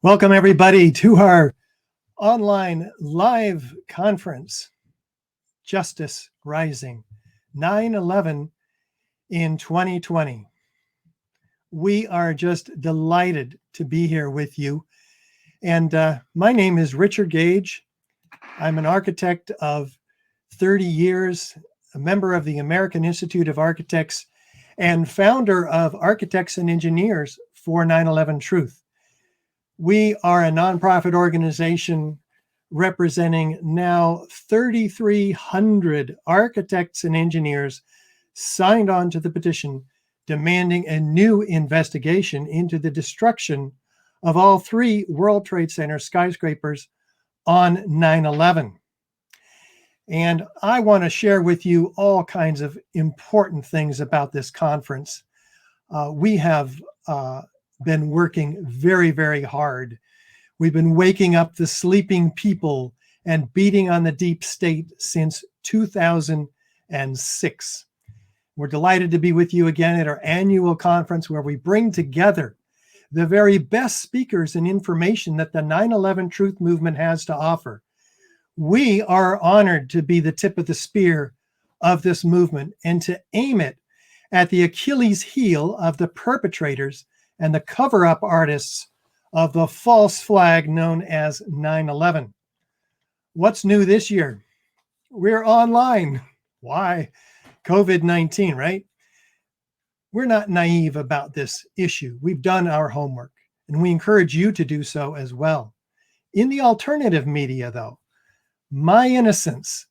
Welcome, everybody, to our online live conference, Justice Rising, 9/11 in 2020. We are just delighted to be here with you. And my name is Richard Gage. I'm an architect of 30 years, a member of the American Institute of Architects, and founder of Architects and Engineers for 9/11 Truth. We are a nonprofit organization representing now 3,300 architects and engineers signed on to the petition demanding a new investigation into the destruction of all three World Trade Center skyscrapers on 9/11. And I want to share with you all kinds of important things about this conference. We have been working very, very hard. We've been waking up the sleeping people and beating on the deep state since 2006. We're delighted to be with you again at our annual conference where we bring together the very best speakers and information that the 9/11 Truth Movement has to offer. We are honored to be the tip of the spear of this movement and to aim it at the Achilles heel of the perpetrators and the cover-up artists of the false flag known as 9/11. What's new this year? We're online. Why? COVID-19, right? We're not naive about this issue. We've done our homework, and we encourage you to do so as well. In the alternative media, though, my innocence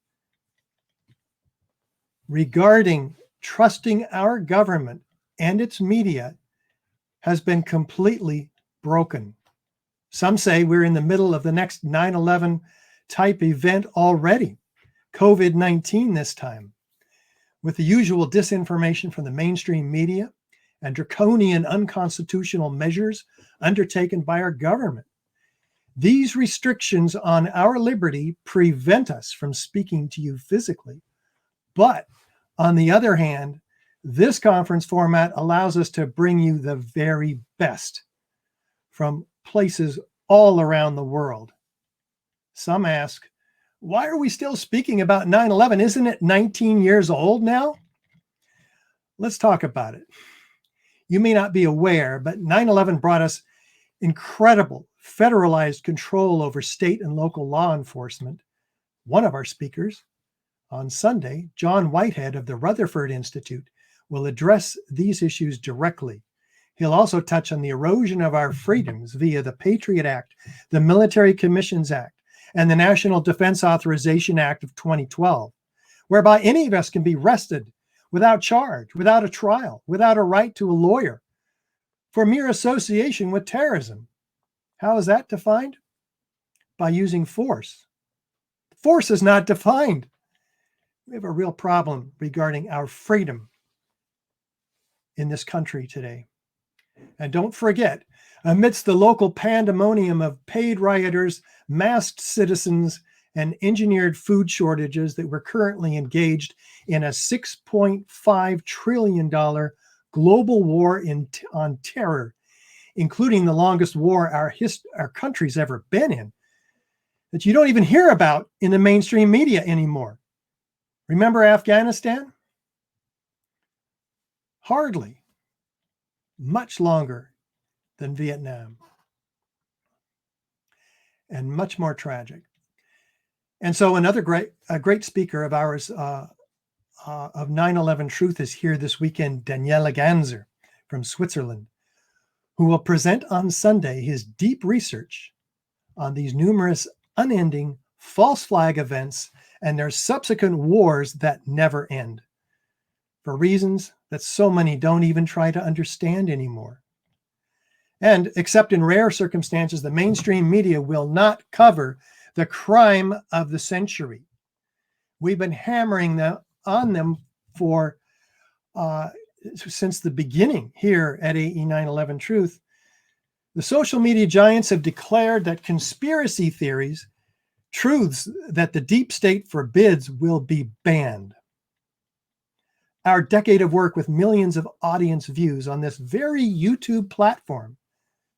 regarding trusting our government and its media has been completely broken. Some say we're in the middle of the next 9/11 type event already, COVID-19 this time, with the usual disinformation from the mainstream media and draconian unconstitutional measures undertaken by our government. These restrictions on our liberty prevent us from speaking to you physically. But on the other hand, this conference format allows us to bring you the very best from places all around the world. Some ask, why are we still speaking about 9/11? Isn't it 19 years old now? Let's talk about it. You may not be aware, but 9/11 brought us incredible federalized control over state and local law enforcement. One of our speakers on Sunday, John Whitehead of the Rutherford Institute, will address these issues directly. He'll also touch on the erosion of our freedoms via the Patriot Act, the Military Commissions Act, and the National Defense Authorization Act of 2012, whereby any of us can be arrested without charge, without a trial, without a right to a lawyer, for mere association with terrorism. How is that defined? By using force. Force is not defined. We have a real problem regarding our freedom in this country today. And don't forget, amidst the local pandemonium of paid rioters, masked citizens, and engineered food shortages that we're currently engaged in a $6.5 trillion global war on terror, including the longest war our country's ever been in, that you don't even hear about in the mainstream media anymore. Remember Afghanistan? Hardly. Much longer than Vietnam. And much more tragic. And so another great speaker of ours of 9/11 Truth is here this weekend, Daniele Ganser from Switzerland, who will present on Sunday his deep research on these numerous unending false flag events and their subsequent wars that never end, for reasons that so many don't even try to understand anymore. And except in rare circumstances, the mainstream media will not cover the crime of the century. We've been hammering on them for since the beginning here at AE 9/11 Truth. The social media giants have declared that conspiracy theories, truths that the deep state forbids, will be banned. Our decade of work with millions of audience views on this very YouTube platform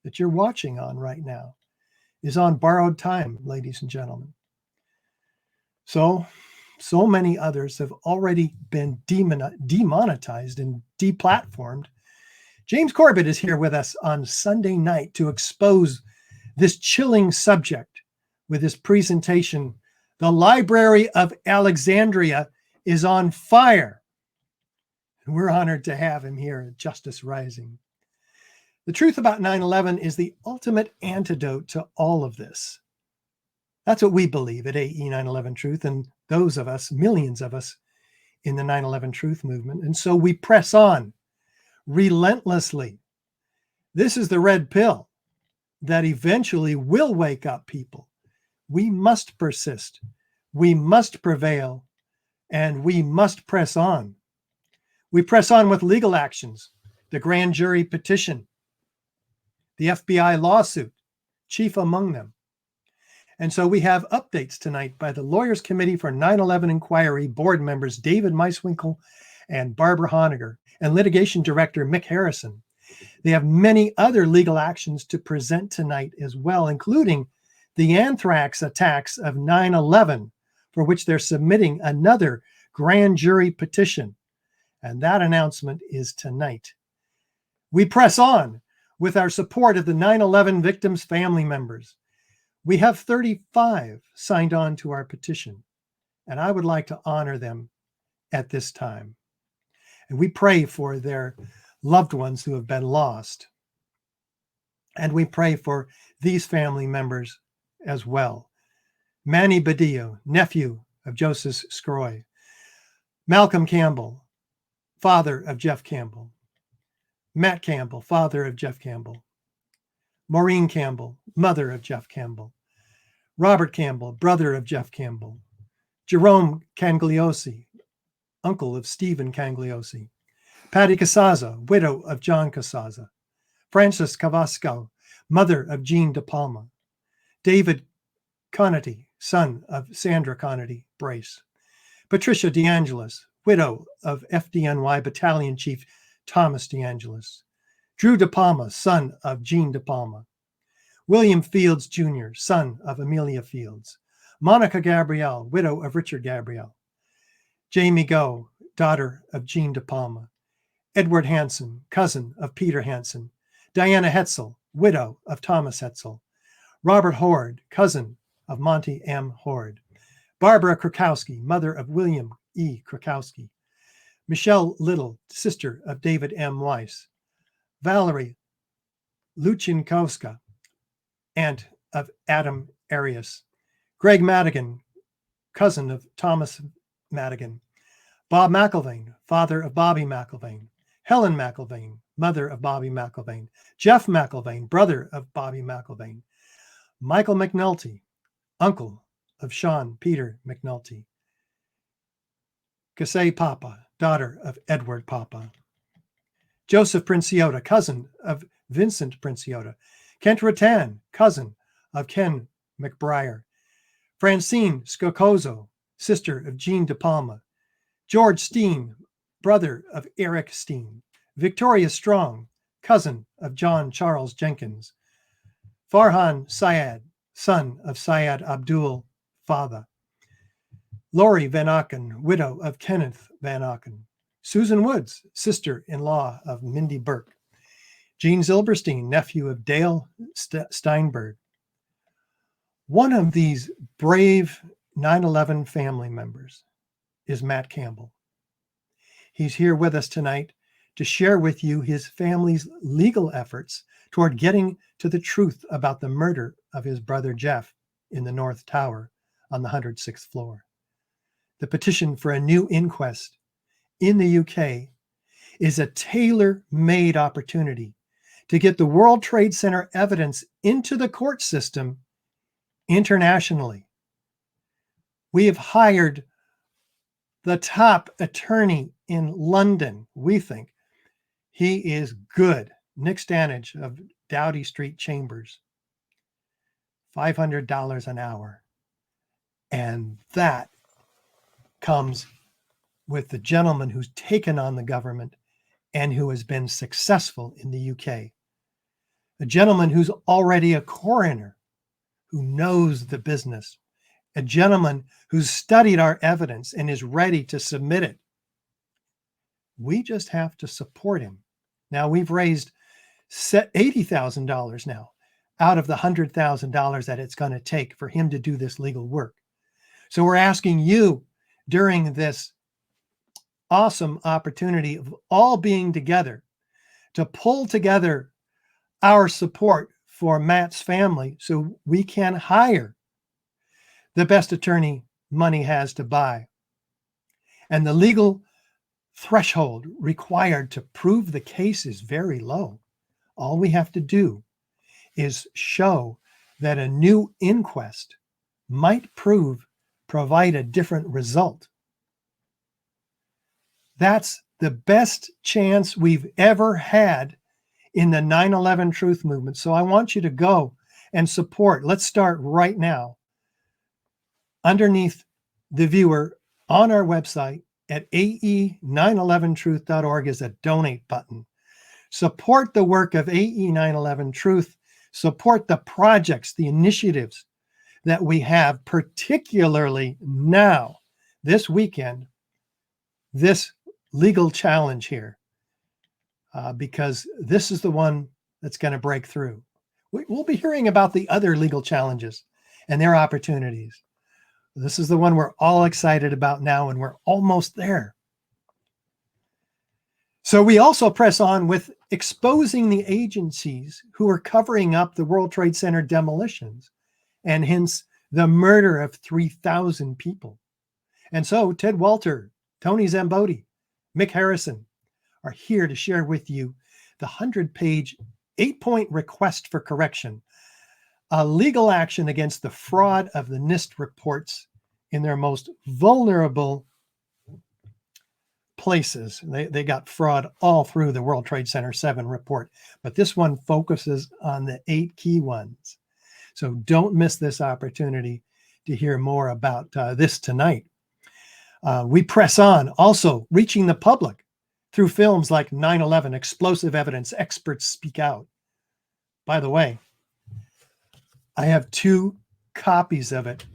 that you're watching on right now is on borrowed time, ladies and gentlemen. So many others have already been demonetized and deplatformed. James Corbett is here with us on Sunday night to expose this chilling subject with his presentation, The Library of Alexandria is on Fire. And we're honored to have him here at Justice Rising. The truth about 9/11 is the ultimate antidote to all of this. That's what we believe at AE 9/11 Truth, and those of us, millions of us, in the 9/11 Truth movement. And so we press on relentlessly. This is the red pill that eventually will wake up people. We must persist. We must prevail, and we must press on. We press on with legal actions, the grand jury petition, the FBI lawsuit, chief among them. And so we have updates tonight by the Lawyers Committee for 9/11 Inquiry board members David Meiswinkle and Barbara Honegger, and litigation director Mick Harrison. They have many other legal actions to present tonight as well, including the anthrax attacks of 9/11, for which they're submitting another grand jury petition. And that announcement is tonight. We press on with our support of the 9/11 victims' family members. We have 35 signed on to our petition, and I would like to honor them at this time. And we pray for their loved ones who have been lost. And we pray for these family members as well. Manny Badillo, nephew of Joseph Scroy. Malcolm Campbell, father of Jeff Campbell. Matt Campbell, father of Jeff Campbell. Maureen Campbell, mother of Jeff Campbell. Robert Campbell, brother of Jeff Campbell. Jerome Cangliosi, uncle of Stephen Cangliosi. Patty Casaza, widow of John Casaza. Frances Cavasco, mother of Jean De Palma. David Conity, son of Sandra Conity Brace. Patricia DeAngelis, widow of FDNY Battalion Chief Thomas DeAngelis. Drew De Palma, son of Jean De Palma. William Fields Jr., son of Amelia Fields. Monica Gabrielle, widow of Richard Gabrielle. Jamie Go, daughter of Jean De Palma. Edward Hansen, cousin of Peter Hansen. Diana Hetzel, widow of Thomas Hetzel. Robert Hord, cousin of Monty M. Hord. Barbara Krakowski, mother of William E. Krakowski. Michelle Little, sister of David M. Weiss. Valerie Luchinkowska, aunt of Adam Arias. Greg Madigan, cousin of Thomas Madigan. Bob McIlvaine, father of Bobby McIlvaine. Helen McIlvaine, mother of Bobby McIlvaine. Jeff McIlvaine, brother of Bobby McIlvaine. Michael McNulty, uncle of Sean Peter McNulty. Casey Papa, daughter of Edward Papa. Joseph Princiota, cousin of Vincent Princiota. Kent Rattan, cousin of Ken McBriar. Francine Scocozo, sister of Jean De Palma. George Steen, brother of Eric Steen. Victoria Strong, cousin of John Charles Jenkins. Farhan Syed, son of Syed Abdul Fatha. Lori Van Aken, widow of Kenneth Van Aken. Susan Woods, sister-in-law of Mindy Burke. Gene Zilberstein, nephew of Dale Steinberg. One of these brave 9/11 family members is Matt Campbell. He's here with us tonight to share with you his family's legal efforts toward getting to the truth about the murder of his brother Jeff in the North Tower on the 106th floor. The petition for a new inquest in the UK is a tailor-made opportunity to get the World Trade Center evidence into the court system internationally. We have hired the top attorney in London, we think. He is good. Nick Stanage of Doughty Street Chambers. $500 an hour. And that comes with the gentleman who's taken on the government and who has been successful in the UK. A gentleman who's already a coroner who knows the business, a gentleman who's studied our evidence and is ready to submit it. We just have to support him. Now, we've raised $80,000 now out of the $100,000 that it's going to take for him to do this legal work. So we're asking you during this awesome opportunity of all being together to pull together our support for Matt's family so we can hire the best attorney money has to buy. And the legal threshold required to prove the case is very low. All we have to do is show that a new inquest might provide a different result. That's the best chance we've ever had in the 9/11 truth movement. So I want you to go and support. Let's start right now. Underneath the viewer on our website at ae911truth.org is a donate button. Support the work of AE 9/11 Truth. Support the projects, the initiatives that we have, particularly now, this weekend, this legal challenge here, because this is the one that's going to break through. We'll be hearing about the other legal challenges and their opportunities. This is the one we're all excited about now, and we're almost there. So we also press on with exposing the agencies who are covering up the World Trade Center demolitions and hence the murder of 3,000 people. And so Ted Walter, Tony Szamboti, Mick Harrison are here to share with you the 100-page, 8-point request for correction, a legal action against the fraud of the NIST reports in their most vulnerable places. They got fraud all through the World Trade Center 7 report, but this one focuses on the 8 key ones. So don't miss this opportunity to hear more about this tonight. We press on, also reaching the public through films like 9/11, Explosive Evidence, Experts Speak Out. By the way, I have 2 copies of it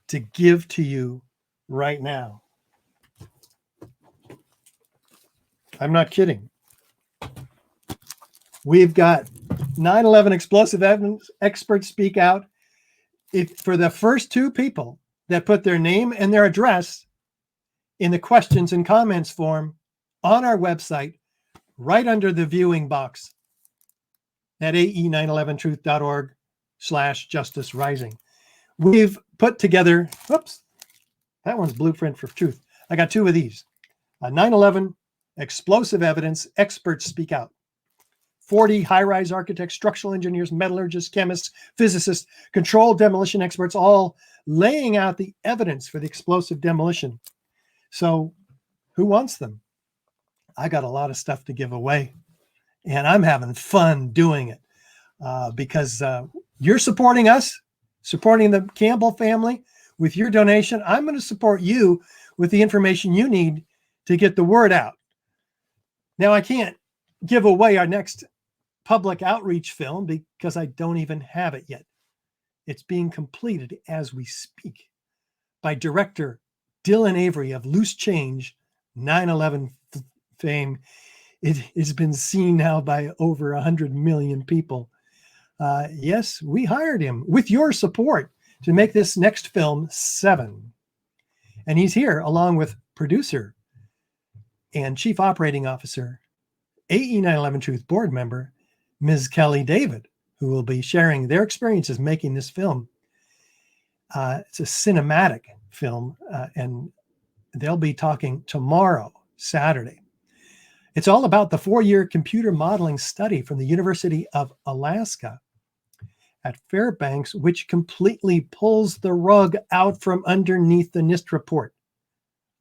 to give to you right now. I'm not kidding. We've got 9/11 Explosive Evidence, Experts Speak Out. For the first 2 people that put their name and their address in the questions and comments form on our website, right under the viewing box at ae911truth.org/justice rising. We've put together, whoops, that one's Blueprint for Truth. I got 2 of these. 9/11 Explosive Evidence, Experts Speak Out. 40 high-rise architects, structural engineers, metallurgists, chemists, physicists, controlled demolition experts, all laying out the evidence for the explosive demolition. So who wants them? I got a lot of stuff to give away, and I'm having fun doing it because you're supporting us, supporting the Campbell family with your donation. I'm going to support you with the information you need to get the word out. Now, I can't give away our next public outreach film because I don't even have it yet. It's being completed as we speak by director Dylan Avery of Loose Change, 9/11 fame. It has been seen now by over 100 million people. Yes, we hired him with your support to make this next film 7. And he's here along with producer and Chief Operating Officer, AE 9/11 Truth board member, Ms. Kelly David, who will be sharing their experiences making this film. It's a cinematic film, and they'll be talking tomorrow, Saturday. It's all about the 4-year computer modeling study from the University of Alaska at Fairbanks, which completely pulls the rug out from underneath the NIST report.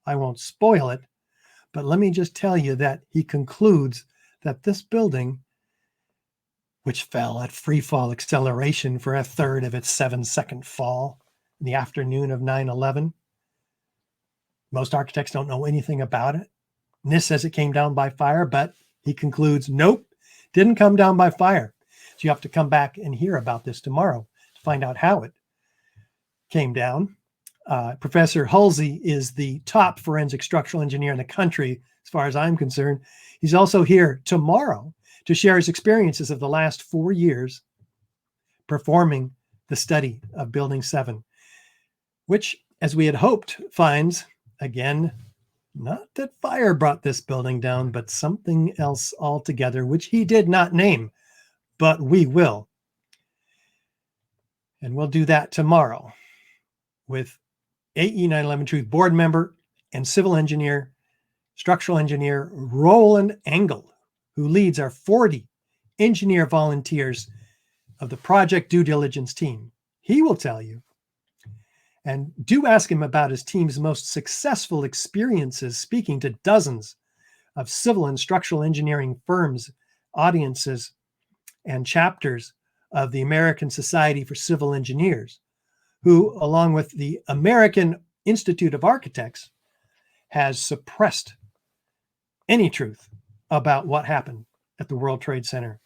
I won't spoil it, but let me just tell you that he concludes that this building, which fell at free fall acceleration for 1/3 of its 7-second fall in the afternoon of 9/11. Most architects don't know anything about it. NIST says it came down by fire, but he concludes, nope, didn't come down by fire. So you have to come back and hear about this tomorrow to find out how it came down. Professor Halsey is the top forensic structural engineer in the country, as far as I'm concerned. He's also here tomorrow to share his experiences of the last 4 years performing the study of Building 7, which, as we had hoped, finds, again, not that fire brought this building down, but something else altogether, which he did not name, but we will. And we'll do that tomorrow with AE 9/11 Truth board member and civil engineer, structural engineer Roland Engel, who leads our 40 engineer volunteers of the project due diligence team. He will tell you. And do ask him about his team's most successful experiences speaking to dozens of civil and structural engineering firms, audiences, and chapters of the American Society for Civil Engineers, who, along with the American Institute of Architects, has suppressed any truth about what happened at the World Trade Center.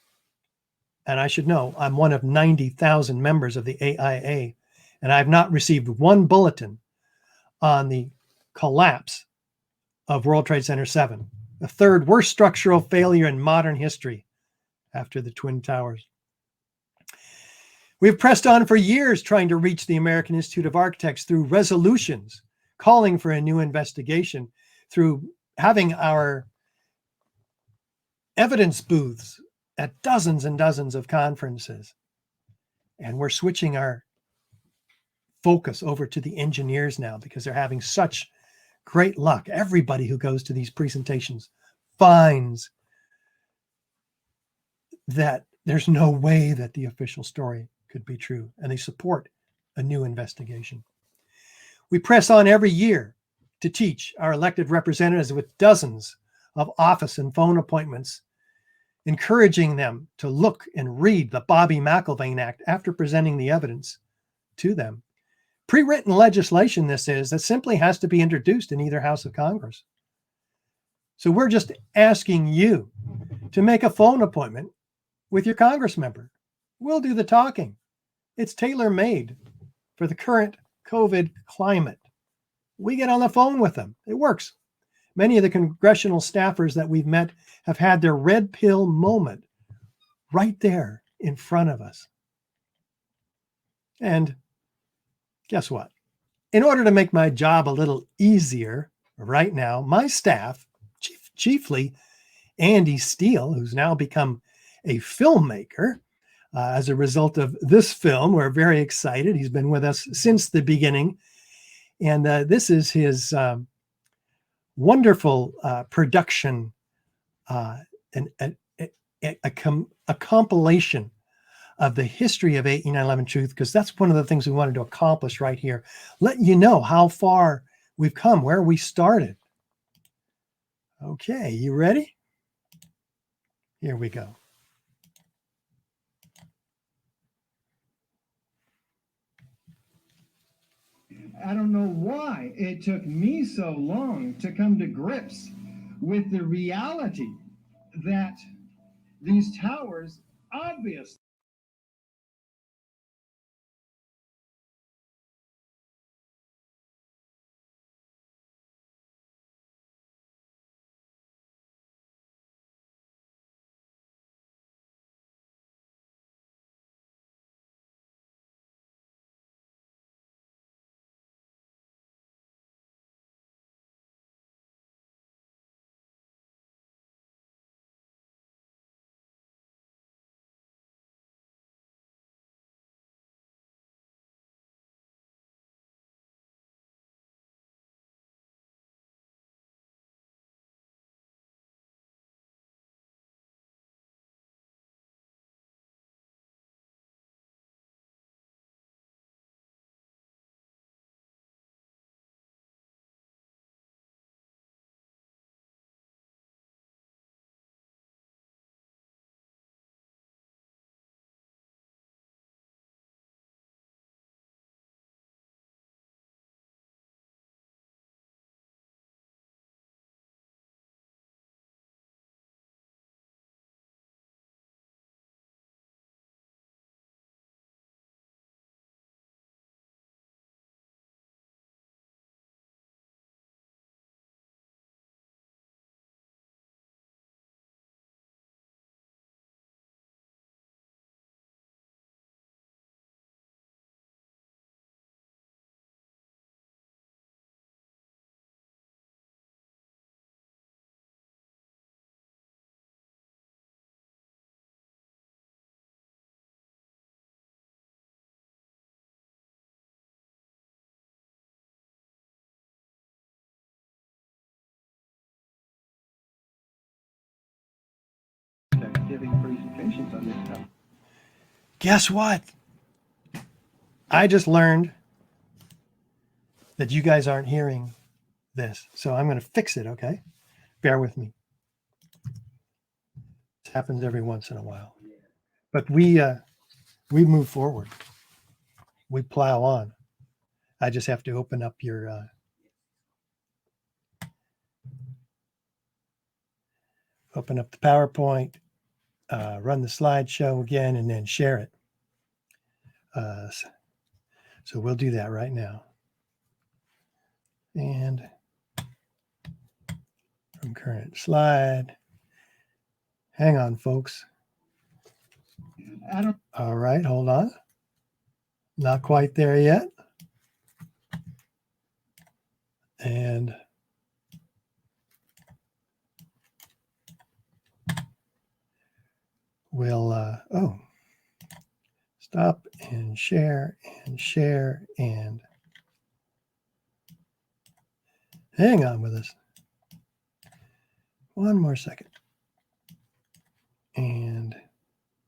And I should know, I'm one of 90,000 members of the AIA, and I've not received one bulletin on the collapse of World Trade Center 7, the third worst structural failure in modern history after the Twin Towers. We've pressed on for years trying to reach the American Institute of Architects through resolutions, calling for a new investigation, through having our evidence booths at dozens and dozens of conferences. And we're switching our focus over to the engineers now because they're having such great luck. Everybody who goes to these presentations finds that there's no way that the official story could be true, and they support a new investigation. We press on every year to teach our elected representatives with dozens of office and phone appointments, encouraging them to look and read the Bobby McIlvaine Act after presenting the evidence to them. Pre-written legislation, this is, that simply has to be introduced in either house of Congress. So we're just asking you to make a phone appointment with your Congress member. We'll do the talking. It's tailor-made for the current COVID climate. We get on the phone with them. It works. Many of the congressional staffers that we've met have had their red pill moment right there in front of us. And guess what? In order to make my job a little easier right now, my staff, chiefly Andy Steele, who's now become a filmmaker as a result of this film, we're very excited. He's been with us since the beginning. And this is his wonderful production, and a compilation of the history of AE 9/11 Truth, because that's one of the things we wanted to accomplish right here. Let you know how far we've come, where we started. Okay, you ready? Here we go. I don't know why it took me so long to come to grips with the reality that these towers obviously giving presentations on this stuff. Guess what? I just learned that you guys aren't hearing this. So I'm going to fix it, okay? Bear with me. It happens every once in a while. But we move forward. We plow on. I just have to open up your open up the PowerPoint, run the slideshow again, and then share it. So we'll do that right now. And from current slide. Hang on, folks. All right, hold on. Not quite there yet. And we'll, stop and share and hang on with us. One more second. And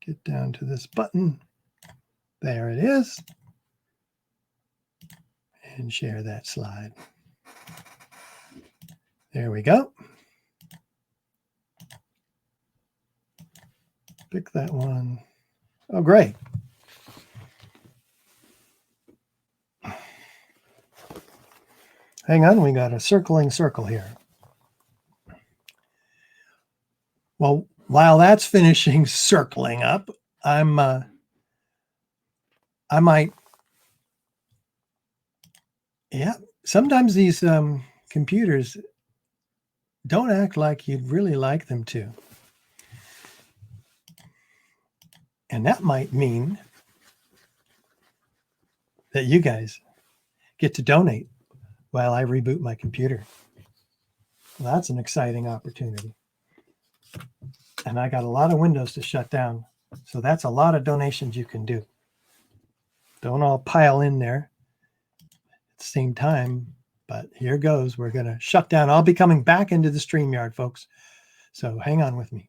get down to this button. There it is. And share that slide. There we go. Pick that one. Oh, great. Hang on, we got a circling circle here. Well, while that's finishing circling up, I might, yeah, sometimes these computers don't act like you'd really like them to. And that might mean that you guys get to donate while I reboot my computer. Well, that's an exciting opportunity. And I got a lot of windows to shut down. So that's a lot of donations you can do. Don't all pile in there at the same time. But here goes. We're going to shut down. I'll be coming back into the StreamYard, folks. So hang on with me.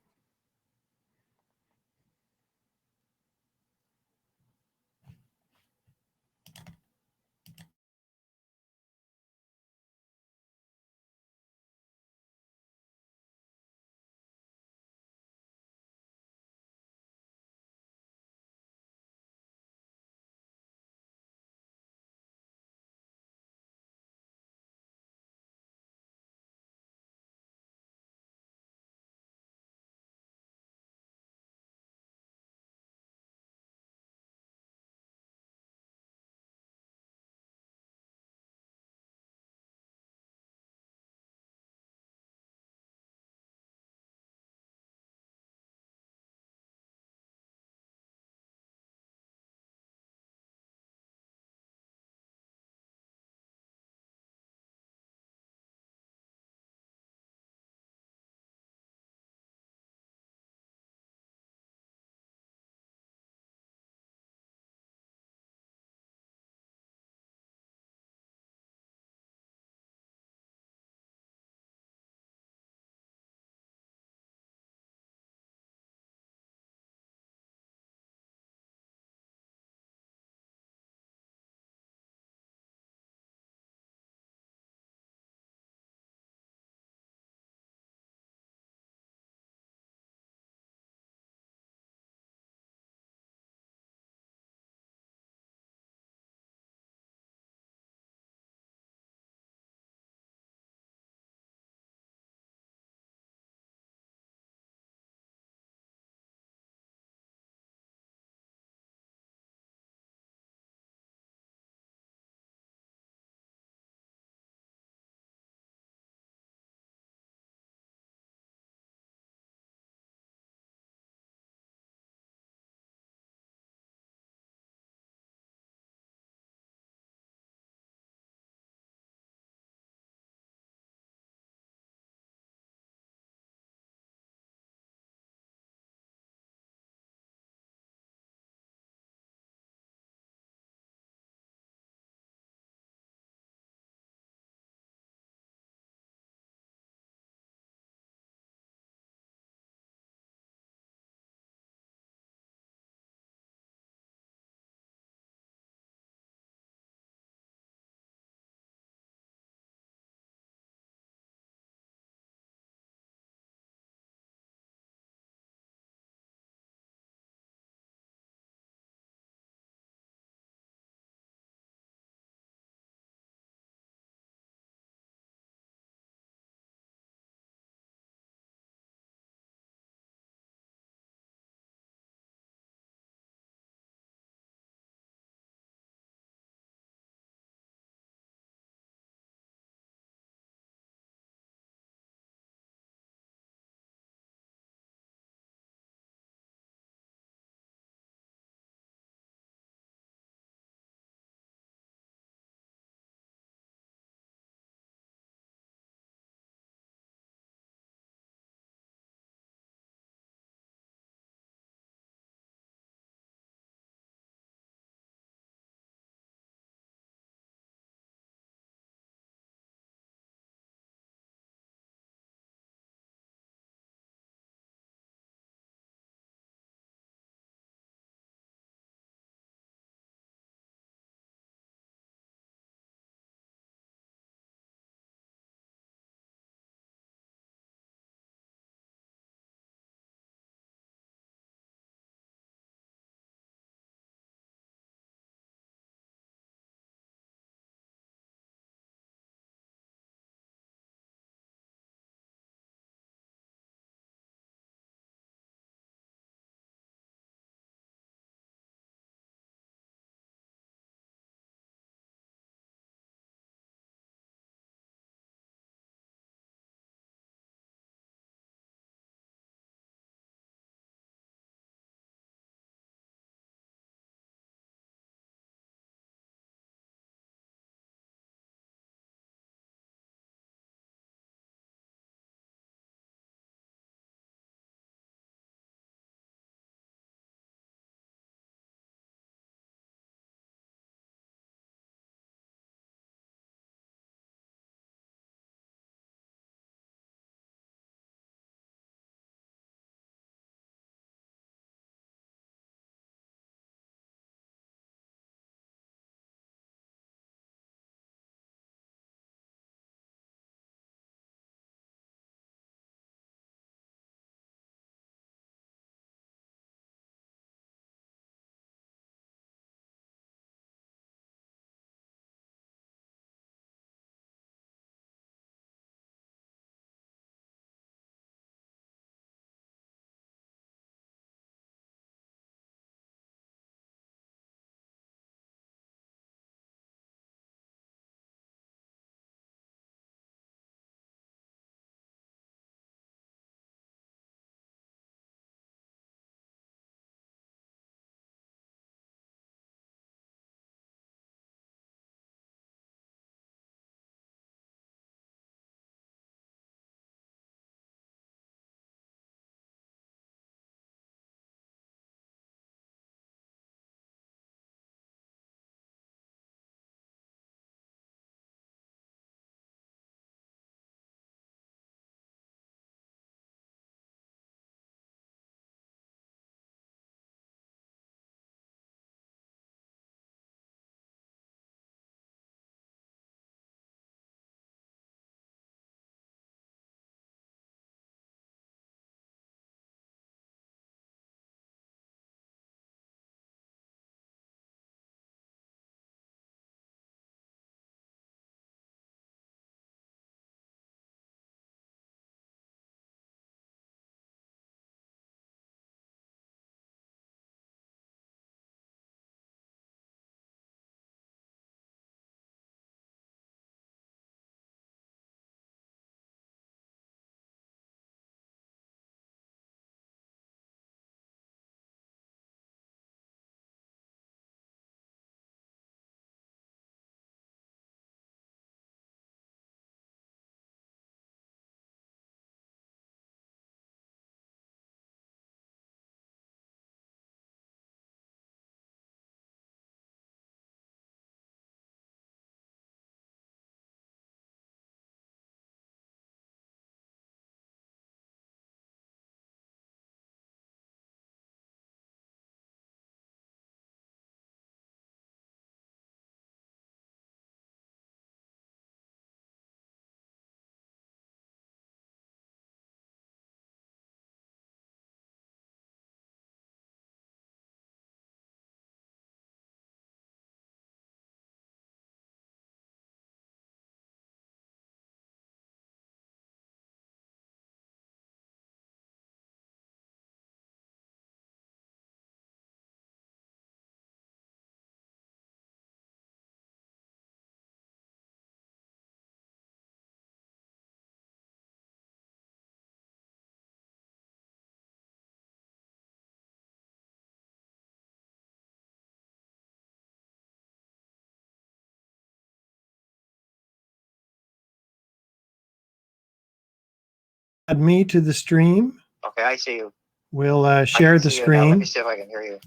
Add me to the stream. Okay, I see you. We'll share the Let screen. me see if I can hear you.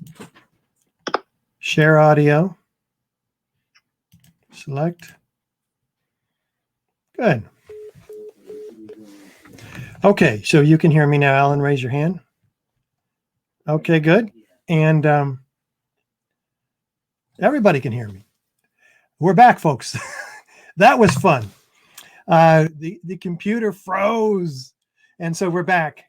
Share audio. Select. Good. Okay, so you can hear me now, Alan. Raise your hand. Okay, good. And everybody can hear me. We're back, folks. That was fun. The computer froze, and so we're back.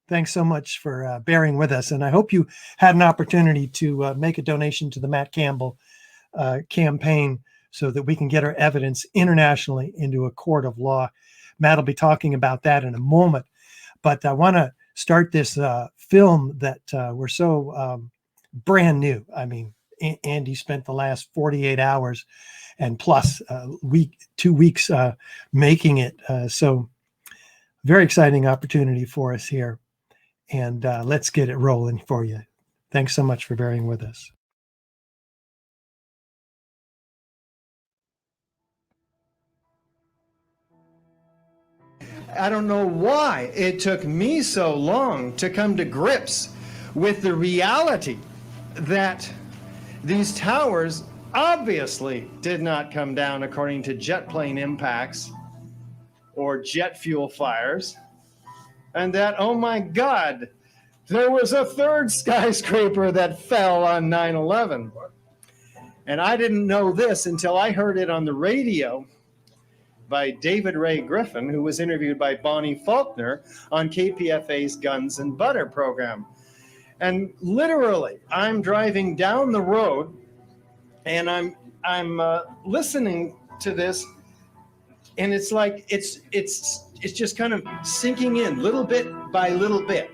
Thanks so much for bearing with us, and I hope you had an opportunity to make a donation to the Matt Campbell campaign so that we can get our evidence internationally into a court of law. Matt will be talking about that in a moment, but I want to start this film that we're so brand new. I mean, Andy spent the last 48 hours and plus 2 weeks making it. So very exciting opportunity for us here. And let's get it rolling for you. Thanks so much for bearing with us. I don't know why it took me so long to come to grips with the reality that these towers obviously did not come down according to jet plane impacts or jet fuel fires, and that, oh my God, there was a third skyscraper that fell on 9/11. And I didn't know this until I heard it on the radio by David Ray Griffin, who was interviewed by Bonnie Faulkner on KPFA's Guns and Butter program. And literally, I'm driving down the road and I'm listening to this, and it's like it's just kind of sinking in little bit by little bit.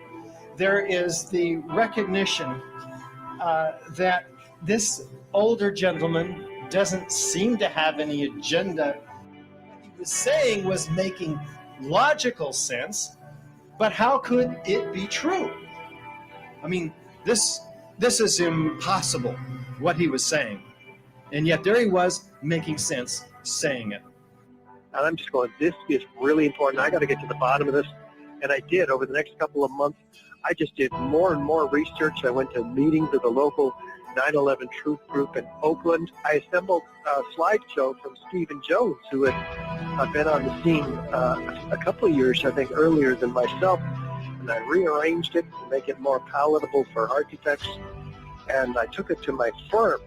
There is the recognition that this older gentleman doesn't seem to have any agenda. What he was saying was making logical sense, but how could it be true? I mean, this is impossible, what he was saying. And yet there he was making sense saying it. And I'm just going, this is really important. I got to get to the bottom of this. And I did over the next couple of months. I just did more and more research. I went to meetings of the local 9/11 Truth Group in Oakland. I assembled a slideshow from Stephen Jones, who had been on the scene a couple of years, I think, earlier than myself. And I rearranged it to make it more palatable for architects. And I took it to my firm.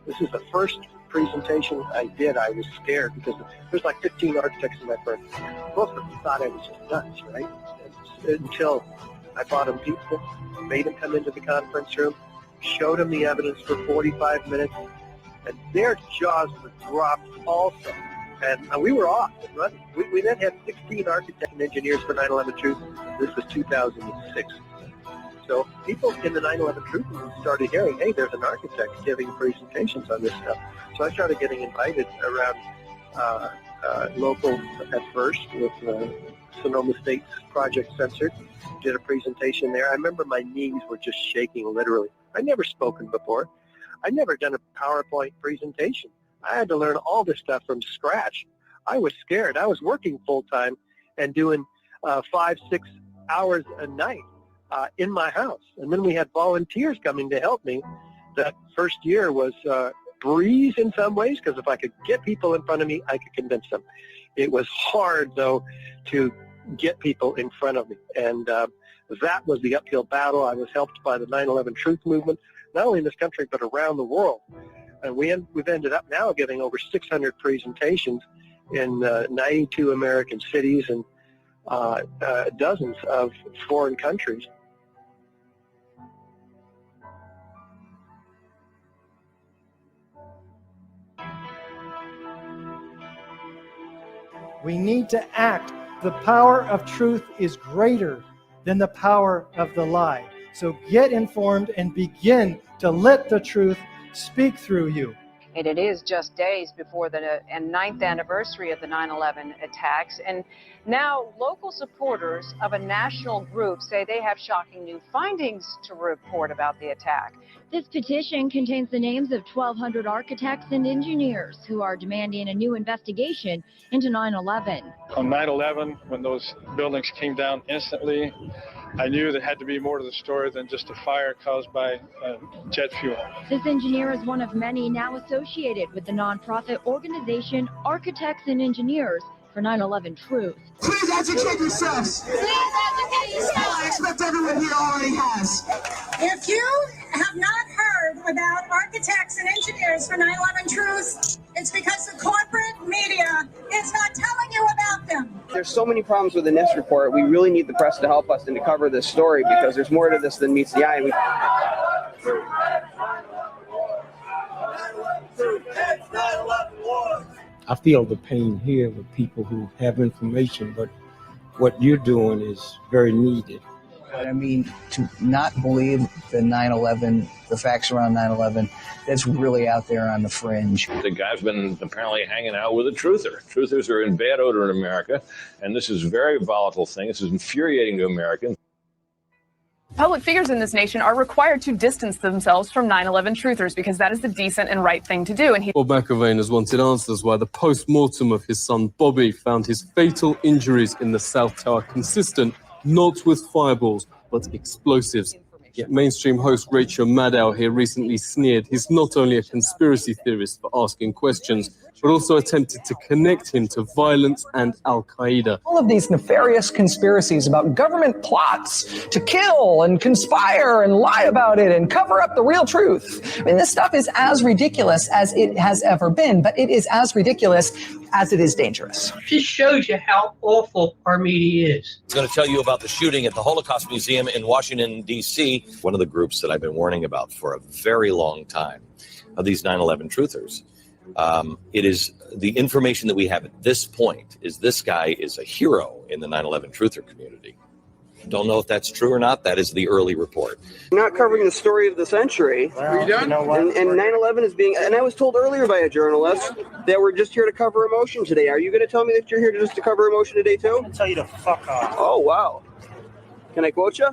This is the first presentation I did. I was scared because there's like 15 architects in my firm. Most of them thought I was just nuts, right? Until I bought them pizza, made them come into the conference room, showed them the evidence for 45 minutes, and their jaws were dropped also. And we were off and running. We then had 16 architects and engineers for 9/11 Truth. This was 2006. So people in the 9/11 Truth movement started hearing, hey, there's an architect giving presentations on this stuff. So I started getting invited around local at first with Sonoma State's Project Censored. Did a presentation there. I remember my knees were just shaking literally. I'd never spoken before. I'd never done a PowerPoint presentation. I had to learn all this stuff from scratch. I was scared. I was working full-time and doing 5-6 hours a night in my house. And then we had volunteers coming to help me. That first year was breeze in some ways, because if I could get people in front of me, I could convince them. It was hard, though, to get people in front of me. And that was the uphill battle. I was helped by the 9/11 Truth movement, not only in this country, but around the world. And we've ended up now giving over 600 presentations in 92 American cities and dozens of foreign countries. We need to act. The power of truth is greater than the power of the lie. So get informed and begin to let the truth speak through you. And it is just days before the 9th anniversary of the 9/11 attacks. And Now, local supporters of a national group say they have shocking new findings to report about the attack. This petition contains the names of 1,200 architects and engineers who are demanding a new investigation into 9/11. On 9/11, when those buildings came down instantly, I knew there had to be more to the story than just a fire caused by jet fuel. This engineer is one of many now associated with the nonprofit organization Architects and Engineers for 9/11 Truth. Please educate yourselves. Please educate yourselves. I expect everyone here already has. If you have not heard about Architects and Engineers for 9/11 Truth, it's because the corporate media is not telling you about them. There's so many problems with the NIST report. We really need the press to help us and to cover this story because there's more to this than meets the eye. I feel the pain here with people who have information, but what you're doing is very needed. I mean, to not believe the 9/11, the facts around 9/11, that's really out there on the fringe. The guy's been apparently hanging out with a truther. Truthers are in bad odor in America, and this is a very volatile thing. This is infuriating to Americans. Public figures in this nation are required to distance themselves from 9/11 truthers because that is the decent and right thing to do. And Bob McIlvaine has wanted answers why the post-mortem of his son Bobby found his fatal injuries in the South Tower consistent not with fireballs, but explosives. Yet mainstream host Rachel Maddow here recently sneered he's not only a conspiracy theorist for asking questions, but also attempted to connect him to violence and Al-Qaeda. All of these nefarious conspiracies about government plots to kill and conspire and lie about it and cover up the real truth. I mean, this stuff is as ridiculous as it has ever been, but it is as ridiculous as it is dangerous. It just shows you how awful our media is. I'm going to tell you about the shooting at the Holocaust Museum in Washington, D.C. One of the groups that I've been warning about for a very long time of these 9/11 truthers. It is the information that we have at this point is this guy is a hero in the 9/11 truther community. Don't know if that's true or not. That is the early report. We're not covering the story of the century. Well, you know what? And 9/11 is being, and I was told earlier by a journalist that we're just here to cover emotion today. Are you going to tell me that you're here just to cover emotion today too? I'll tell you to fuck off. Oh, wow. Can I quote you?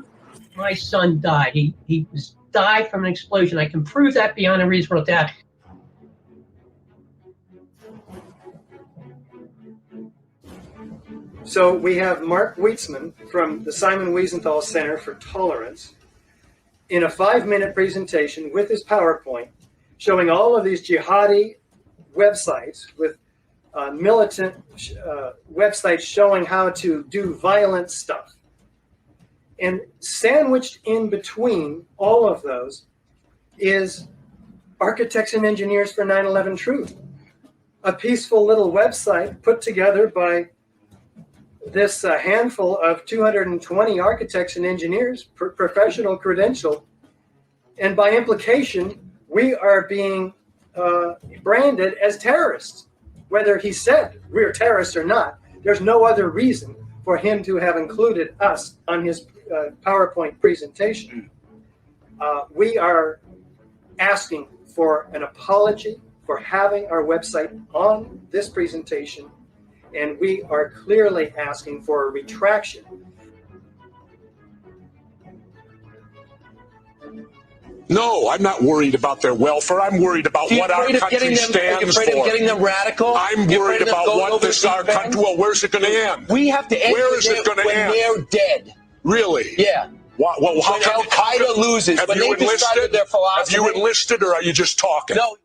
My son died. He died from an explosion. I can prove that beyond a reasonable doubt. So we have Mark Weitzman from the Simon Wiesenthal Center for Tolerance in a 5-minute presentation with his PowerPoint showing all of these jihadi websites with militant websites showing how to do violent stuff. And sandwiched in between all of those is Architects and Engineers for 9/11 Truth, a peaceful little website put together by this handful of 220 architects and engineers, professional credential, and by implication, we are being branded as terrorists. Whether he said we're terrorists or not, there's no other reason for him to have included us on his PowerPoint presentation. We are asking for an apology for having our website on this presentation, and we are clearly asking for a retraction. No, I'm not worried about their welfare. I'm worried about what our country stands for. Are you afraid of getting them radical? I'm worried about what this our country. Well, where's it going to end? We have to end. Where is it going to end? When they're dead. Really? Yeah. Well, how when Al-Qaeda loses, have when you they decided their philosophy. Have you enlisted, or are you just talking? No.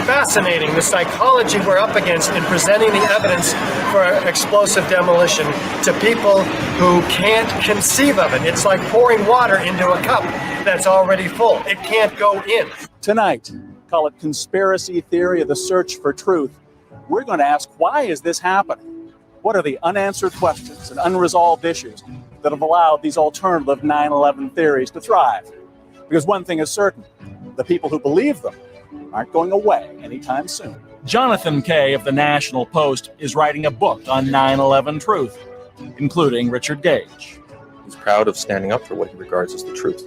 Fascinating, the psychology we're up against in presenting the evidence for explosive demolition to people who can't conceive of it. It's like pouring water into a cup that's already full. It can't go in. Tonight, call it conspiracy theory of the search for truth. We're going to ask, why is this happening? What are the unanswered questions and unresolved issues that have allowed these alternative 9/11 theories to thrive? Because one thing is certain, the people who believe them aren't going away anytime soon. Jonathan Kay of the National Post is writing a book on 9/11 truth, including Richard Gage. He's proud of standing up for what he regards as the truth.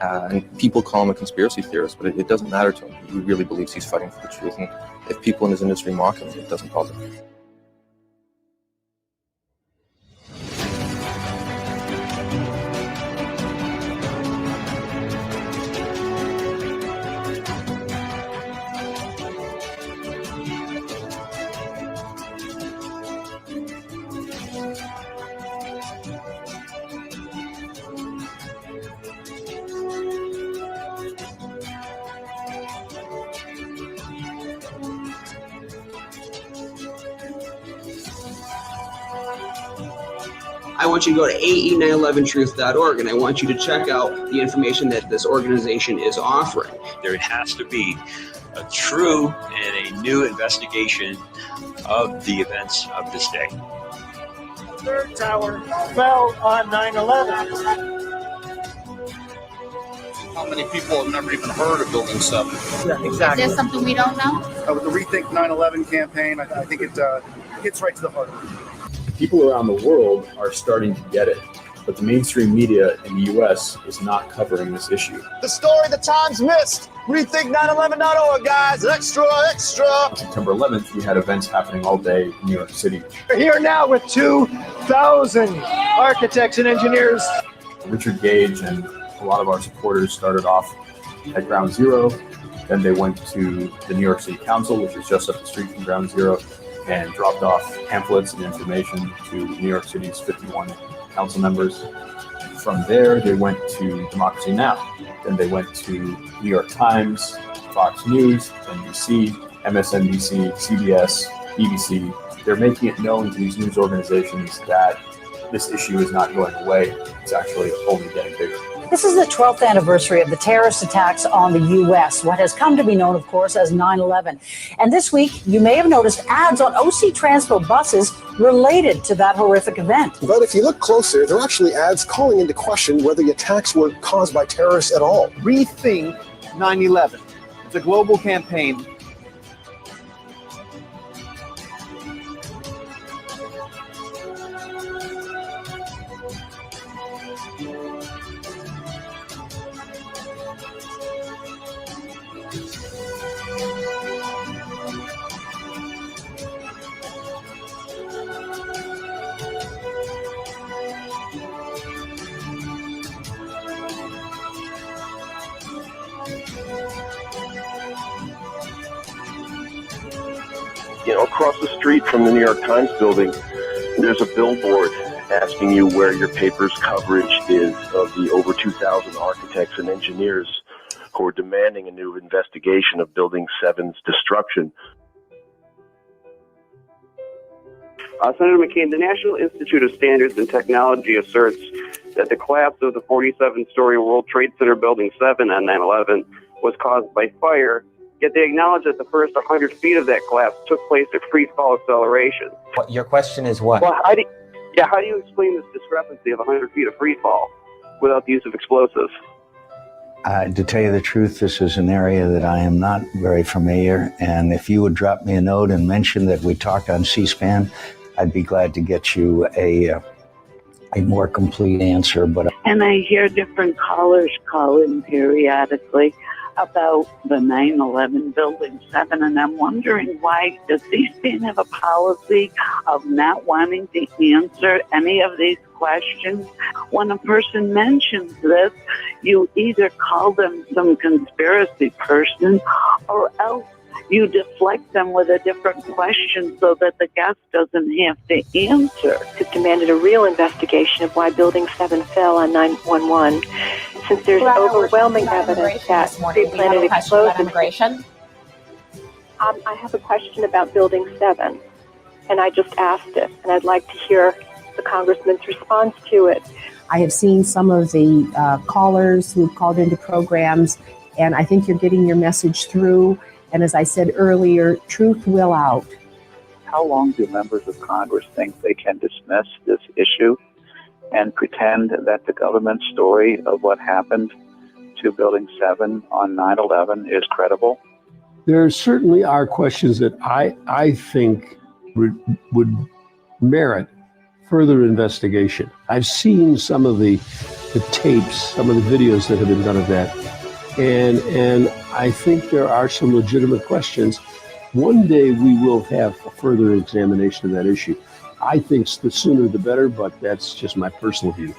And people call him a conspiracy theorist, but it doesn't matter to him. He really believes he's fighting for the truth. And if people in his industry mock him, it doesn't bother him. I want you to go to ae911truth.org, and I want you to check out the information that this organization is offering. There has to be a true and a new investigation of the events of this day. The third tower fell on 9/11. How many people have never even heard of Building 7? Yeah, exactly. Is there something we don't know? With the Rethink 9/11 campaign, I think it hits right to the heart of it. People around the world are starting to get it, but the mainstream media in the U.S. is not covering this issue. The story the Times missed. Rethink911.org, guys. Extra, extra. On September 11th, we had events happening all day in New York City. We're here now with 2,000 architects and engineers. Richard Gage and a lot of our supporters started off at Ground Zero. Then they went to the New York City Council, which is just up the street from Ground Zero, and dropped off pamphlets and information to New York City's 51 council members. From there, they went to Democracy Now! Then they went to New York Times, Fox News, NBC, MSNBC, CBS, BBC. They're making it known to these news organizations that this issue is not going away. It's actually only getting bigger. This is the 12th anniversary of the terrorist attacks on the U.S., what has come to be known, of course, as 9/11. And this week, you may have noticed ads on OC Transpo buses related to that horrific event. But if you look closer, there are actually ads calling into question whether the attacks were caused by terrorists at all. Rethink 9/11. It's a global campaign. You know, across the street from the New York Times building, there's a billboard asking you where your paper's coverage is of the over 2,000 architects and engineers who are demanding a new investigation of Building 7's destruction. Senator McCain, the National Institute of Standards and Technology asserts that the collapse of the 47-story World Trade Center Building 7 on 9/11 was caused by fire, yet they acknowledge that the first 100 feet of that collapse took place at free fall acceleration. Your question is what? Well, how do you explain this discrepancy of 100 feet of free fall without the use of explosives? To tell you the truth, this is an area that I am not very familiar, and if you would drop me a note and mention that we talked on C-SPAN, I'd be glad to get you a more complete answer. And I hear different callers call in periodically about the 9/11 Building 7, and I'm wondering, why does C-SPAN have a policy of not wanting to answer any of these questions? When a person mentions this, you either call them some conspiracy person, or else you deflect them with a different question so that the guest doesn't have to answer. Has demanded a real investigation of why Building 7 fell on 9/11, since there's overwhelming evidence that pre-planted explosives. I have a question about Building 7, and I just asked it, and I'd like to hear the Congressman's response to it. I have seen some of the callers who've called into programs, and I think you're getting your message through. And as I said earlier, truth will out. How long do members of Congress think they can dismiss this issue and pretend that the government story of what happened to Building 7 on 9/11 is credible? There certainly are questions that I think would merit further investigation. I've seen some of the the tapes, some of the videos that have been done of that. And I think there are some legitimate questions. One day we will have a further examination of that issue. I think the sooner the better, but that's just my personal view.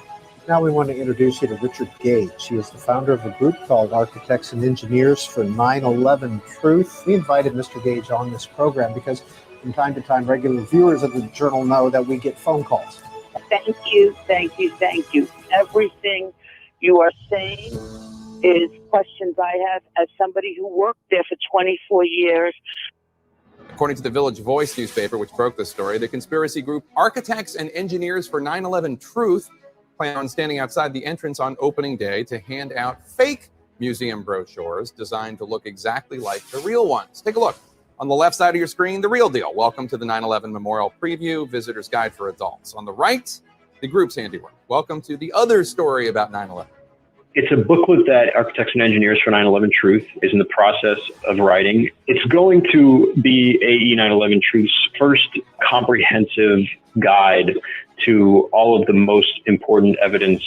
Now we want to introduce you to Richard Gage. He is the founder of a group called Architects and Engineers for 9/11 Truth. We invited Mr. Gage on this program because from time to time, regular viewers of the journal know that we get phone calls. Thank you, thank you, thank you. Everything you are saying is questions I have as somebody who worked there for 24 years. According to the Village Voice newspaper, which broke the story, the conspiracy group Architects and Engineers for 9/11 Truth plan on standing outside the entrance on opening day to hand out fake museum brochures designed to look exactly like the real ones. Take a look. On the left side of your screen, the real deal. Welcome to the 9/11 Memorial Preview, Visitor's Guide for Adults. On the right, the group's handiwork. Welcome to the other story about 9/11. It's a booklet that Architects and Engineers for 9/11 Truth is in the process of writing. It's going to be AE 9/11 Truth's first comprehensive guide to all of the most important evidence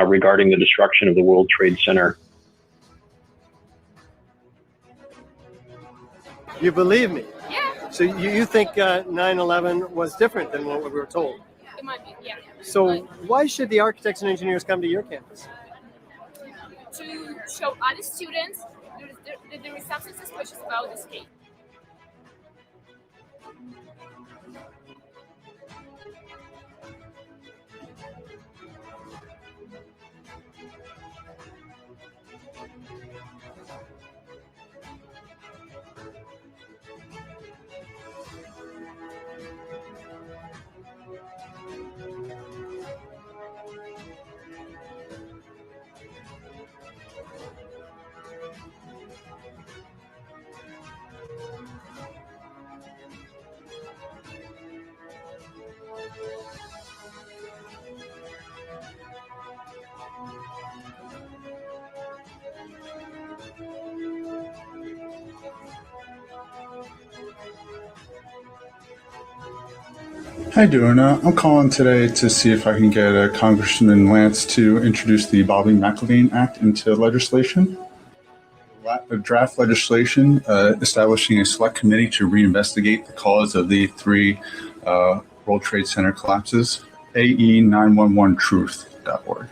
regarding the destruction of the World Trade Center. You believe me? Yeah. So you think 9/11 was different than what we were told? It might be, yeah. So why should the architects and engineers come to your campus? To show other students that there is something suspicious about this case. How you doing? I'm calling today to see if I can get Congressman Lance to introduce the Bobby McIlvaine Act into legislation. A draft legislation establishing a select committee to reinvestigate the cause of the 3 World Trade Center collapses. AE911truth.org.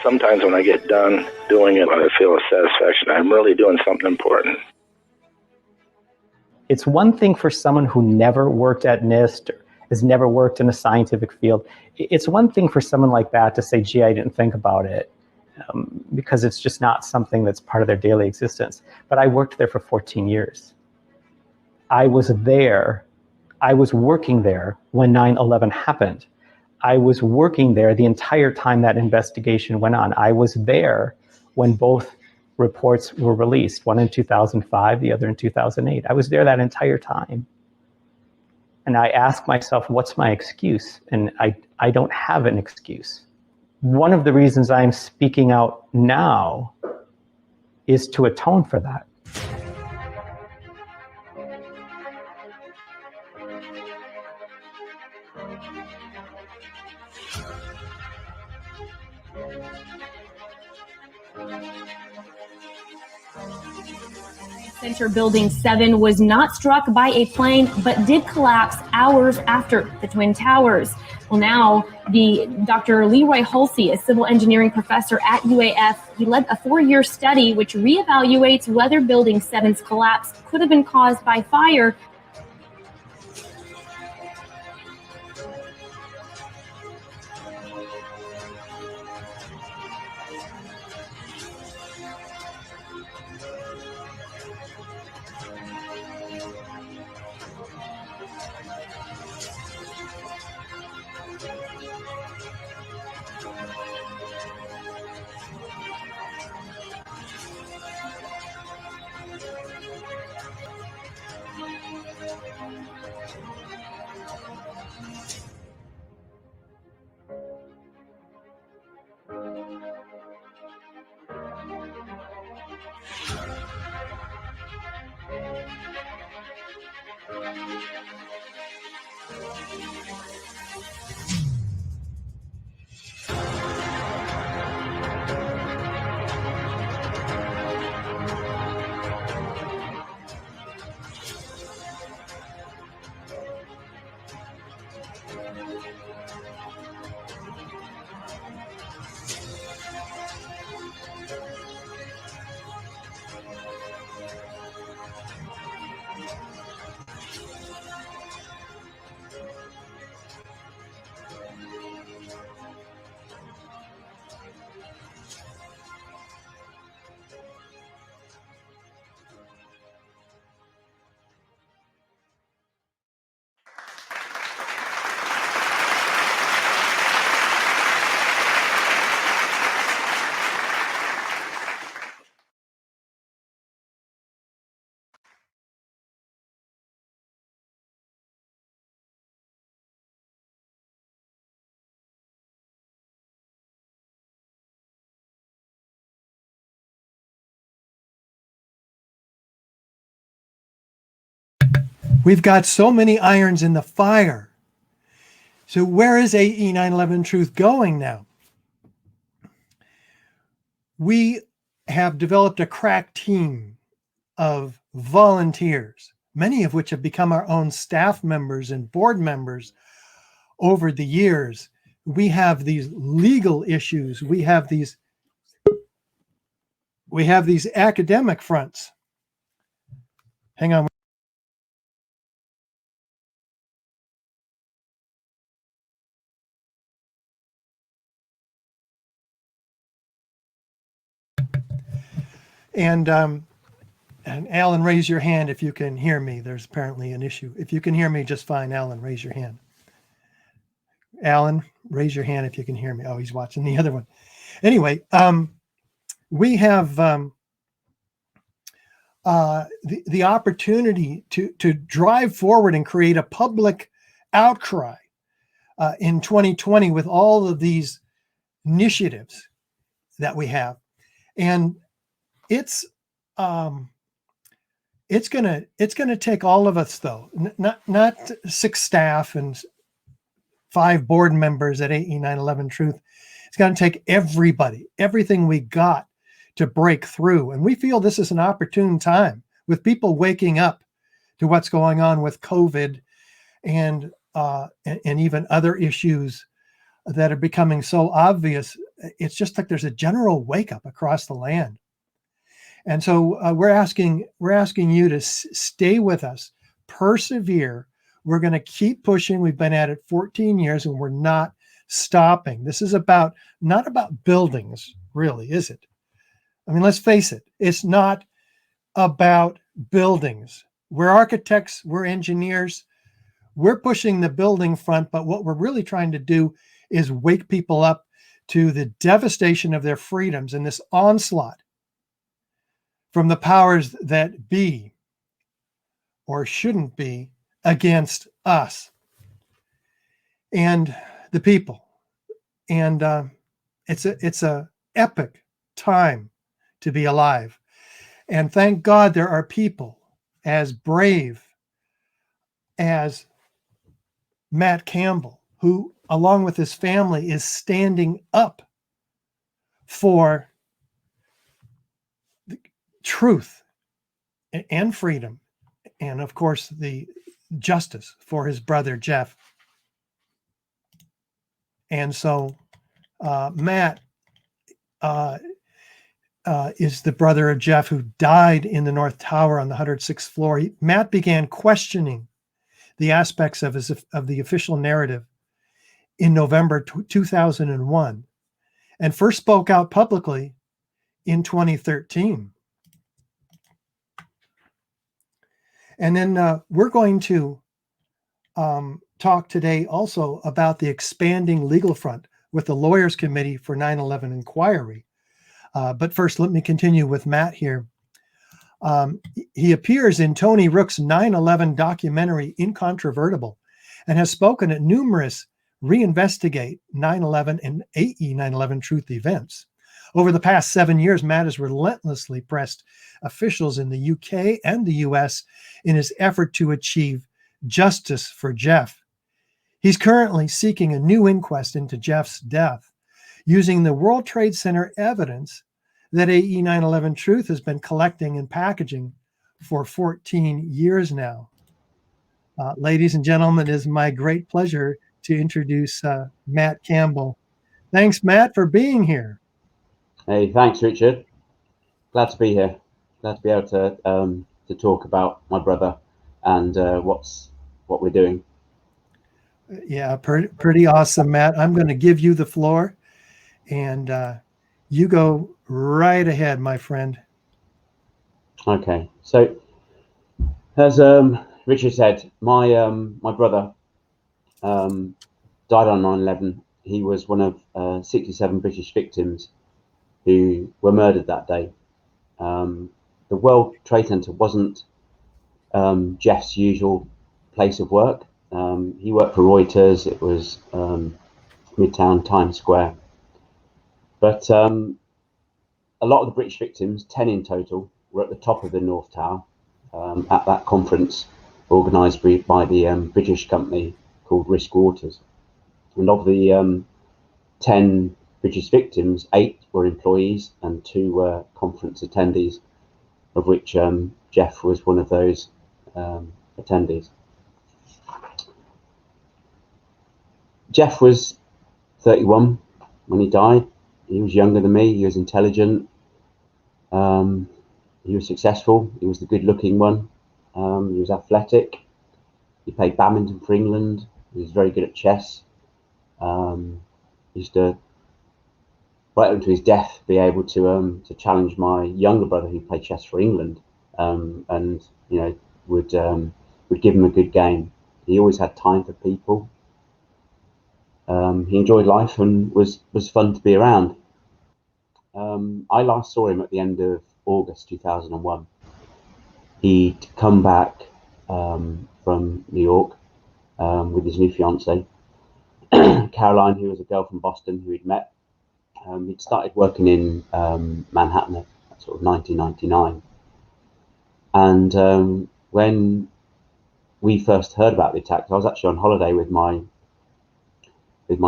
Sometimes when I get done doing it, I feel a satisfaction. I'm really doing something important. It's one thing for someone who never worked at NIST or has never worked in a scientific field. It's one thing for someone like that to say, gee, I didn't think about it, because it's just not something that's part of their daily existence. But I worked there for 14 years. I was there. I was working there when 9/11 happened. I was working there the entire time that investigation went on. I was there when both reports were released, one in 2005, the other in 2008. I was there that entire time. And I asked myself, what's my excuse? And I don't have an excuse. One of the reasons I'm speaking out now is to atone for that. Center Building 7 was not struck by a plane, but did collapse hours after the Twin Towers. Well, now, Dr. Leroy Hulsey, a civil engineering professor at UAF, he led a 4-year study which reevaluates whether Building 7's collapse could have been caused by fire. We've got so many irons in the fire. So where is AE 9/11 Truth going now? We have developed a crack team of volunteers, many of which have become our own staff members and board members over the years. We have these legal issues. We have these academic fronts. Hang on. And Alan, raise your hand if you can hear me. There's apparently an issue. If you can hear me just fine, Alan, raise your hand. Alan, raise your hand if you can hear me. Oh, he's watching the other one. Anyway, we have the opportunity to drive forward and create a public outcry in 2020 with all of these initiatives that we have. And it's gonna take all of us, though, not 6 staff and 5 board members at AE 9/11 Truth. It's gonna take everybody, everything we got to break through. And we feel this is an opportune time with people waking up to what's going on with COVID and even other issues that are becoming so obvious. It's just like there's a general wake up across the land. And so we're asking you to stay with us, persevere. We're going to keep pushing. We've been at it 14 years and we're not stopping. This is not about buildings, really, is it? I mean, let's face it. It's not about buildings. We're architects, we're engineers. We're pushing the building front, but what we're really trying to do is wake people up to the devastation of their freedoms and this onslaught from the powers that be or shouldn't be against us and the people. And it's a epic time to be alive. And thank God there are people as brave as Matt Campbell, who, along with his family, is standing up for truth and freedom, and of course the justice for his brother Jeff. And so Matt is the brother of Jeff, who died in the North Tower on the 106th floor. Matt began questioning the aspects of the official narrative in November 2001 and first spoke out publicly in 2013. And then we're going to talk today also about the expanding legal front with the Lawyers Committee for 9/11 Inquiry. But first, let me continue with Matt here. He appears in Tony Rook's 9/11 documentary, Incontrovertible, and has spoken at numerous Reinvestigate 9/11 and AE 9/11 Truth events. Over the past 7 years, Matt has relentlessly pressed officials in the UK and the US in his effort to achieve justice for Jeff. He's currently seeking a new inquest into Jeff's death, using the World Trade Center evidence that AE 9/11 Truth has been collecting and packaging for 14 years now. Ladies and gentlemen, it is my great pleasure to introduce Matt Campbell. Thanks, Matt, for being here. Hey, thanks, Richard. Glad to be here. Glad to be able to talk about my brother and what we're doing. Yeah, pretty awesome, Matt. I'm going to give you the floor, and you go right ahead, my friend. Okay, so as Richard said, my brother died on 9/11. He was one of 67 British victims who were murdered that day. The World Trade Center wasn't Jeff's usual place of work. He worked for Reuters. It was Midtown Times Square. But a lot of the British victims, 10 in total, were at the top of the North Tower at that conference organised by the British company called Risk Waters. And of the 10 British victims, 8 were employees and 2 were conference attendees, of which Jeff was one of those attendees. Jeff was 31 when he died. He was younger than me. He was intelligent. He was successful. He was the good-looking one. He was athletic. He played badminton for England. He was very good at chess. He used to, right up to his death, be able to challenge my younger brother who played chess for England, and would give him a good game. He always had time for people. He enjoyed life and was fun to be around. I last saw him at the end of August 2001. He'd come back from New York with his new fiancée, Caroline, who was a girl from Boston who he'd met. He'd started working in Manhattan at sort of 1999. And when we first heard about the attacks, I was actually on holiday with my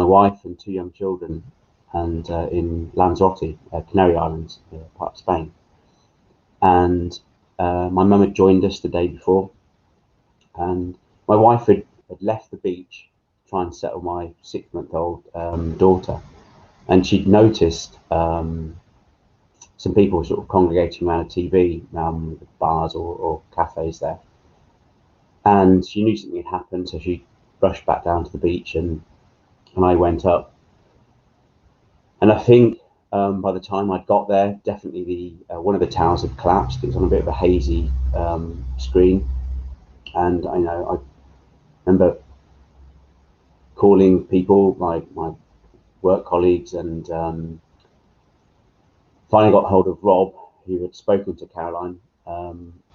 wife and 2 young children, and in Lanzarote, Canary Islands, part of Spain. And my mum had joined us the day before, and my wife had left the beach to try and settle my 6-month-old daughter, and she'd noticed some people sort of congregating around a TV, bars or cafes there, and she knew something had happened, so she rushed back down to the beach, and I went up. And I think by the time I'd got there, definitely one of the towers had collapsed. It was on a bit of a hazy screen, and I remember calling people, my work colleagues, and finally got hold of Rob, who had spoken to Caroline,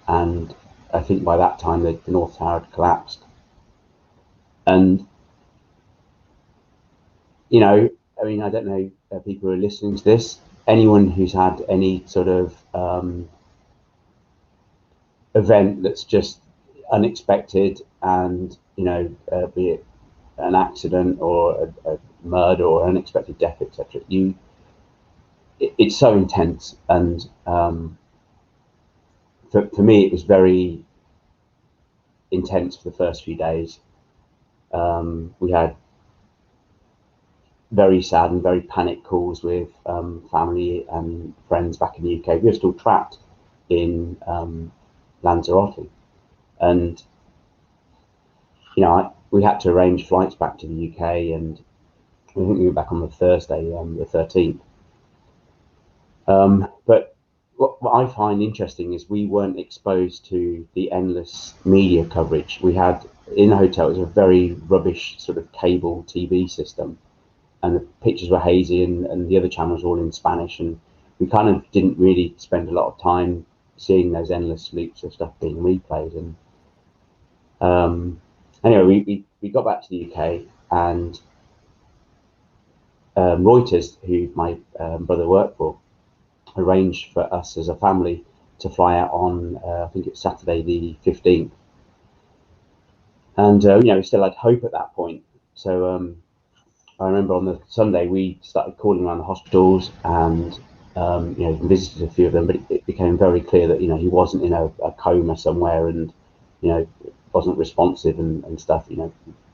and I think by that time the North Tower had collapsed. And I don't know people who are listening to this, anyone who's had any sort of event that's just unexpected, and be it an accident or a murder or unexpected death, etc. It's so intense, and for me it was very intense for the first few days. We had very sad and very panic calls with family and friends back in the UK. We were still trapped in Lanzarote, and we had to arrange flights back to the UK, and I think we were back on the Thursday, the 13th. But what I find interesting is we weren't exposed to the endless media coverage. We had, in the hotel, it was a very rubbish sort of cable TV system, and the pictures were hazy, and the other channels were all in Spanish, and we kind of didn't really spend a lot of time seeing those endless loops of stuff being replayed. And anyway, we got back to the UK, and Reuters, who my brother worked for, arranged for us as a family to fly out on, I think it's Saturday the 15th. And, we still had hope at that point. So I remember on the Sunday, we started calling around the hospitals and, visited a few of them, but it became very clear that, he wasn't in a coma somewhere and, wasn't responsive and stuff.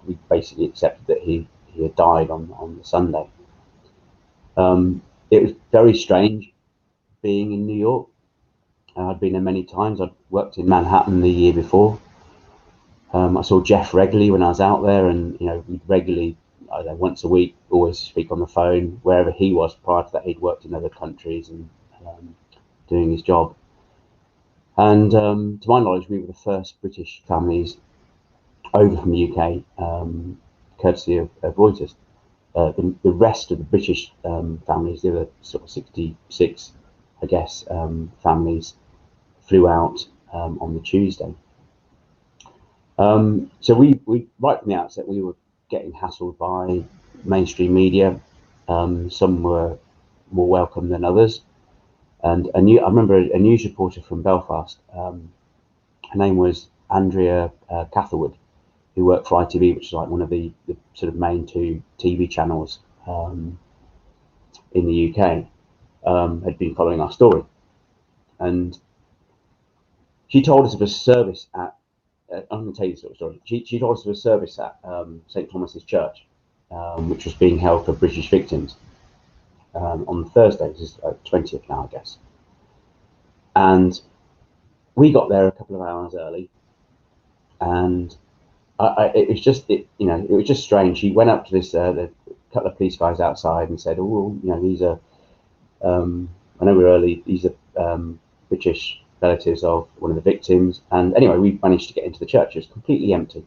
We basically accepted that he had died on the Sunday. It was very strange being in New York. I'd been there many times. I'd worked in Manhattan the year before. I saw Jeff regularly when I was out there, and we'd regularly, I don't know, once a week, always speak on the phone wherever he was. Prior to that, he'd worked in other countries and doing his job. And to my knowledge, we were the first British families over from the UK, courtesy of Reuters. The rest of the British families, the other sort of 66, I guess, families flew out on the Tuesday. So we right from the outset, we were getting hassled by mainstream media. Some were more welcome than others. And I remember a news reporter from Belfast, her name was Andrea Catherwood, who worked for ITV, which is like one of the sort of main two TV channels in the UK, had been following our story. And she told us of a service at, I'm going to tell you the sort of story. She told us of a service at St. Thomas's Church, which was being held for British victims on Thursday, this is 20th now, I guess. And we got there a couple of hours early, and it was just strange. She went up to this, the couple of police guys outside and said, "Oh, these are, I know we're early. These are British relatives of one of the victims." And anyway, we managed to get into the church. It was completely empty,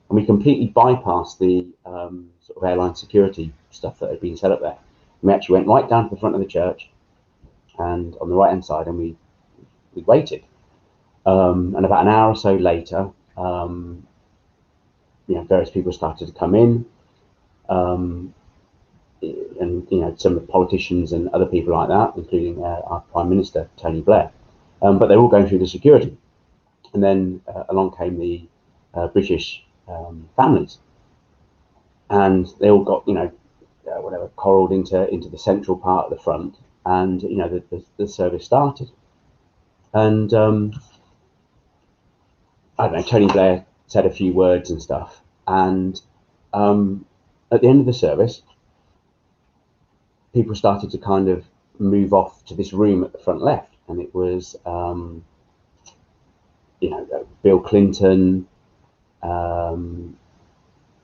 and we completely bypassed the sort of airline security stuff that had been set up there. We actually went right down to the front of the church, and on the right hand side, and we waited. And about an hour or so later, various people started to come in, and some of the politicians and other people like that, including our Prime Minister Tony Blair. But they were all going through the security, and then along came the British families, and they all got corralled into the central part of the front, and the service started. And I don't know, Tony Blair said a few words and stuff, and at the end of the service, people started to kind of move off to this room at the front left, and it was Bill Clinton,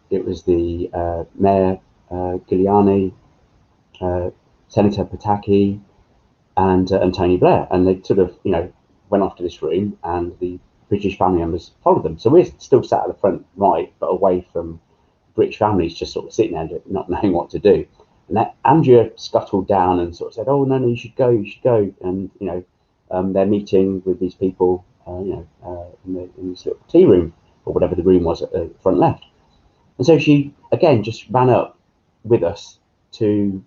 it was the Mayor Giuliani, Senator Pataki, and Tony Blair, and they sort of went off to this room, and the British family members followed them. So we're still sat at the front right, but away from British families, just sort of sitting there not knowing what to do. And that Andrea scuttled down and sort of said, "Oh no, you should go," and they're meeting with these people, in this little tea room or whatever the room was at the front left. And so she again just ran up with us to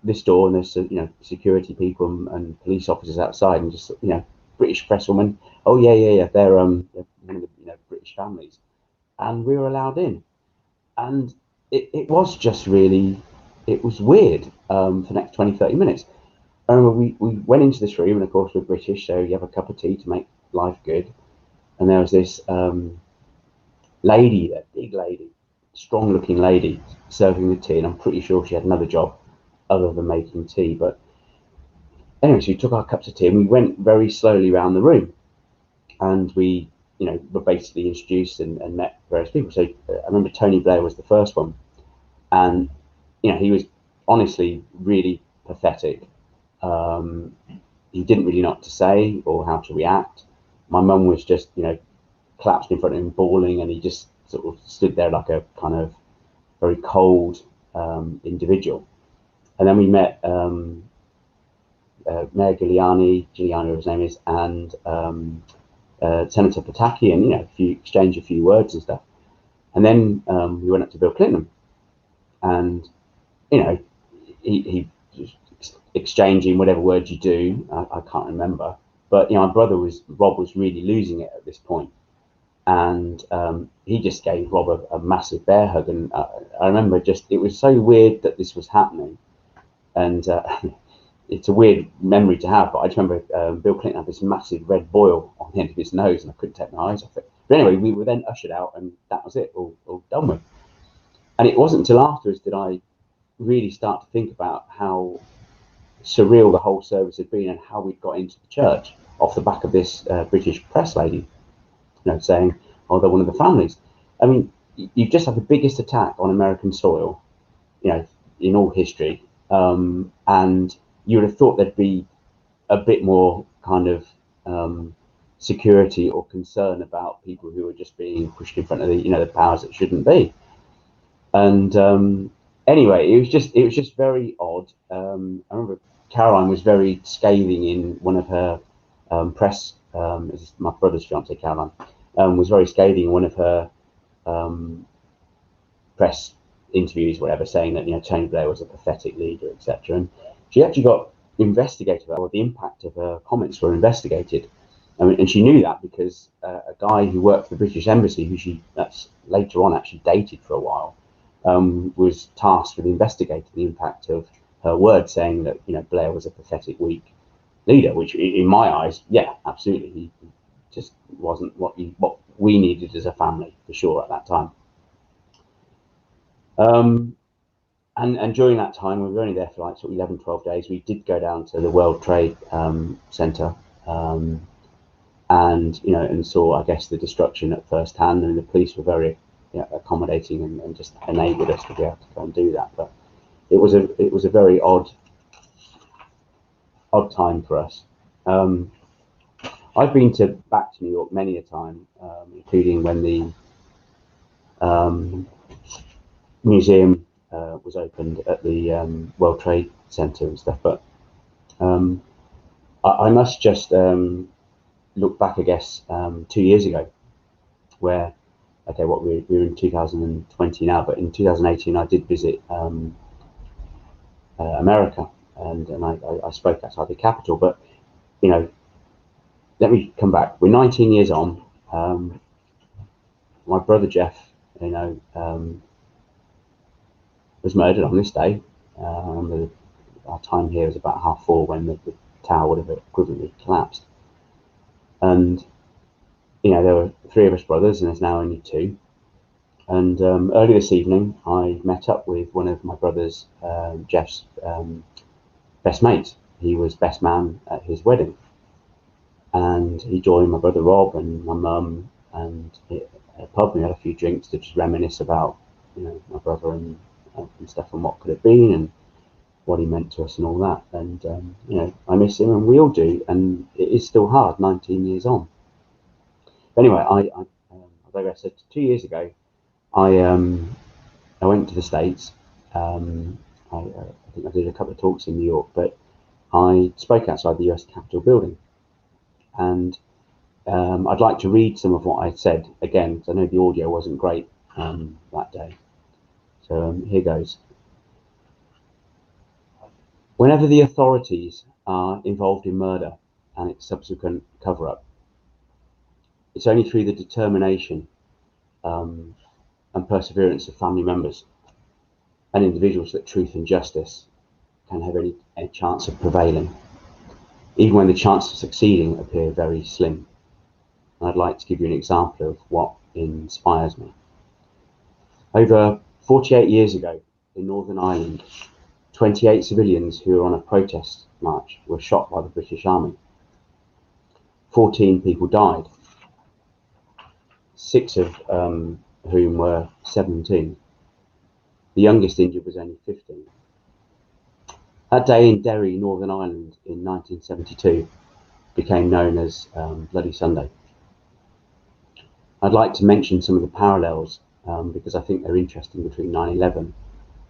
this door, and there's security people and police officers outside, and just British presswoman. "Oh yeah, they're one of the British families," and we were allowed in, and it was just really, it was weird for the next 20-30 minutes. I remember we went into this room, and of course we're British, so you have a cup of tea to make life good, and there was this lady, that big lady, strong looking lady, serving the tea, and I'm pretty sure she had another job other than making tea. But anyway, so we took our cups of tea and we went very slowly around the room, and we were basically introduced and met various people. So I remember Tony Blair was the first one, and he was honestly really pathetic. He didn't really know what to say or how to react. My mum was just collapsed in front of him bawling, and he just sort of stood there like a kind of very cold individual. And then we met Mayor Giuliani, his name is, and Senator Pataki, and exchanged a few words and stuff. And then we went up to Bill Clinton, and he just exchanging whatever words you do. I can't remember, but my brother Rob was really losing it at this point, and he just gave Rob a massive bear hug. And I remember it was so weird that this was happening, and it's a weird memory to have. But I just remember Bill Clinton had this massive red boil on the end of his nose, and I couldn't take my eyes off it. But anyway, we were then ushered out, and that was it, all done with. And it wasn't until afterwards did I really start to think about how surreal the whole service had been and how we'd got into the church off the back of this British press lady, saying, "Oh, they're one of the families." I mean, you've just had the biggest attack on American soil, in all history, and you would have thought there'd be a bit more kind of security or concern about people who are just being pushed in front of the powers that shouldn't be. And anyway, it was just very odd. I remember Caroline was very scathing in one of her press. My brother's fiance, Caroline, was very scathing in one of her press interviews, whatever, saying that Tony Blair was a pathetic leader, etc. And she actually got investigated, or the impact of her comments were investigated. And she knew that because a guy who worked for the British Embassy, who she later on actually dated for a while, was tasked with investigating the impact of her words, saying that Blair was a pathetic, weak leader. Which, in my eyes, yeah, absolutely, he just wasn't what we needed as a family, for sure, at that time. And during that time, we were only there for like sort of 11, 12 days. We did go down to the World Trade Center, and saw, I guess, the destruction at first hand. And the police were very accommodating and just enabled us to be able to go and do that. But it was a very odd time for us. I've been back to New York many a time, including when the museum was opened at the World Trade Center and stuff. But I must just look back, I guess, 2 years ago, where, okay, we're in 2020 now, but in 2018 I did visit America, and I spoke outside the Capitol. But let me come back. We're 19 years on. My brother Jeff, was murdered on this day. Our time here was about 4:30 when the tower would have equivalently collapsed. And there were 3 of us brothers, and there's now only 2. And early this evening, I met up with one of my brother's, Jeff's, best mates. He was best man at his wedding, and he joined my brother Rob and my mum and a pub. We had a few drinks to just reminisce about my brother and stuff, and what could have been and what he meant to us and all that. And I miss him, and we all do, and it is still hard 19 years on. Anyway, like I said, 2 years ago, I went to the States. I think I did a couple of talks in New York, but I spoke outside the US Capitol building. And I'd like to read some of what I said again, because I know the audio wasn't great that day. So here goes. Whenever the authorities are involved in murder and its subsequent cover-up, it's only through the determination and perseverance of family members and individuals that truth and justice can have any chance of prevailing, even when the chances of succeeding appear very slim. And I'd like to give you an example of what inspires me. Over 48 years ago in Northern Ireland, 28 civilians who were on a protest march were shot by the British Army. 14 people died, 6 of whom were 17. The youngest injured was only 15. That day in Derry, Northern Ireland in 1972 became known as Bloody Sunday. I'd like to mention some of the parallels because I think they're interesting between 9/11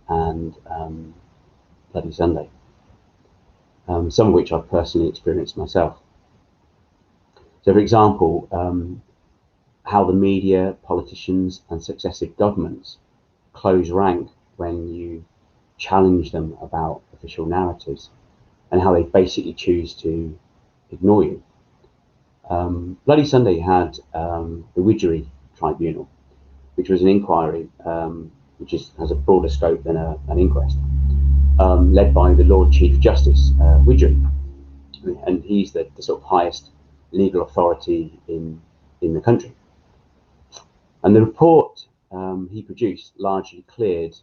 and Bloody Sunday, some of which I've personally experienced myself. So, for example, how the media, politicians and successive governments close rank when you challenge them about official narratives. and how they basically choose to ignore you. Bloody Sunday had the Widgery Tribunal, which was an inquiry which has a broader scope than an inquest, led by the Lord Chief Justice Widgery, and he's the sort of highest legal authority in the country. And the report he produced largely cleared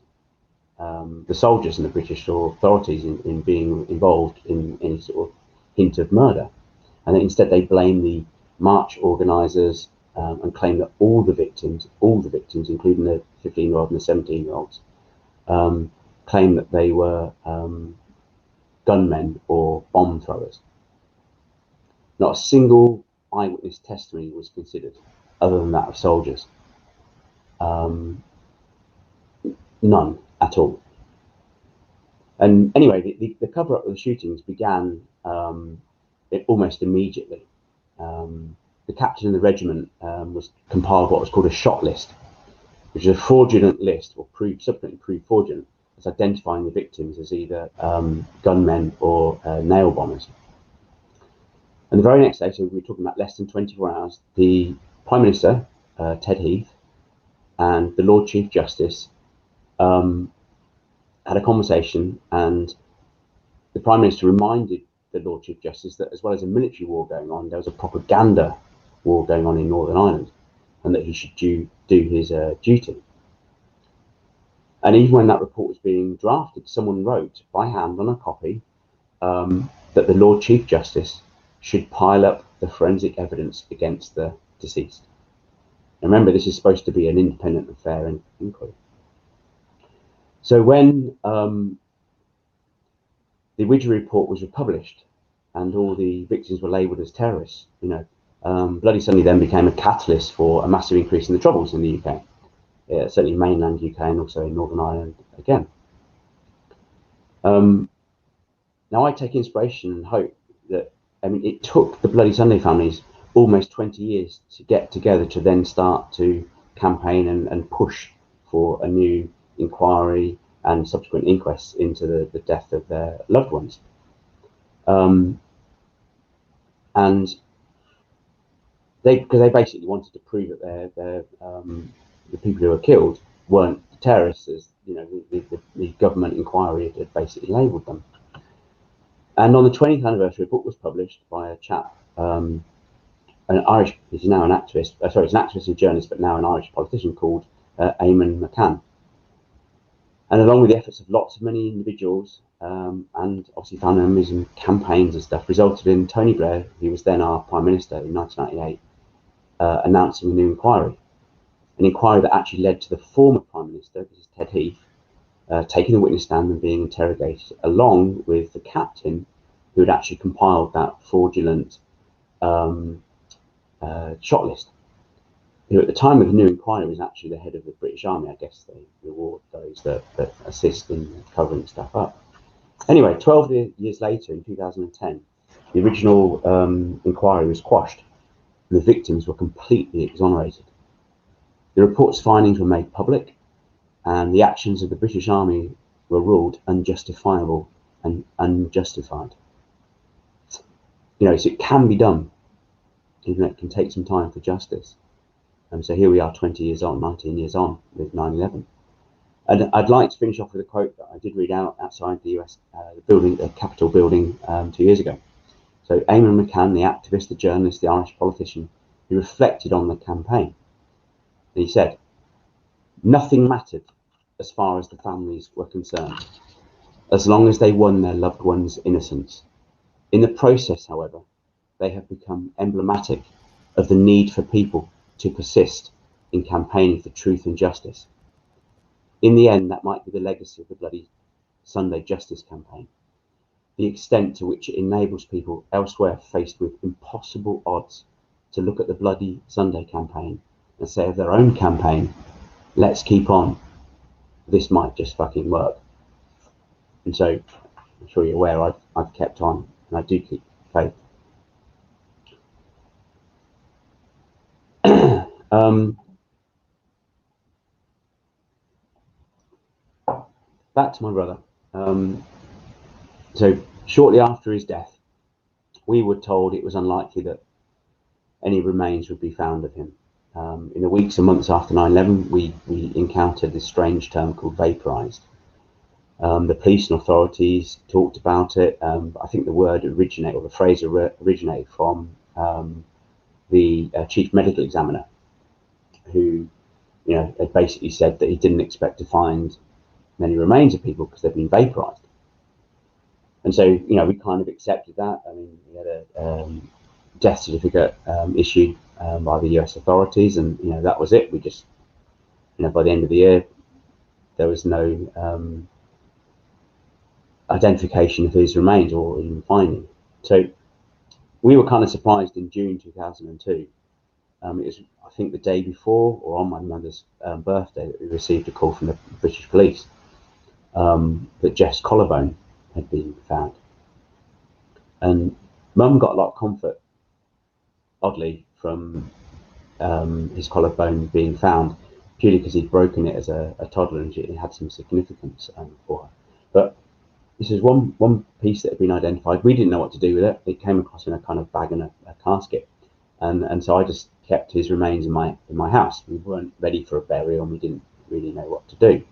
the soldiers and the British authorities in being involved in any sort of hint of murder, and that instead they blame the march organisers and claim that all the victims, including the 15-year-old and the 17-year-olds, claim that they were gunmen or bomb throwers. Not a single eyewitness testimony was considered, other than that of soldiers. None at all. And anyway, the cover-up of the shootings began almost immediately. The captain of the regiment was compiled what was called a shot list, which is a fraudulent list, or subsequently proved fraudulent, as identifying the victims as either gunmen or nail bombers. And the very next day, so we were talking about less than 24 hours, the Prime Minister, Ted Heath, and the Lord Chief Justice had a conversation, and the Prime Minister reminded the Lord Chief Justice that as well as a military war going on, there was a propaganda war going on in Northern Ireland, and that he should do his duty. And even when that report was being drafted, someone wrote by hand on a copy that the Lord Chief Justice should pile up the forensic evidence against the deceased. And remember, this is supposed to be an independent and fair inquiry. So when the Widgery report was republished and all the victims were labelled as terrorists, Bloody Sunday then became a catalyst for a massive increase in the troubles in the UK, certainly mainland UK and also in Northern Ireland again. Now I take inspiration and hope that, it took the Bloody Sunday families almost 20 years to get together to then start to campaign and push for a new inquiry and subsequent inquests into the death of their loved ones. And because they basically wanted to prove that the people who were killed weren't terrorists, as the government inquiry had basically labelled them. And on the 20th anniversary, a book was published by a chap, an Irish, he's now an activist, he's an activist and journalist, but now an Irish politician, called Eamon McCann. And along with the efforts of many individuals, and obviously family members and campaigns and stuff, resulted in Tony Blair, who was then our Prime Minister in 1998, announcing a new inquiry. An inquiry that actually led to the former Prime Minister, this is Ted Heath, taking the witness stand and being interrogated, along with the captain who had actually compiled that fraudulent shot list, who at the time of the new inquiry was actually the head of the British Army. I guess they reward those that assist in covering stuff up. Anyway, 12 years later, in 2010, the original inquiry was quashed, and the victims were completely exonerated. The report's findings were made public, and the actions of the British Army were ruled unjustifiable and unjustified. So it can be done, even though it can take some time for justice. And so here we are 20 years on, 19 years on with 9/11. And I'd like to finish off with a quote that I did read out outside the US the Capitol building 2 years ago. So Eamon McCann, the activist, the journalist, the Irish politician, he reflected on the campaign. And he said, "Nothing mattered as far as the families were concerned, as long as they won their loved one's innocence. In the process, however, they have become emblematic of the need for people to persist in campaigning for truth and justice. In the end, that might be the legacy of the Bloody Sunday Justice Campaign, the extent to which it enables people elsewhere faced with impossible odds to look at the Bloody Sunday Campaign and say of their own campaign, let's keep on. This might just fucking work." And so, I'm sure you're aware, I've kept on, and I do keep faith. Back to my brother. So Shortly after his death, we were told it was unlikely that any remains would be found of him. In the weeks and months after 9/11, we encountered this strange term called vaporized. The police and authorities talked about it. I think the word originated, or the phrase originated from the chief medical examiner, who, had basically said that he didn't expect to find many remains of people because they've been vaporized. And so, we kind of accepted that. I mean, we had a death certificate issued by the US authorities, and that was it. We just, by the end of the year, there was no identification of his remains or even finding. So we were kind of surprised in June 2002. It was, I think, the day before or on my mother's birthday that we received a call from the British police that Jeff's collarbone had been found. And Mum got a lot of comfort, oddly, from his collarbone being found, purely because he'd broken it as a toddler and it had some significance for her. But this is one piece that had been identified. We didn't know what to do with it. It came across in a kind of bag and a casket. And so I just kept his remains in my house. We weren't ready for a burial and we didn't really know what to do.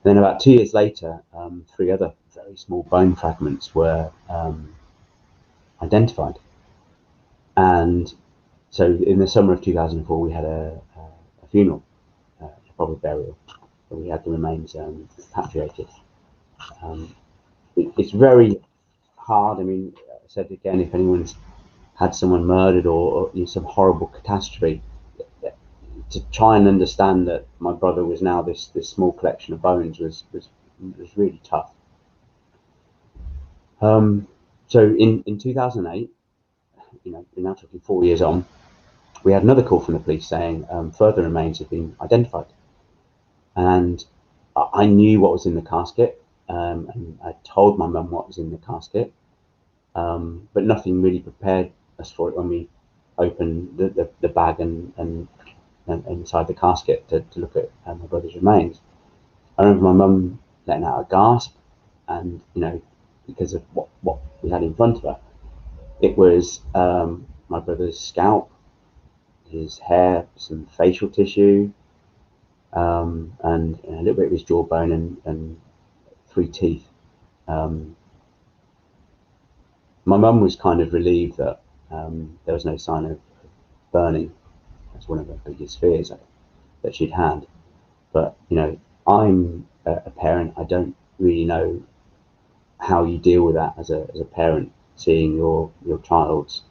And then about 2 years later, 3 other very small bone fragments were identified. And so in the summer of 2004, we had a funeral, a proper burial, where we had the remains repatriated. It's very hard. I mean, I said again, if anyone's had someone murdered or some horrible catastrophe, to try and understand that my brother was now this small collection of bones was really tough. So in 2008, we're now talking 4 years on, we had another call from the police saying further remains have been identified. And I knew what was in the casket, and I told my mum what was in the casket, but nothing really prepared us for it when we opened the bag and inside the casket to look at my brother's remains. I remember my mum letting out a gasp, and because of what we had in front of her, it was my brother's scalp, his hair, some facial tissue, and a little bit of his jawbone and 3 teeth. My mum was kind of relieved that there was no sign of burning. That's one of the biggest fears that she'd had. But I'm a parent. I don't really know how you deal with that as a parent, seeing your child's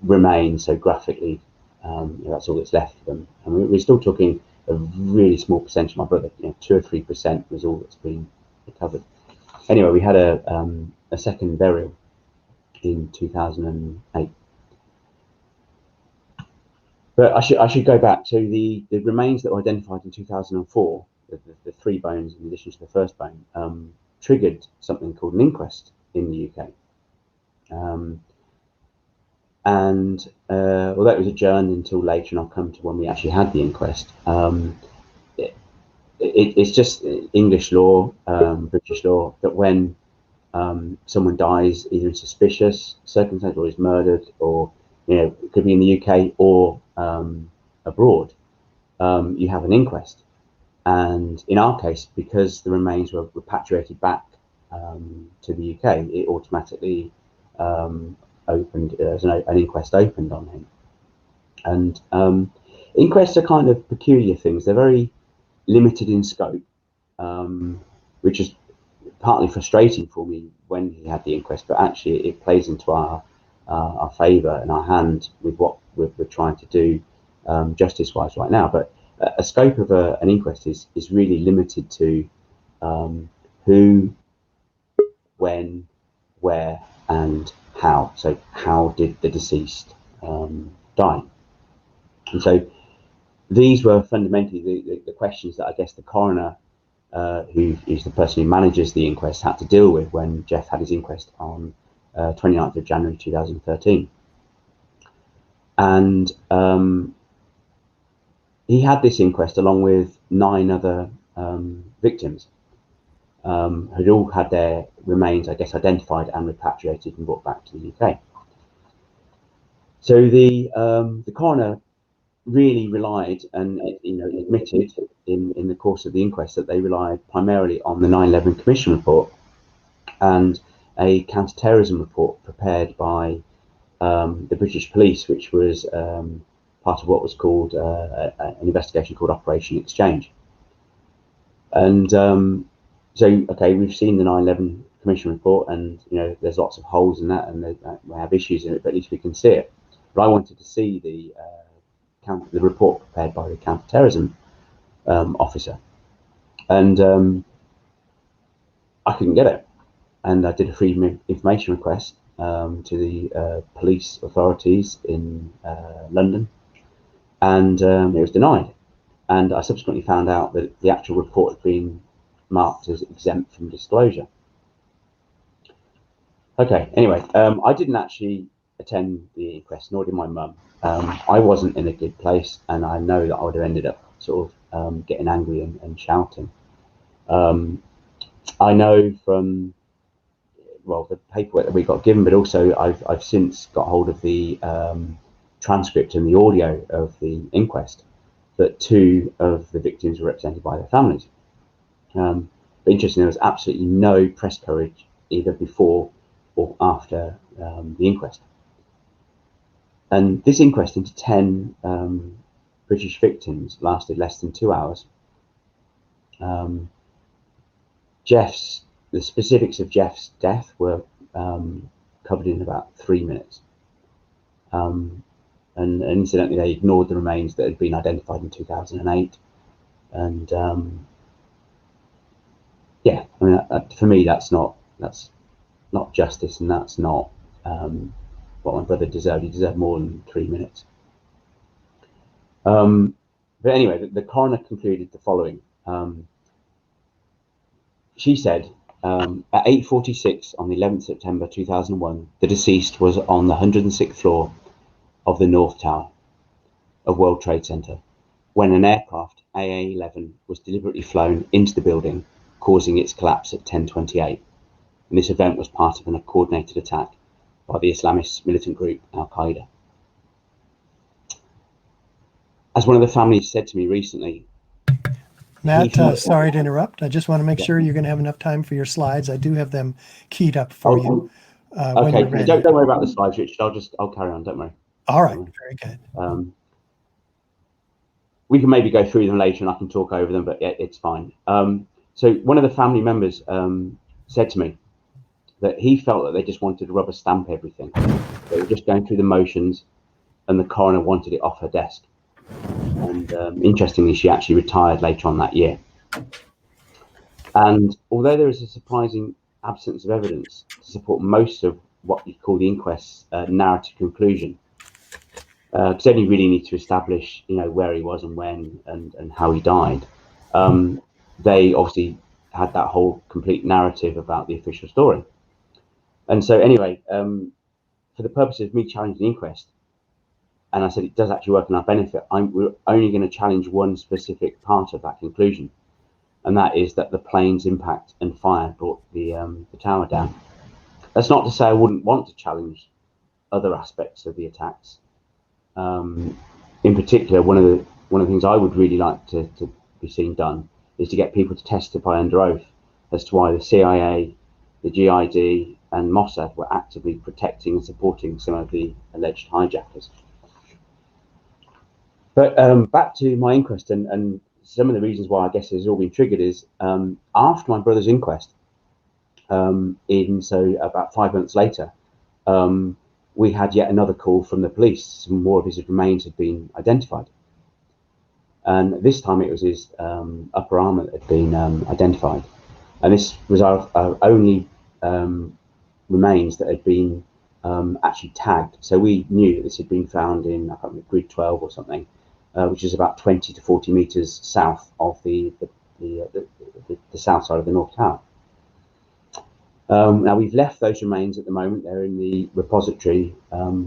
remains so graphically. That's all that's left of them. I mean, we're still talking a really small percentage of my brother. 2 or 3% was all that's been recovered. Anyway, we had a second burial in 2008. But I should go back to the remains that were identified in 2004, the 3 bones in addition to the first bone, triggered something called an inquest in the UK. Although it was adjourned until later, and I'll come to when we actually had the inquest, it's just English law, British law, that when someone dies either in suspicious circumstances or is murdered, or it could be in the UK or abroad, you have an inquest. And in our case, because the remains were repatriated back to the UK, it automatically opened, an inquest opened on him. And inquests are kind of peculiar things. They're very limited in scope, which is partly frustrating for me when he had the inquest, but actually it plays into our favour and our hand with what we're trying to do justice-wise right now. But a scope of an inquest is really limited to who, when, where, and how. So how did the deceased die? And so these were fundamentally the questions that I guess the coroner, who is the person who manages the inquest, had to deal with when Jeff had his inquest on 29th of January 2013. And he had this inquest along with 9 other victims. had all had their remains, I guess, identified and repatriated and brought back to the UK. So the coroner really relied and admitted in the course of the inquest that they relied primarily on the 9/11 Commission report and a counter-terrorism report prepared by the British police, which was part of what was called an investigation called Operation Exchange. And so, okay, we've seen the 9/11 Commission report, and there's lots of holes in that, and we have issues in it, but at least we can see it. But I wanted to see the report prepared by the counter-terrorism officer, and I couldn't get it. And I did a freedom of information request to the police authorities in London, and it was denied. And I subsequently found out that the actual report had been marked as exempt from disclosure. Okay, anyway, I didn't actually attend the inquest, nor did my mum. I wasn't in a good place, and I know that I would have ended up sort of getting angry and shouting. I know from, well, the paperwork that we got given, but also I've since got hold of the transcript and the audio of the inquest, that 2 of the victims were represented by their families. But interestingly, there was absolutely no press coverage either before or after the inquest. And this inquest into 10 British victims lasted less than 2 hours. The specifics of Jeff's death were covered in about 3 minutes. And incidentally, they ignored the remains that had been identified in 2008. And yeah, I mean, for me, that's not justice, and that's not what my brother deserved. He deserved more than 3 minutes. But anyway, the coroner concluded the following. She said, at 8:46 on the 11th September 2001, the deceased was on the 106th floor of the North Tower of World Trade Center when an aircraft, AA-11, was deliberately flown into the building, causing its collapse at 10:28. And this event was part of a coordinated attack by the Islamist militant group Al-Qaeda. As one of the families said to me recently, Matt, sorry to interrupt. I just want to make sure you're going to have enough time for your slides. I do have them keyed up for you. Okay, don't worry about the slides, Richard. I'll carry on. Don't worry. All right, very good. We can maybe go through them later, and I can talk over them, but it's fine. So one of the family members said to me that he felt that they just wanted to rubber stamp everything. They were just going through the motions, and the coroner wanted it off her desk. And interestingly, she actually retired later on that year. And although there is a surprising absence of evidence to support most of what you call the inquest's narrative conclusion, because they only really need to establish, where he was and when and how he died. They obviously had that whole complete narrative about the official story. And so anyway, for the purpose of me challenging the inquest, and I said it does actually work in our benefit, we're only going to challenge one specific part of that conclusion, and that is that the plane's impact and fire brought the tower down. That's not to say I wouldn't want to challenge other aspects of the attacks. In particular, one of the things I would really like to be seen done is to get people to testify under oath as to why the CIA, the GID, and Mossad were actively protecting and supporting some of the alleged hijackers. But back to my inquest, and some of the reasons why I guess it's all been triggered is after my brother's inquest, so about 5 months later, we had yet another call from the police. Some more of his remains had been identified. And this time it was his upper arm that had been identified. And this was our only remains that had been actually tagged. So we knew that this had been found in, I can't remember, grid 12 or something, which is about 20 to 40 meters south of the south side of the North Tower. Now we've left those remains at the moment. They're in the repository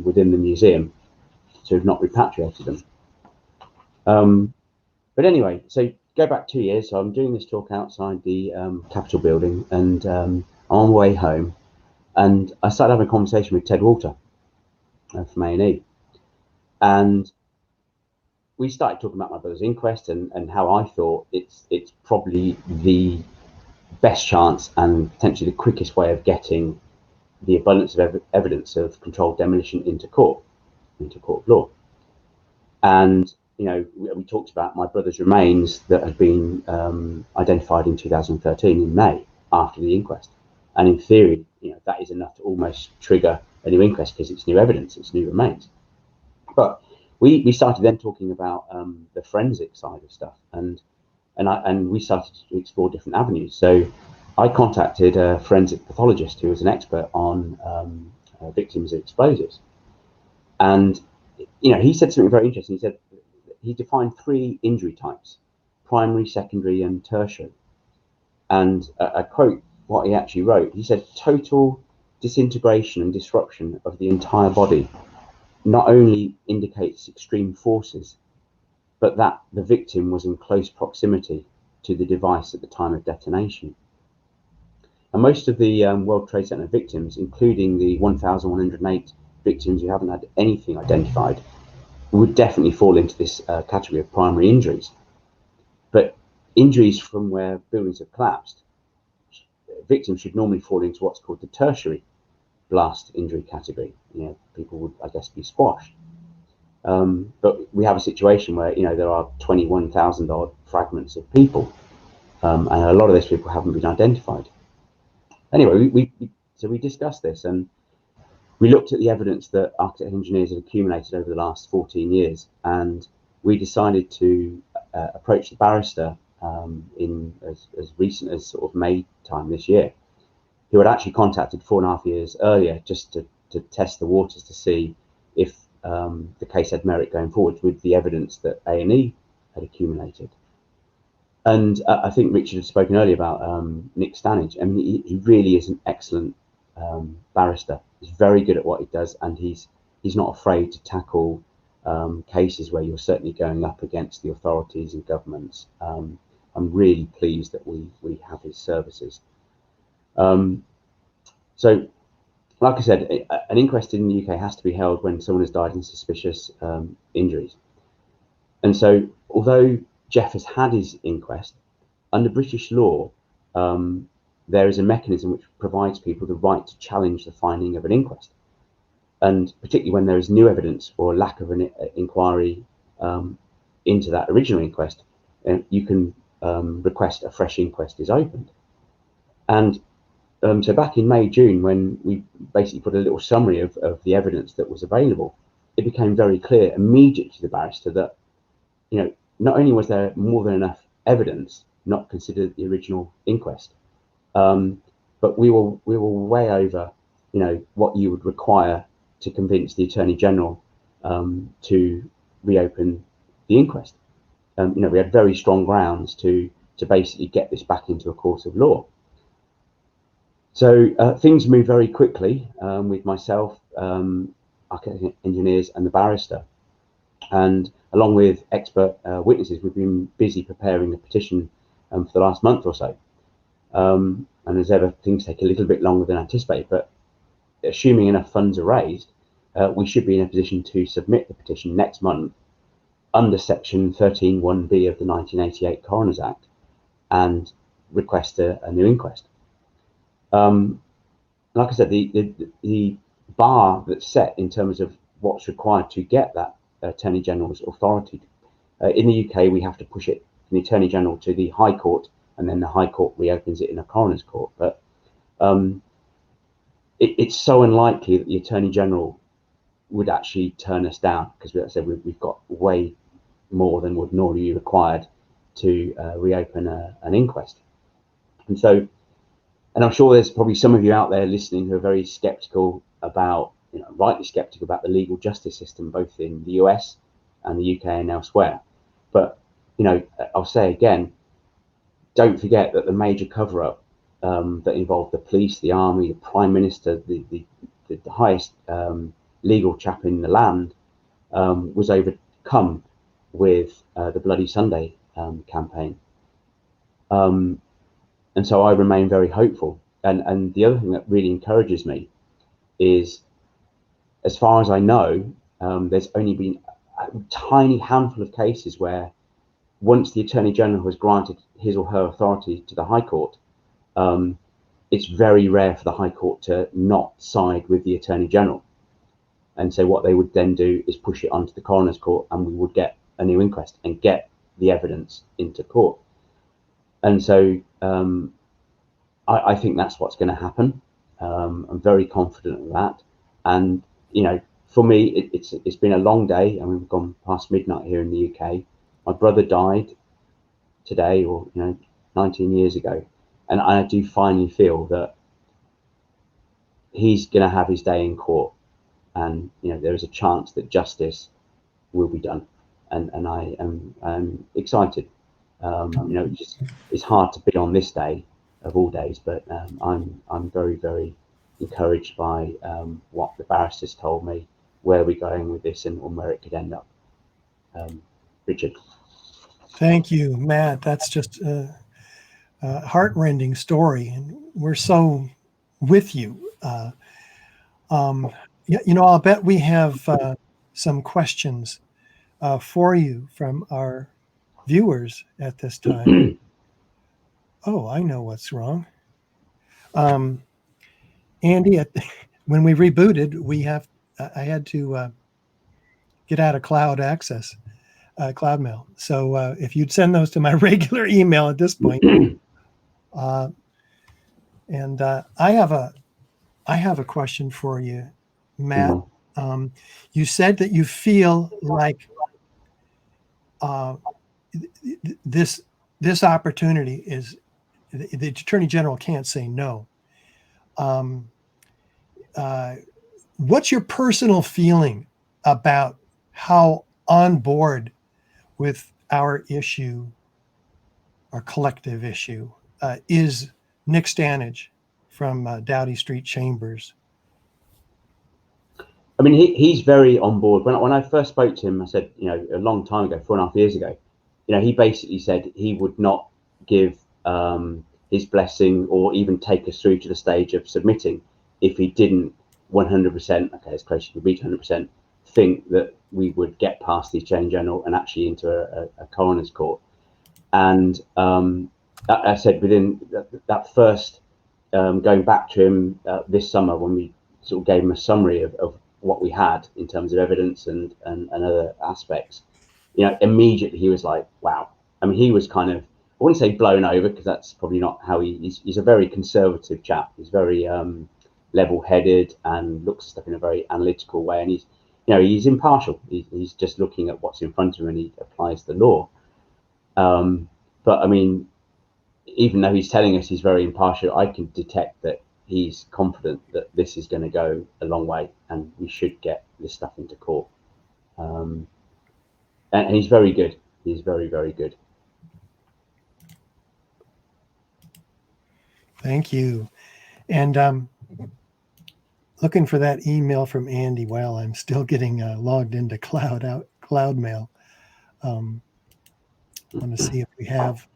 within the museum, so we've not repatriated them. But anyway, so go back 2 years. So I'm doing this talk outside the Capitol building, and I'm on my way home, and I started having a conversation with Ted Walter from A&E, and we started talking about my brother's inquest and how I thought it's probably the best chance and potentially the quickest way of getting the abundance of evidence of controlled demolition into court of law. And we talked about my brother's remains that had been identified in 2013 in May after the inquest, and in theory, that is enough to almost trigger a new inquest because it's new evidence, it's new remains. But we started then talking about the forensic side of stuff, and we started to explore different avenues. So I contacted a forensic pathologist who was an expert on victims of explosives, and he said something very interesting. He said he defined 3 injury types: primary, secondary, and tertiary. And I quote what he actually wrote. He said, "Total disintegration and disruption of the entire body not only indicates extreme forces, but that the victim was in close proximity to the device at the time of detonation." And most of the World Trade Center victims, including the 1,108 victims who haven't had anything identified, would definitely fall into this category of primary injuries. But injuries from where buildings have collapsed, victims should normally fall into what's called the tertiary blast injury category. People would, I guess, be squashed. But we have a situation where there are 21,000 odd fragments of people, and a lot of those people haven't been identified. Anyway, so we discussed this, and we looked at the evidence that architects and engineers had accumulated over the last 14 years, and we decided to approach the barrister in as recent as sort of May time this year, who had actually contacted 4.5 years earlier just to test the waters to see if the case had merit going forward with the evidence that A&E had accumulated. And I think Richard had spoken earlier about Nick Stanage. I mean, he really is an excellent barrister. He's very good at what he does, and he's not afraid to tackle cases where you're certainly going up against the authorities and governments. I'm really pleased that we have his services. So, like I said, an inquest in the UK has to be held when someone has died in suspicious injuries. And so, although Jeff has had his inquest, under British law, there is a mechanism which provides people the right to challenge the finding of an inquest. And particularly when there is new evidence or lack of an inquiry into that original inquest, you can request a fresh inquest is opened. And so back in May, June, when we basically put a little summary of the evidence that was available, it became very clear immediately to the barrister that, not only was there more than enough evidence not considered the original inquest, but we were way over, what you would require to convince the Attorney General to reopen the inquest. We had very strong grounds to basically get this back into a court of law. So things moved very quickly with myself, architects, engineers, and the barrister. And along with expert witnesses, we've been busy preparing a petition for the last month or so. And as ever, things take a little bit longer than anticipated, but assuming enough funds are raised, we should be in a position to submit the petition next month under Section 13(1)(b) of the 1988 Coroners Act and request a new inquest. Like I said, the bar that's set in terms of what's required to get that Attorney General's authority. In the UK, we have to push it from the Attorney General to the High Court, and then the High Court reopens it in a coroner's court. But it's so unlikely that the Attorney General would actually turn us down, because, as I said, we've got way more than would normally be required to reopen an inquest. And so, and I'm sure there's probably some of you out there listening who are very sceptical about, rightly sceptical about the legal justice system, both in the US and the UK and elsewhere. But, I'll say again, don't forget that the major cover-up that involved the police, the army, the Prime Minister, the highest legal chap in the land, was overcome with the Bloody Sunday campaign. And so I remain very hopeful. And the other thing that really encourages me is, as far as I know, there's only been a tiny handful of cases where, once the Attorney General has granted his or her authority to the High Court, it's very rare for the High Court to not side with the Attorney General. And so what they would then do is push it onto the Coroner's Court, and we would get a new inquest and get the evidence into court. And so I think that's what's going to happen. I'm very confident of that. And, you know, for me, it's been a long day. I mean, we've gone past midnight here in the UK. My brother died today, or, 19 years ago. And I do finally feel that he's going to have his day in court. And, there is a chance that justice will be done. And I am excited. It's hard to be on this day of all days, but I'm very, very encouraged by what the barristers told me, where we're going with this, and where it could end up. Richard. Thank you, Matt. That's just a heart-rending story, and we're so with you. I'll bet we have some questions for you from our viewers at this time. Oh, I know what's wrong. Andy, when we rebooted, I had to get out of cloud access, cloud mail. So if you'd send those to my regular email at this point. And I have a question for you, Matt. You said that you feel like this opportunity is, the Attorney General can't say no. What's your personal feeling about how on board with our issue, our collective issue, is Nick Stanage from Doughty Street Chambers? I mean, he's very on board. When I first spoke to him, I said, a long time ago, 4.5 years ago, he basically said he would not give his blessing or even take us through to the stage of submitting if he didn't 100%, okay, as close as you could be to 100%, think that we would get past the Attorney General and actually into a coroner's court. And I said within that first, going back to him this summer, when we sort of gave him a summary of what we had in terms of evidence and other aspects, immediately he was like, wow. I mean, he was kind of, I wouldn't say blown over, because that's probably not how he's a very conservative chap. He's very level-headed and looks at stuff in a very analytical way. And he's impartial. He's just looking at what's in front of him, and he applies the law. But I mean, even though he's telling us he's very impartial, I can detect that he's confident that this is going to go a long way, and we should get this stuff into court. And he's very good. He's very, very good. Thank you. And looking for that email from Andy while I'm still getting logged into cloud mail. I want to see if we have.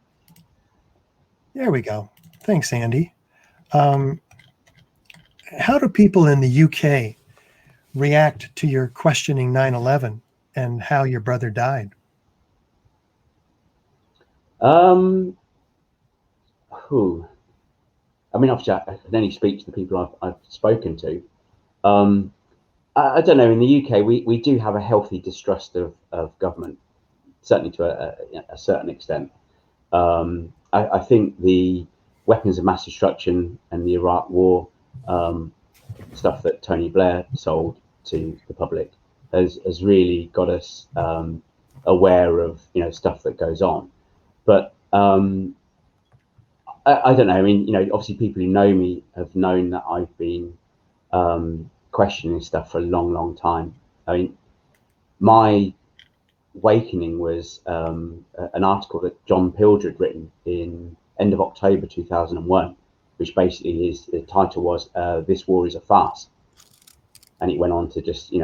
There we go. Thanks, Andy. How do people in the UK react to your questioning 9/11 and how your brother died? I mean, obviously, I can only speak to the people I've spoken to. I don't know. In the UK, we do have a healthy distrust of government, certainly to a certain extent. I think the weapons of mass destruction and the Iraq War stuff that Tony Blair sold to the public has really got us aware of stuff that goes on. But I don't know. I mean, obviously people who know me have known that I've been questioning stuff for a long, long time. I mean, my awakening was an article that John Pilger had written in end of October 2001, which basically the title was "This War is a Farce," and it went on to just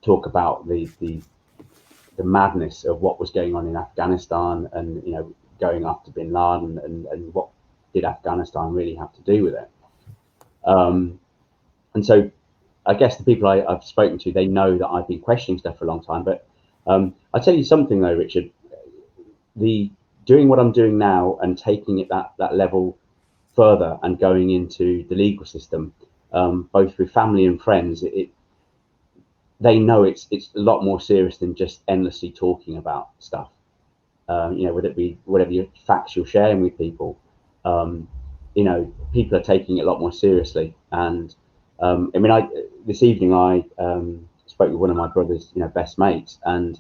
talk about the madness of what was going on in Afghanistan, and going after bin Laden and what did Afghanistan really have to do with it. And so I guess the people I've spoken to, they know that I've been questioning stuff for a long time. But I'll tell you something though, Richard, doing what I'm doing now and taking it that level further and going into the legal system, both with family and friends, they know it's a lot more serious than just endlessly talking about stuff. Whether it be whatever your facts you're sharing with people, people are taking it a lot more seriously. And this evening I spoke with one of my brother's best mates, and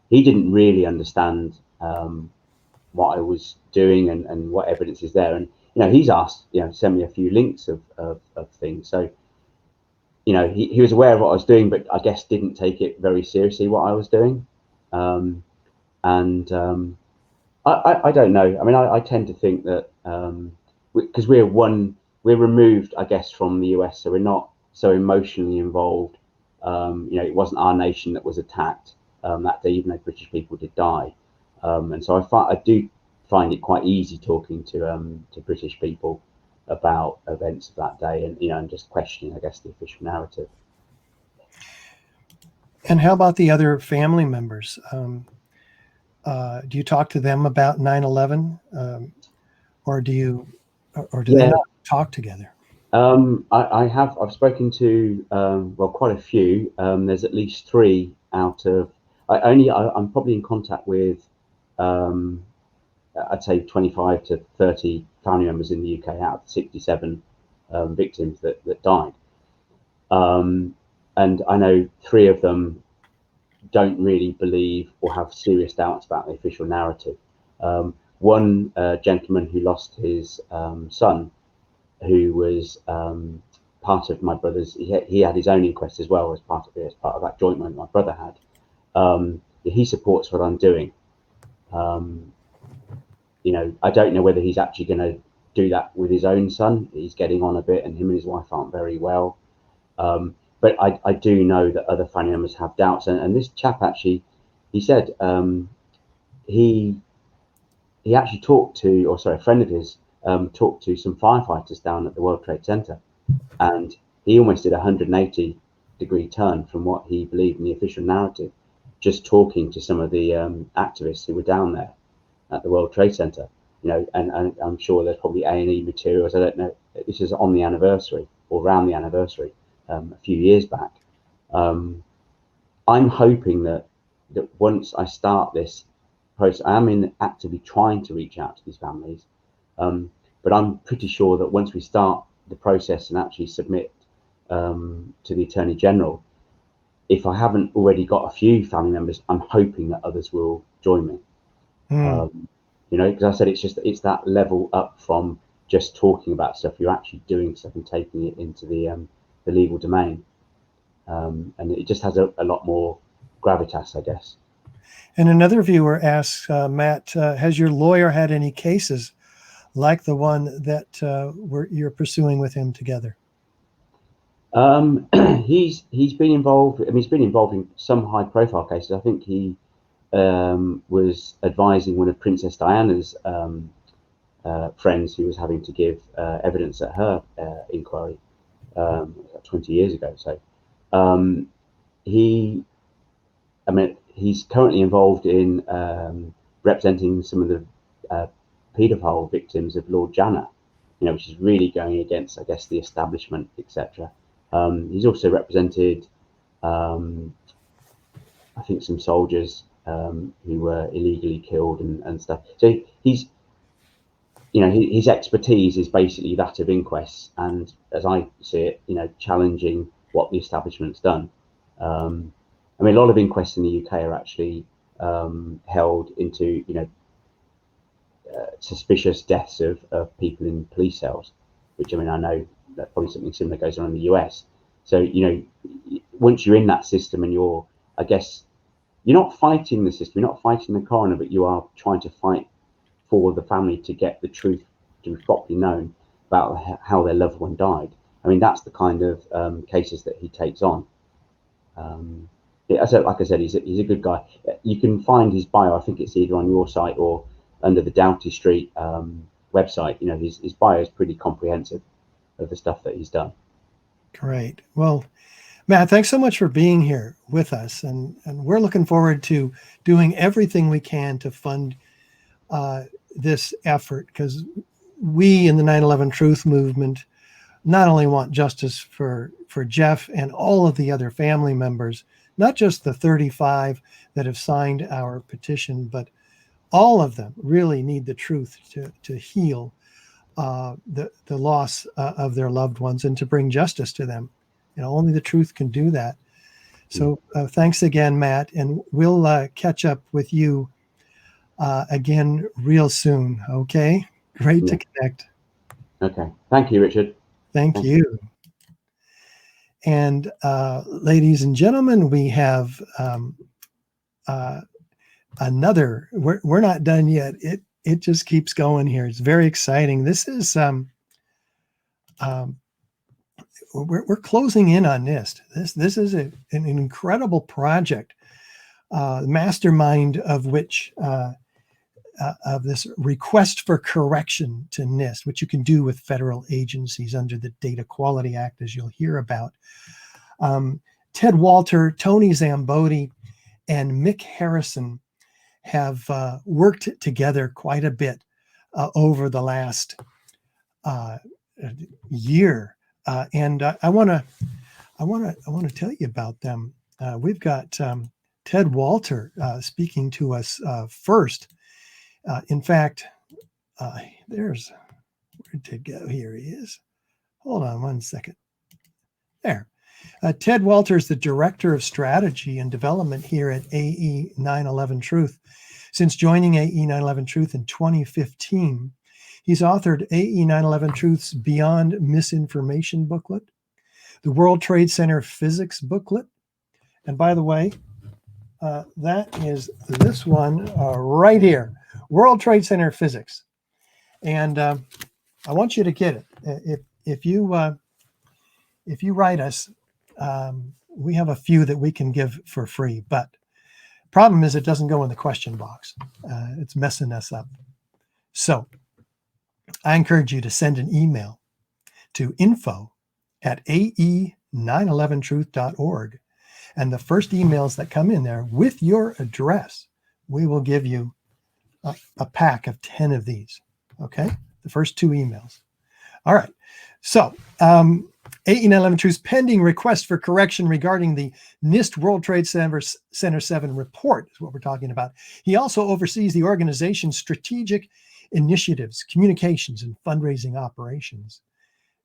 he didn't really understand what I was doing and what evidence is there. And he's asked, send me a few links of things. So he was aware of what I was doing, but I guess didn't take it very seriously what I was doing. I don't know. I mean, I tend to think that because we're removed, I guess, from the US, so we're not so emotionally involved. It wasn't our nation that was attacked that day, even though British people did die. And so I do find it quite easy talking to British people about events of that day, and just questioning, I guess, the official narrative. And how about the other family members? Do you talk to them about 9/11, or do they not talk together? I've spoken to quite a few. There's at least 3 out of I'm probably in contact with I'd say 25 to 30 family members in the UK out of 67 victims that died. And I know 3 of them don't really believe or have serious doubts about the official narrative. One gentleman who lost his son, who was part of my brother's, he had his own inquest as well as part of that joint one my brother had. He supports what I'm doing. I don't know whether he's actually going to do that with his own son. He's getting on a bit, and him and his wife aren't very well. But I do know that other family members have doubts. And this chap actually, he said he actually talked to, a friend of his talked to some firefighters down at the World Trade Center, and he almost did a 180-degree turn from what he believed in the official narrative, just talking to some of the activists who were down there at the World Trade Center. And I'm sure there's probably A&E materials. I don't know. This is on the anniversary or around the anniversary a few years back. I'm hoping that once I start this process, I am actively trying to reach out to these families. But I'm pretty sure that once we start the process and actually submit to the Attorney General, if I haven't already got a few family members, I'm hoping that others will join me. Because I said it's that level up from just talking about stuff. You're actually doing stuff and taking it into the legal domain, and it just has a lot more gravitas, I guess. And another viewer asks, Matt, has your lawyer had any cases like the one that you're pursuing with him together? He's been involved. I mean, he's been involved in some high-profile cases. I think he was advising one of Princess Diana's friends who was having to give evidence at her inquiry 20 years ago. So he's currently involved in representing some of the paedophile victims of Lord Janner, which is really going against, I guess, the establishment, etc. He's also represented, I think, some soldiers who were illegally killed and stuff. So his expertise is basically that of inquests, and as I see it, challenging what the establishment's done. I mean, a lot of inquests in the UK are actually held into, suspicious deaths of people in police cells, which, I mean, I know that probably something similar goes on in the US. So, once you're in that system and you're not fighting the system, you're not fighting the coroner, but you are trying to fight for the family to get the truth to be properly known about how their loved one died. I mean, that's the kind of cases that he takes on. Like I said, he's a good guy. You can find his bio. I think it's either on your site or under the Doughty Street website. You know, his bio is pretty comprehensive of the stuff that he's done. Great. Well, Matt, thanks so much for being here with us. And we're looking forward to doing everything we can to fund this effort, because we in the 9/11 Truth Movement not only want justice for Jeff and all of the other family members, not just the 35 that have signed our petition, but all of them really need the truth to heal the loss of their loved ones and to bring justice to them. You know, only the truth can do that. So thanks again, Matt, and we'll catch up with you again real soon. Okay, great to connect. Okay, thank you, Richard. Thank you. And ladies and gentlemen, we have another. We're not done yet. It just keeps going here. It's very exciting. This is we're closing in on NIST. This is an incredible project, mastermind of which of this request for correction to NIST, which you can do with federal agencies under the Data Quality Act, as you'll hear about. Ted Walter, Tony Szamboti, and Mick Harrison have worked together quite a bit over the last year, and I want to tell you about them. We've got Ted Walter speaking to us first. In fact, where'd Ted go? Here he is. Hold on one second. There. Ted Walter is the Director of Strategy and Development here at AE 9/11 Truth. Since joining AE 9/11 Truth in 2015, he's authored AE 9/11 Truth's Beyond Misinformation booklet, the World Trade Center Physics booklet, and by the way, that is this one right here, World Trade Center Physics. And I want you to get it. If you write us, we have a few that we can give for free, but problem is it doesn't go in the question box. It's messing us up. So I encourage you to send an email to info@ae911truth.org. And the first emails that come in there with your address, we will give you a pack of 10 of these. Okay. The first 2 emails. All right. So AE 9/11 Truth's pending request for correction regarding the NIST World Trade Center 7 report is what we're talking about. He also oversees the organization's strategic initiatives, communications, and fundraising operations.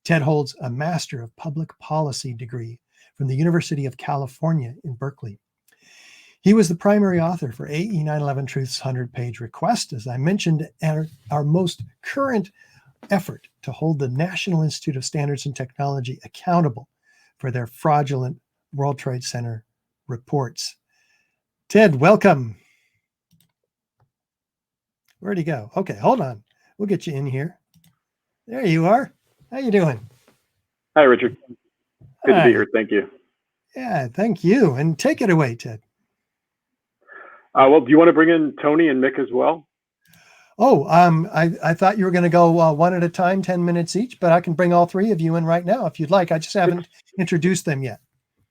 Ted holds a Master of Public Policy degree from the University of California in Berkeley. He was the primary author for AE 9/11 Truth's 100-page request, as I mentioned, our most current effort to hold the National Institute of Standards and Technology accountable for their fraudulent World Trade Center reports. Ted, welcome. Where'd he go? Okay, hold on. We'll get you in here. There you are. How you doing? Hi, Richard. Good to be here. Thank you. Yeah, thank you. And take it away, Ted. Well, do you want to bring in Tony and Mick as well? Oh, I thought you were going to go one at a time, 10 minutes each, but I can bring all 3 of you in right now if you'd like. I just haven't introduced them yet.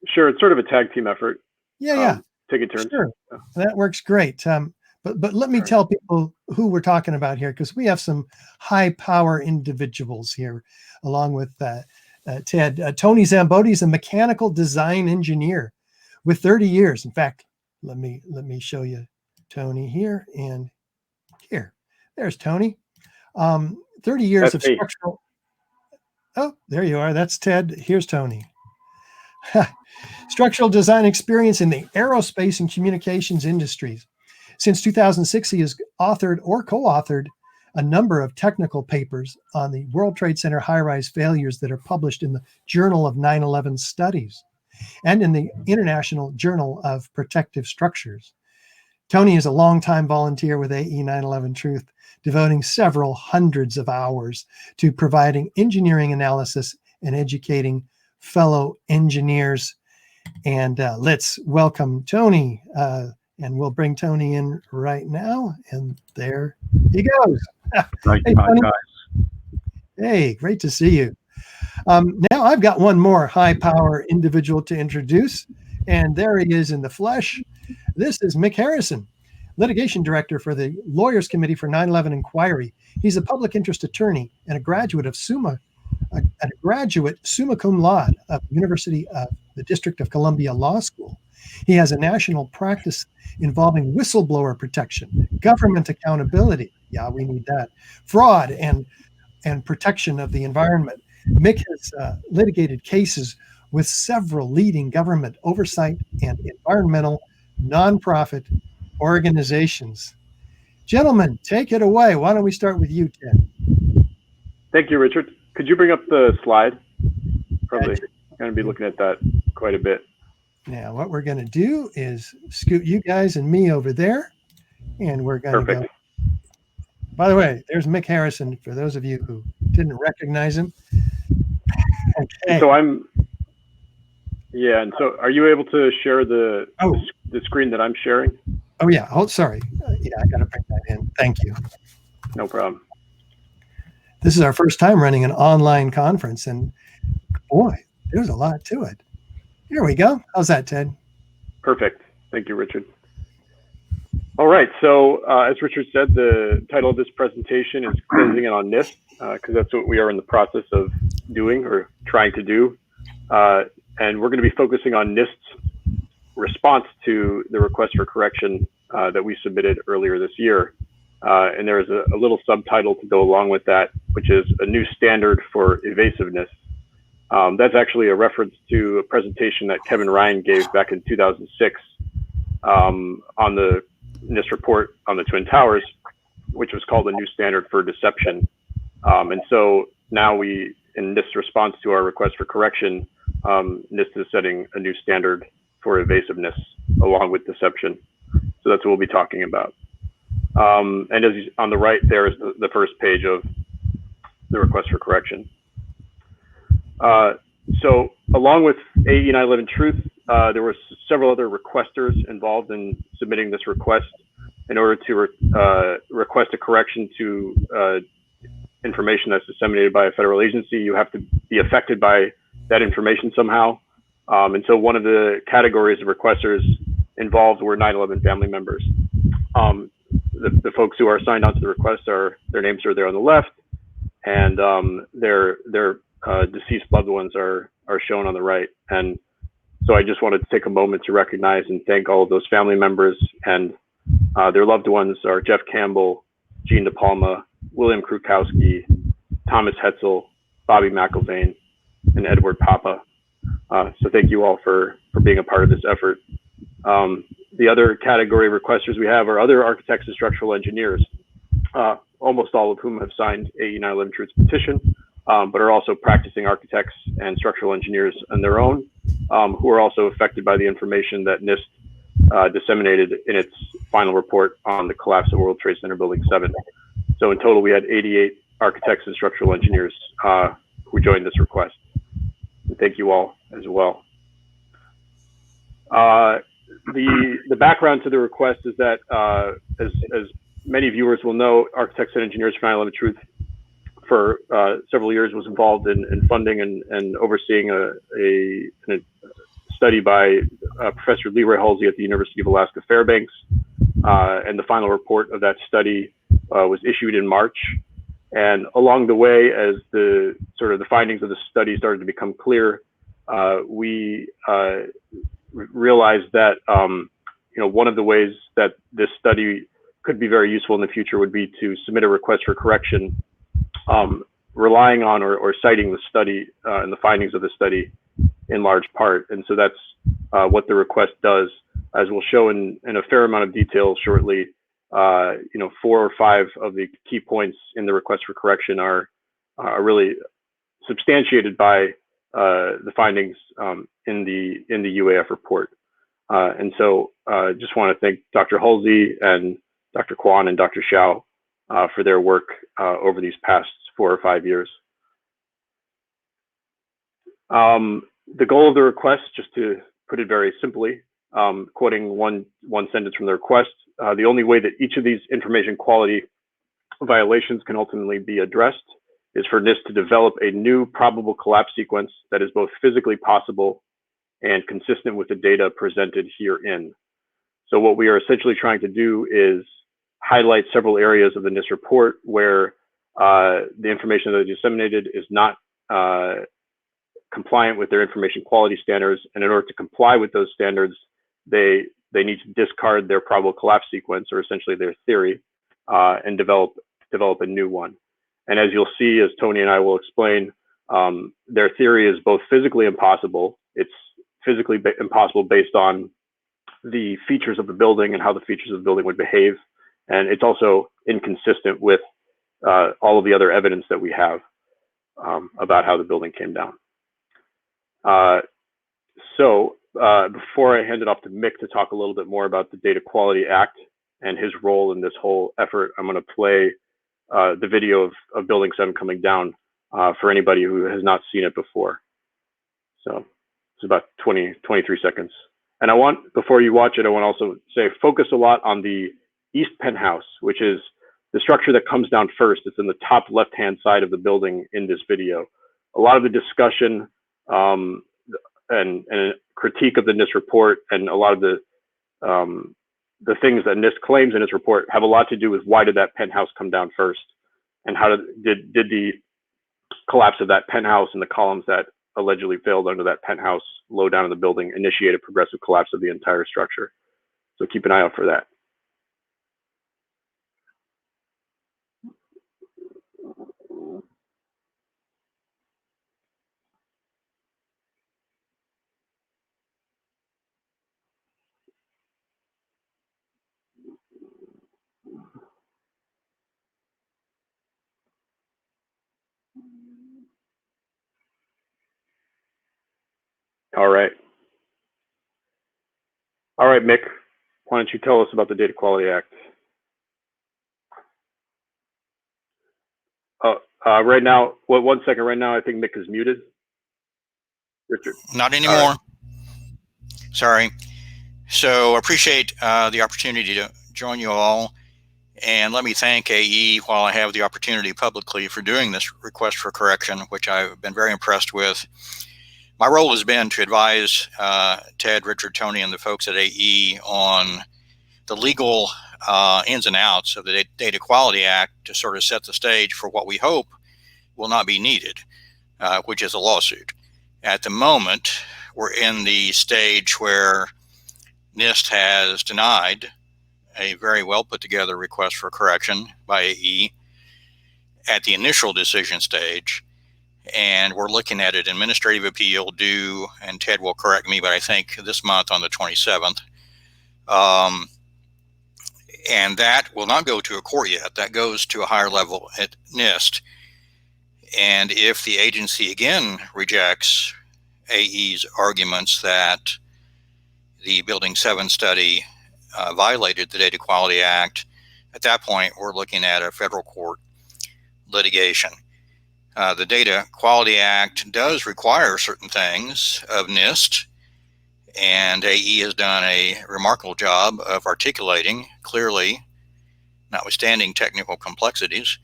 Sure. It's sort of a tag team effort. Yeah. Taking turns. Sure. That works great. But let me tell people who we're talking about here, because we have some high power individuals here, along with Ted. Tony Szamboti is a mechanical design engineer with 30 years. In fact, let me show you Tony here and here. There's Tony. 30 years of structural. Oh, there you are. That's Ted. Here's Tony. Structural design experience in the aerospace and communications industries. Since 2006, he has authored or co-authored a number of technical papers on the World Trade Center high-rise failures that are published in the Journal of 9/11 Studies and in the International Journal of Protective Structures. Tony is a longtime volunteer with AE 9/11 Truth, devoting several hundreds of hours to providing engineering analysis and educating fellow engineers. And let's welcome Tony And we'll bring Tony in right now. And there he goes. Right, Hey, Tony. guys. Hey, great to see you. Now I've got one more high power individual to introduce, and there he is in the flesh. This is Mick Harrison, litigation director for the Lawyers Committee for 9/11 Inquiry. He's a public interest attorney and a graduate summa cum laude of University of the District of Columbia Law School. He has a national practice involving whistleblower protection, government accountability. Yeah, we need that. Fraud and protection of the environment. Mick has litigated cases with several leading government oversight and environmental nonprofit organizations. Gentlemen, take it away. Why don't we start with you, Ted? Thank you, Richard. Could you bring up the slide? Probably going to be looking at that quite a bit. Now, what we're going to do is scoot you guys and me over there, and we're going to go. By the way, there's Mick Harrison, for those of you who didn't recognize him. Okay. So and so are you able to share the screen that I'm sharing? Oh, yeah. Oh, sorry. Yeah, I got to bring that in. Thank you. No problem. This is our first time running an online conference, and boy, there's a lot to it. Here we go. How's that, Ted? Perfect. Thank you, Richard. All right. So as Richard said, the title of this presentation is Closing in on NIST, because that's what we are in the process of doing or trying to do. And we're going to be focusing on NIST's response to the request for correction that we submitted earlier this year. And there's a little subtitle to go along with that, which is a new standard for evasiveness. That's actually a reference to a presentation that Kevin Ryan gave back in 2006 on the NIST report on the Twin Towers, which was called a new standard for deception. And so now in NIST's response to our request for correction, NIST is setting a new standard for evasiveness along with deception. So that's what we'll be talking about. And as on the right, there is the first page of the request for correction. So along with AE 9/11 Truth, there were several other requesters involved in submitting this request. In order to request a correction to information that's disseminated by a federal agency, you have to be affected by that information somehow. And so one of the categories of requesters involved were 9/11 family members. The folks who are signed on to the request their names are there on the left, and their deceased loved ones are shown on the right. And so I just wanted to take a moment to recognize and thank all of those family members, and their loved ones are Jeff Campbell, Gene DePalma, William Krukowski, Thomas Hetzel, Bobby McIlvain, and Edward Papa. So thank you all for being a part of this effort. The other category of requesters we have are other architects and structural engineers, almost all of whom have signed AE 9/11 Truth's petition, but are also practicing architects and structural engineers on their own, who are also affected by the information that NIST disseminated in its final report on the collapse of World Trade Center Building 7. So in total, we had 88 architects and structural engineers who joined this request. And thank you all as well. The background to the request is that, as many viewers will know, Architects and Engineers for 9/11 Truth for several years was involved in funding and overseeing a study by Professor Leroy Halsey at the University of Alaska Fairbanks. And the final report of that study was issued in March. And along the way, as the findings of the study started to become clear, we realized that one of the ways that this study could be very useful in the future would be to submit a request for correction, relying on or citing the study and the findings of the study in large part. And so that's what the request does. As we'll show in a fair amount of detail shortly, 4 or 5 of the key points in the request for correction are really substantiated by the findings in the UAF report. And so just want to thank Dr. Halsey and Dr. Kwan and Dr. Shao for their work over these past 4 or 5 years. The goal of the request, just to put it very simply, quoting one sentence from the request, the only way that each of these information quality violations can ultimately be addressed is for NIST to develop a new probable collapse sequence that is both physically possible and consistent with the data presented herein. So what we are essentially trying to do is highlight several areas of the NIST report where the information that is disseminated is not compliant with their information quality standards, and in order to comply with those standards, they need to discard their probable collapse sequence, or essentially their theory, and develop a new one. And as you'll see, as Tony and I will explain, their theory is both physically impossible. It's physically impossible based on the features of the building and how the features of the building would behave. And it's also inconsistent with all of the other evidence that we have about how the building came down. So before I hand it off to Mick to talk a little bit more about the Data Quality Act and his role in this whole effort, I'm going to play the video of Building 7 coming down for anybody who has not seen it before. So it's about 23 seconds. And I want, before you watch it, I want to also say, focus a lot on the East Penthouse, which is the structure that comes down first. It's in the top left-hand side of the building in this video. A lot of the discussion and critique of the NIST report and a lot of the things that NIST claims in its report have a lot to do with why did that penthouse come down first, and how did the collapse of that penthouse and the columns that allegedly failed under that penthouse low down in the building initiate a progressive collapse of the entire structure. So keep an eye out for that. All right. All right, Mick, why don't you tell us about the Data Quality Act? Right now, one second, right now, I think Mick is muted. Richard. Not anymore. Sorry. So I appreciate the opportunity to join you all. And let me thank AE while I have the opportunity publicly for doing this request for correction, which I've been very impressed with. My role has been to advise Ted, Richard, Tony, and the folks at AE on the legal ins and outs of the Data Quality Act to sort of set the stage for what we hope will not be needed, which is a lawsuit. At the moment, we're in the stage where NIST has denied a very well put together request for correction by AE at the initial decision stage. And we're looking at an administrative appeal due, and Ted will correct me, but I think this month on the 27th. And that will not go to a court yet. That goes to a higher level at NIST. And if the agency again rejects AE's arguments that the Building 7 study violated the Data Quality Act, at that point, we're looking at a federal court litigation. The Data Quality Act does require certain things of NIST, and AE has done a remarkable job of articulating clearly, notwithstanding technical complexities,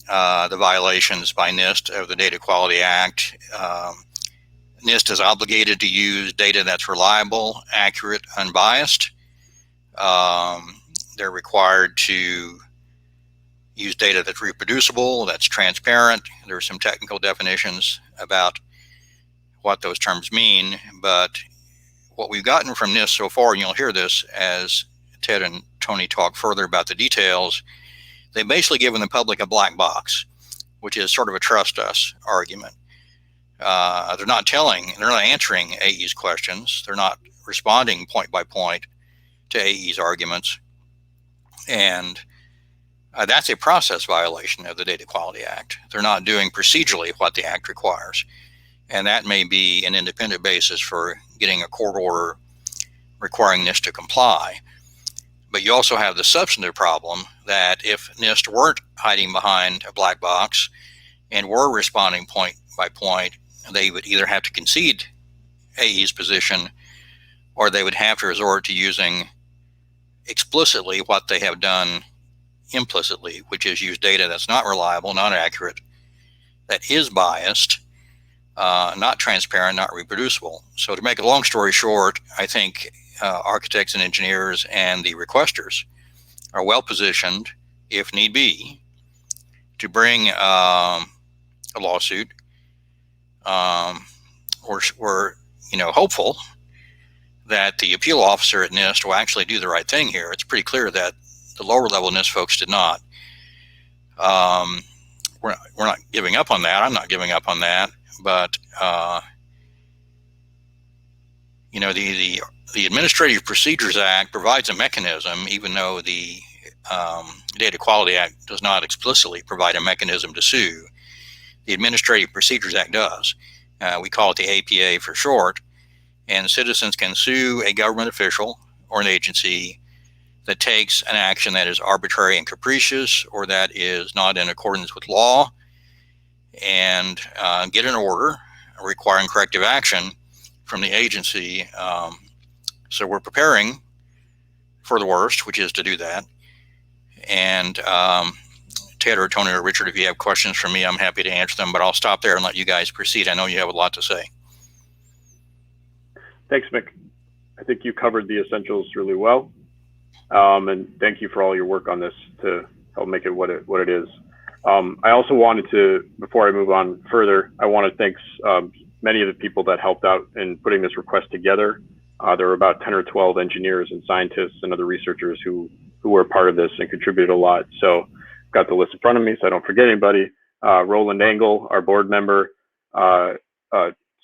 the violations by NIST of the Data Quality Act. NIST is obligated to use data that's reliable, accurate, unbiased. They're required to use data that's reproducible, that's transparent. There are some technical definitions about what those terms mean, but what we've gotten from NIST so far, and you'll hear this as Ted and Tony talk further about the details, they've basically given the public a black box, which is sort of a trust us argument. They're not answering AE's questions. They're not responding point by point to AE's arguments. And that's a process violation of the Data Quality Act. They're not doing procedurally what the Act requires. And that may be an independent basis for getting a court order requiring NIST to comply. But you also have the substantive problem that if NIST weren't hiding behind a black box and were responding point by point, they would either have to concede AE's position or they would have to resort to using explicitly what they have done implicitly, which is use data that's not reliable, not accurate, that is biased, not transparent, not reproducible. So to make a long story short, I think architects and engineers and the requesters are well positioned, if need be, to bring a lawsuit. We're hopeful that the appeal officer at NIST will actually do the right thing here. It's pretty clear that the lower level NIST folks did not. We're not giving up on that. I'm not giving up on that. But the Administrative Procedures Act provides a mechanism, even though the Data Quality Act does not explicitly provide a mechanism to sue. The Administrative Procedures Act does. We call it the APA for short. And citizens can sue a government official or an agency that takes an action that is arbitrary and capricious or that is not in accordance with law, and get an order requiring corrective action from the agency. So we're preparing for the worst, which is to do that. And Ted or Tony or Richard, if you have questions for me, I'm happy to answer them, but I'll stop there and let you guys proceed. I know you have a lot to say. Thanks, Mick. I think you covered the essentials really well. And thank you for all your work on this to help make it what it is. I also wanted to, before I move on further, I want to thank many of the people that helped out in putting this request together. There were about 10 or 12 engineers and scientists and other researchers who were part of this and contributed a lot. So I've got the list in front of me so I don't forget anybody. Roland Angle, our board member,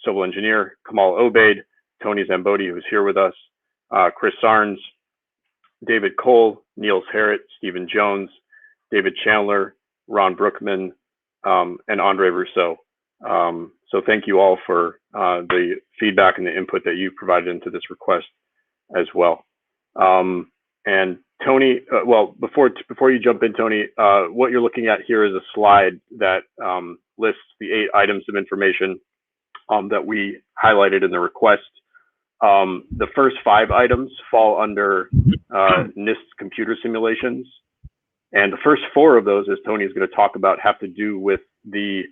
civil engineer, Kamal Obeid, Tony Szamboti, who's here with us, Chris Sarnes, David Cole, Niels Harrett, Stephen Jones, David Chandler, Ron Brookman, and Andre Rousseau. So thank you all for the feedback and the input that you provided into this request as well. And Tony, well, before you jump in, Tony, what you're looking at here is a slide that lists the 8 items of information that we highlighted in the request. The first 5 items fall under NIST computer simulations. And the first 4 of those, as Tony is going to talk about, have to do with the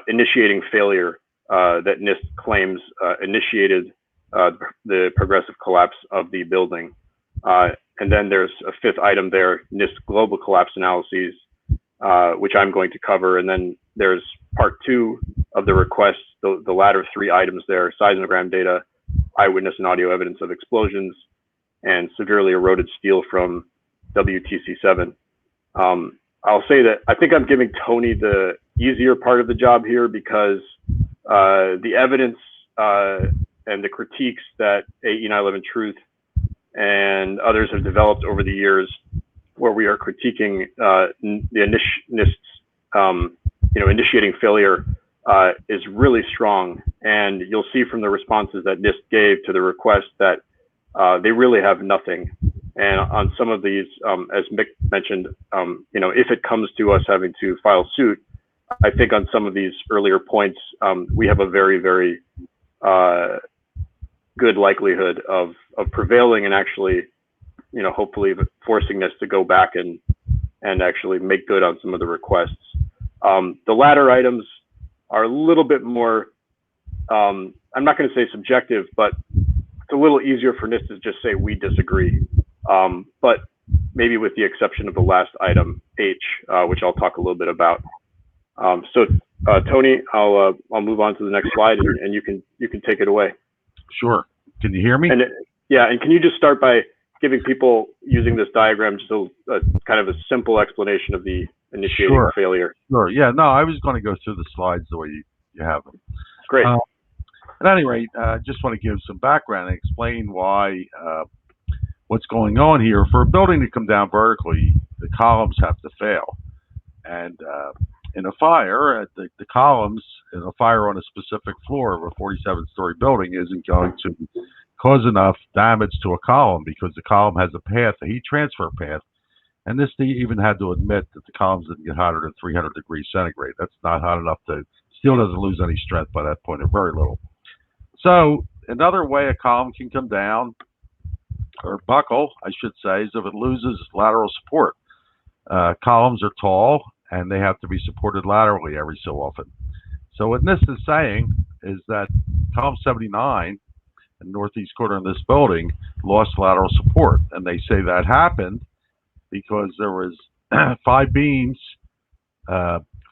initiating failure that NIST claims initiated the progressive collapse of the building. And then there's a 5th item there, NIST global collapse analyses, which I'm going to cover. And then there's part 2 of the request, the latter 3 items there, seismogram data, eyewitness and audio evidence of explosions, and severely eroded steel from WTC-7. I'll say that I think I'm giving Tony the easier part of the job here because the evidence and the critiques that AE 911 Truth and others have developed over the years, where we are critiquing the NIST's initiating failure, is really strong. And you'll see from the responses that NIST gave to the request that they really have nothing. And on some of these, as Mick mentioned, if it comes to us having to file suit, I think on some of these earlier points, we have a very, very good likelihood of prevailing and actually, hopefully forcing this to go back and actually make good on some of the requests. The latter items are a little bit more, I'm not going to say subjective, but it's a little easier for NIST to just say we disagree. But maybe with the exception of the last item, H, which I'll talk a little bit about. So Tony, I'll move on to the next slide, and you can take it away. Sure. Can you hear me? And can you just start by giving people using this diagram just a kind of a simple explanation of the initiating failure? Sure. Yeah. No, I was going to go through the slides the way you have them. Great. At any rate, I just want to give some background and explain why what's going on here. For a building to come down vertically, the columns have to fail. And in a fire, the columns in a fire on a specific floor of a 47-story building isn't going to cause enough damage to a column because the column has a path, a heat transfer path. And this thing even had to admit that the columns didn't get hotter than 300 degrees centigrade. That's not hot enough to, steel doesn't lose any strength by that point, or very little. So another way a column can come down, or buckle, I should say, is if it loses lateral support. Columns are tall, and they have to be supported laterally every so often. So what NIST is saying is that column 79, the northeast corner of this building, lost lateral support. And they say that happened because there was 5 beams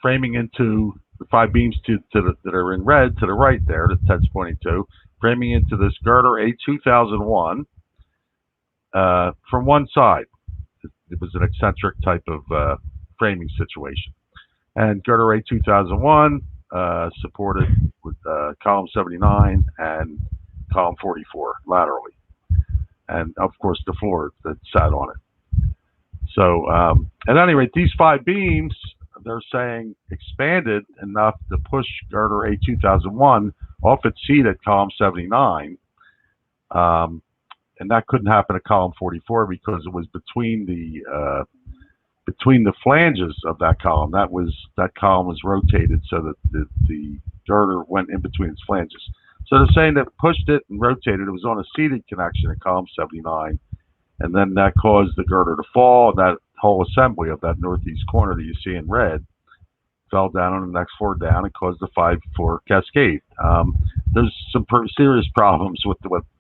framing into the 5 beams that are in red to the right there, that Ted's pointing to, framing into this girder A2001 from one side. It was an eccentric type of framing situation. And girder A2001 supported with column 79 and column 44 laterally. And of course the floor that sat on it. So at any rate, these 5 beams, they're saying, expanded enough to push girder A2001 off its seat at column 79. And that couldn't happen at column 44 because it was between the flanges of that column. That column was rotated so that the girder went in between its flanges. So they're saying that it pushed it and rotated. It was on a seated connection at column 79, and then that caused the girder to fall, and that whole assembly of that northeast corner that you see in red fell down on the next floor down and caused the 5-floor cascade. There's some serious problems with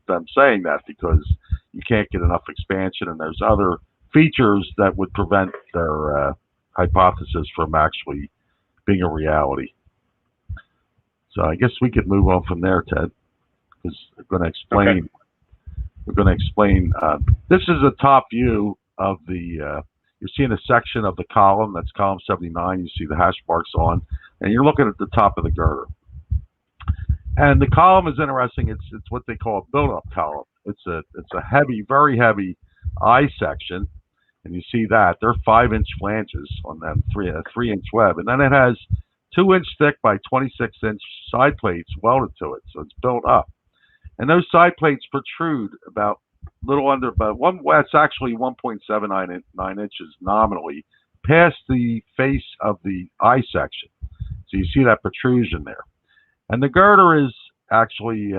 them saying that, because you can't get enough expansion, and there's other features that would prevent their hypothesis from actually being a reality. So I guess we could move on from there, Ted, because we're going to explain. Okay. We're going to explain. This is a top view of the. You're seeing a section of the column. That's column 79. You see the hash marks on, and you're looking at the top of the girder. And the column is interesting. It's what they call a build-up column. It's a heavy, very heavy I section, and you see that they're 5-inch flanges on them, a 3-inch web, and then it has 2-inch thick by 26-inch side plates welded to it, so it's built up. And those side plates protrude about it's actually 1.79 inches nominally past the face of the I section. So you see that protrusion there. And the girder is actually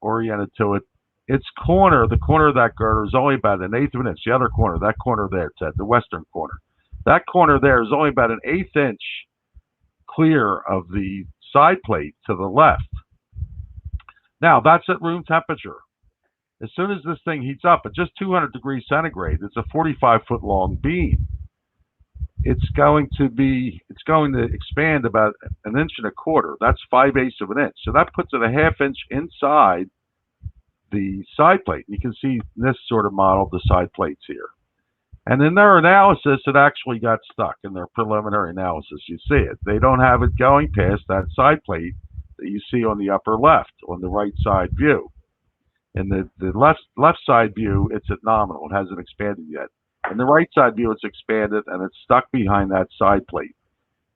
oriented to it. Its corner, the corner of that girder, is only about 1/8 of an inch. The other corner, that corner there, Ted, the western corner, that corner there is only about 1/8 inch clear of the side plate to the left. Now, that's at room temperature. As soon as this thing heats up at just 200 degrees centigrade, it's a 45-foot long beam. It's going to expand about 1 1/4 inches. That's 5/8 of an inch. So that puts it a 1/2 inch inside the side plate. You can see this sort of modeled the side plates here. And in their analysis, it actually got stuck in their preliminary analysis. You see it. They don't have it going past that side plate that you see on the upper left, on the right side view. In the left side view, it's at nominal. It hasn't expanded yet. In the right side view, it's expanded, and it's stuck behind that side plate.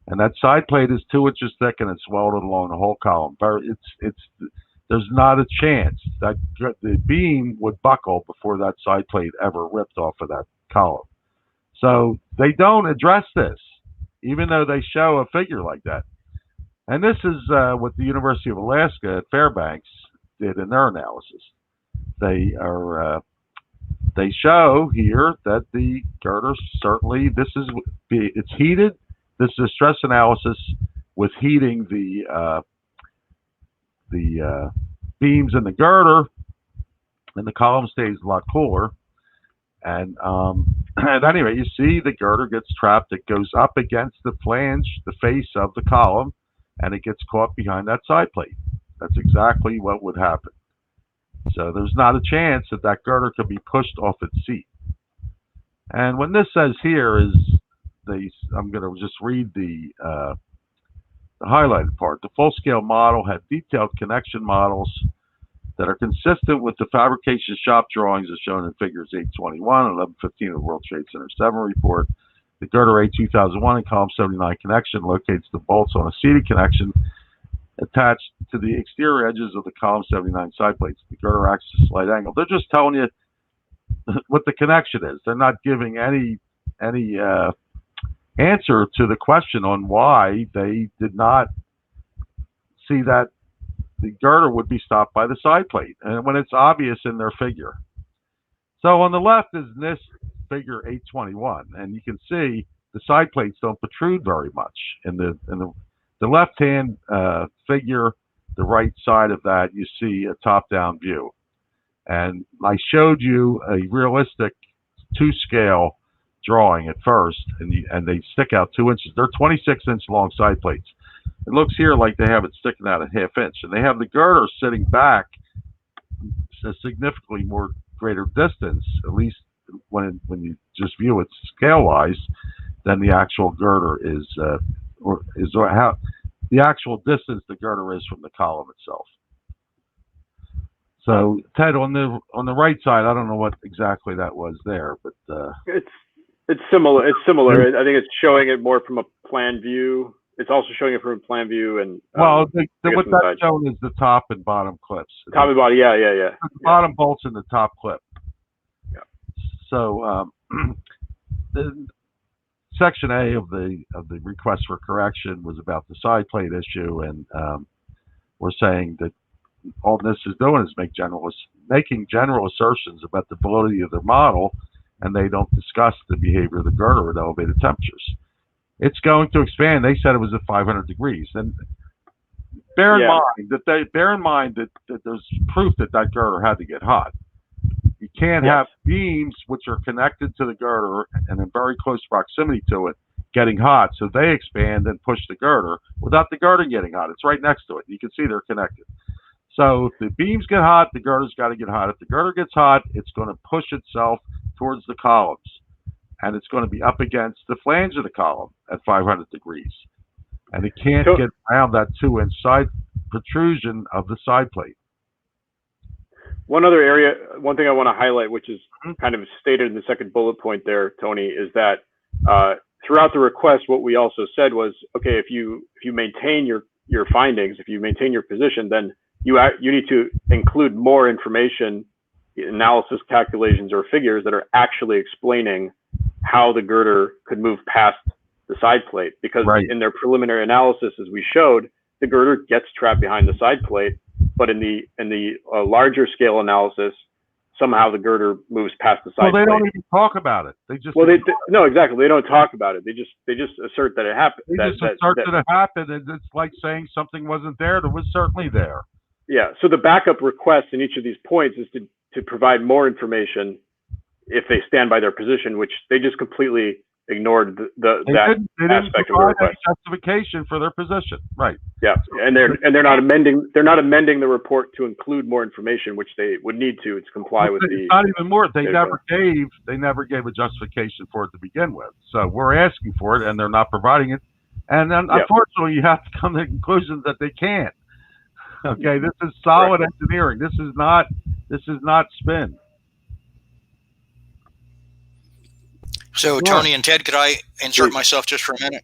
And that side plate is 2 inches thick, and it's welded along the whole column. There's not a chance that the beam would buckle before that side plate ever ripped off of that column. So they don't address this, even though they show a figure like that. And this is what the University of Alaska at Fairbanks did in their analysis. They show here that the girder certainly, it's heated. This is a stress analysis with heating the beams in the girder, and the column stays a lot cooler. And at any rate, you see the girder gets trapped. It goes up against the flange, the face of the column, and it gets caught behind that side plate. That's exactly what would happen. So there's not a chance that that girder could be pushed off its seat. And what this says here is, I'm going to just read the highlighted part. The full-scale model had detailed connection models that are consistent with the fabrication shop drawings as shown in figures 821 and 1115 of the World Trade Center 7 report. The girder A2001 and column 79 connection locates the bolts on a seated connection attached to the exterior edges of the column 79 side plates. The girder acts at a slight angle. They're just telling you what the connection is. They're not giving any answer to the question on why they did not see that the girder would be stopped by the side plate, and when it's obvious in their figure. So on the left is NIST figure 821, and you can see the side plates don't protrude very much. In the left-hand figure, the right side of that, you see a top-down view. And I showed you a realistic 2-scale drawing at first, and they stick out 2 inches. They're 26-inch long side plates. It looks here like they have it sticking out a ½ inch, and they have the girder sitting back a significantly more greater distance, at least when you just view it scale-wise, than the actual girder is, or how the actual distance the girder is from the column itself. So Ted, on the right side, I don't know what exactly that was there, but it's similar. It's similar. I think it's showing it more from a plan view. It's also showing it from a plan view, and what that's showing is the top and bottom clips. Top and bottom, yeah. The bottom bolts in the top clip. Yeah. So the section A of the request for correction was about the side plate issue, and we're saying that all this is doing is making general assertions about the validity of their model, and they don't discuss the behavior of the girder at elevated temperatures. It's going to expand. They said it was at 500 degrees, and bear in mind that there's proof that girder had to get hot. You can't have beams which are connected to the girder and in very close proximity to it getting hot, so they expand and push the girder without the girder getting hot. It's right next to it. You can see they're connected. So if the beams get hot, the girder's got to get hot. If the girder gets hot, it's going to push itself towards the columns, and it's going to be up against the flange of the column at 500 degrees. And it can't get around that 2-inch side protrusion of the side plate. One thing I want to highlight, which is kind of stated in the second bullet point there, Tony, is that throughout the request, what we also said was, okay, if you maintain your findings, if you maintain your position, then you need to include more information, analysis, calculations, or figures that are actually explaining how the girder could move past the side plate. Because in their preliminary analysis, as we showed, the girder gets trapped behind the side plate, but in the larger scale analysis, somehow the girder moves past the side plate. Well, they don't even talk about it. They just no, exactly. They don't talk about it. They just assert that it happened. They just assert that it happened, and it's like saying something wasn't there that was certainly there. Yeah. So the backup request in each of these points is to provide more information if they stand by their position, which they just completely ignored that aspect of the request. Justification for their position, right? Yeah, and they're not amending the report to include more information, which they would need to comply with the. Not even more. They never gave a justification for it to begin with. So we're asking for it, and they're not providing it. And then, unfortunately, you have to come to the conclusion that they can't. Okay, this is solid engineering. This is not spin. So, Tony and Ted, could I insert myself just for a minute?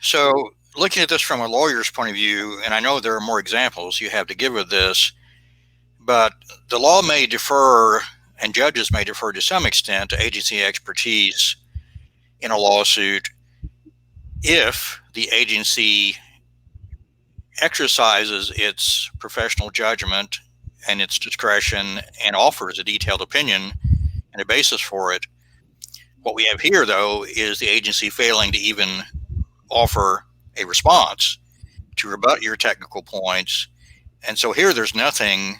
So, looking at this from a lawyer's point of view, and I know there are more examples you have to give of this, but the law may defer, and judges may defer to some extent, to agency expertise in a lawsuit if the agency exercises its professional judgment and its discretion and offers a detailed opinion and a basis for it. What we have here, though, is the agency failing to even offer a response to rebut your technical points. And so here there's nothing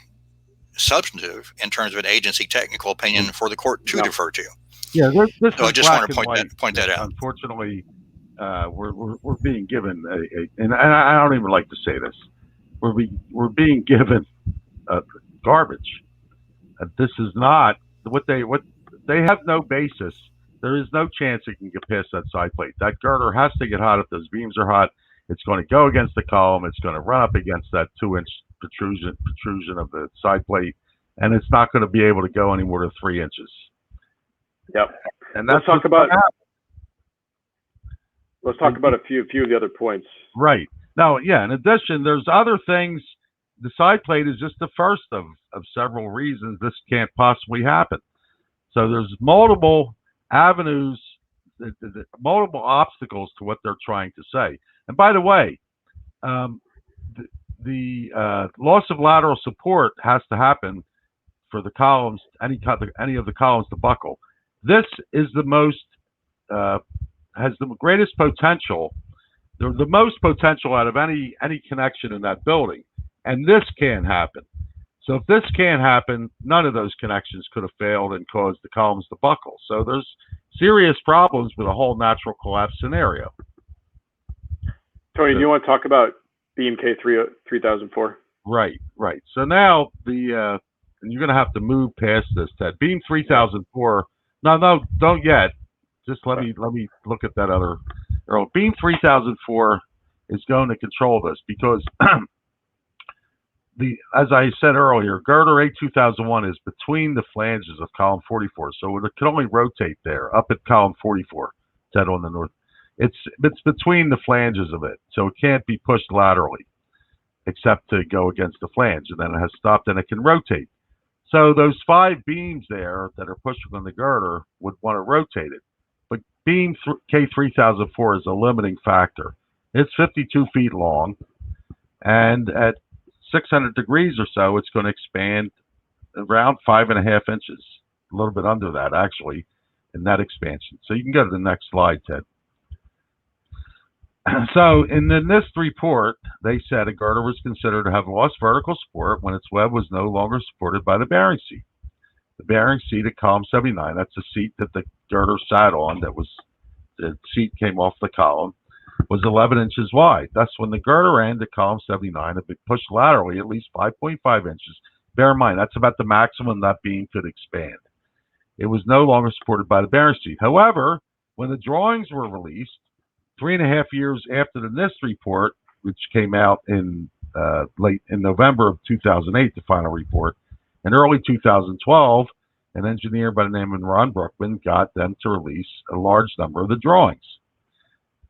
substantive in terms of an agency technical opinion for the court to defer to. Yeah, this so I just want to point that out. Unfortunately, we're being given and I don't even like to say this. We're being given garbage. This is not what they have no basis. There is no chance it can get past that side plate. That girder has to get hot. If those beams are hot, it's going to go against the column. It's going to run up against that 2-inch protrusion of the side plate, and it's not going to be able to go any more than 3 inches. Yep. And that's let's talk about a few of the other points. Right. Now, in addition, there's other things. The side plate is just the first of several reasons this can't possibly happen. So there's multiple avenues, multiple obstacles to what they're trying to say. And by the way, loss of lateral support has to happen for the columns, any of the columns to buckle. This is the most, has the greatest potential, the most potential out of any connection in that building. And this can't happen. So if this can't happen, none of those connections could have failed and caused the columns to buckle. So there's serious problems with a whole natural collapse scenario. Tony, do you want to talk about beam K3004? Right. So now and you're going to have to move past this, Ted. Beam 3004. No, don't yet. Just let me look at that other. Beam 3004 is going to control this because as I said earlier, girder A2001 is between the flanges of column 44, so it can only rotate there up at column 44, Ted, on the north. It's between the flanges of it, so it can't be pushed laterally, except to go against the flange, and then it has stopped and it can rotate. So those 5 beams there that are pushing on the girder would want to rotate it, but beam K3004 is a limiting factor. It's 52 feet long, and at 600 degrees or so, it's going to expand around 5.5 inches, a little bit under that actually, in that expansion. So you can go to the next slide, Ted. So in the NIST report, they said a girder was considered to have lost vertical support when its web was no longer supported by the bearing seat. The bearing seat at column 79, that's the seat that the girder sat on, the seat came off the column, was 11 inches wide. Thus, when the girder end at column 79 had been pushed laterally at least 5.5 inches, bear in mind, that's about the maximum that beam could expand. It was no longer supported by the bearing seat. However, when the drawings were released, 3.5 years after the NIST report, which came out in late in November of 2008, the final report, in early 2012, an engineer by the name of Ron Brookman got them to release a large number of the drawings.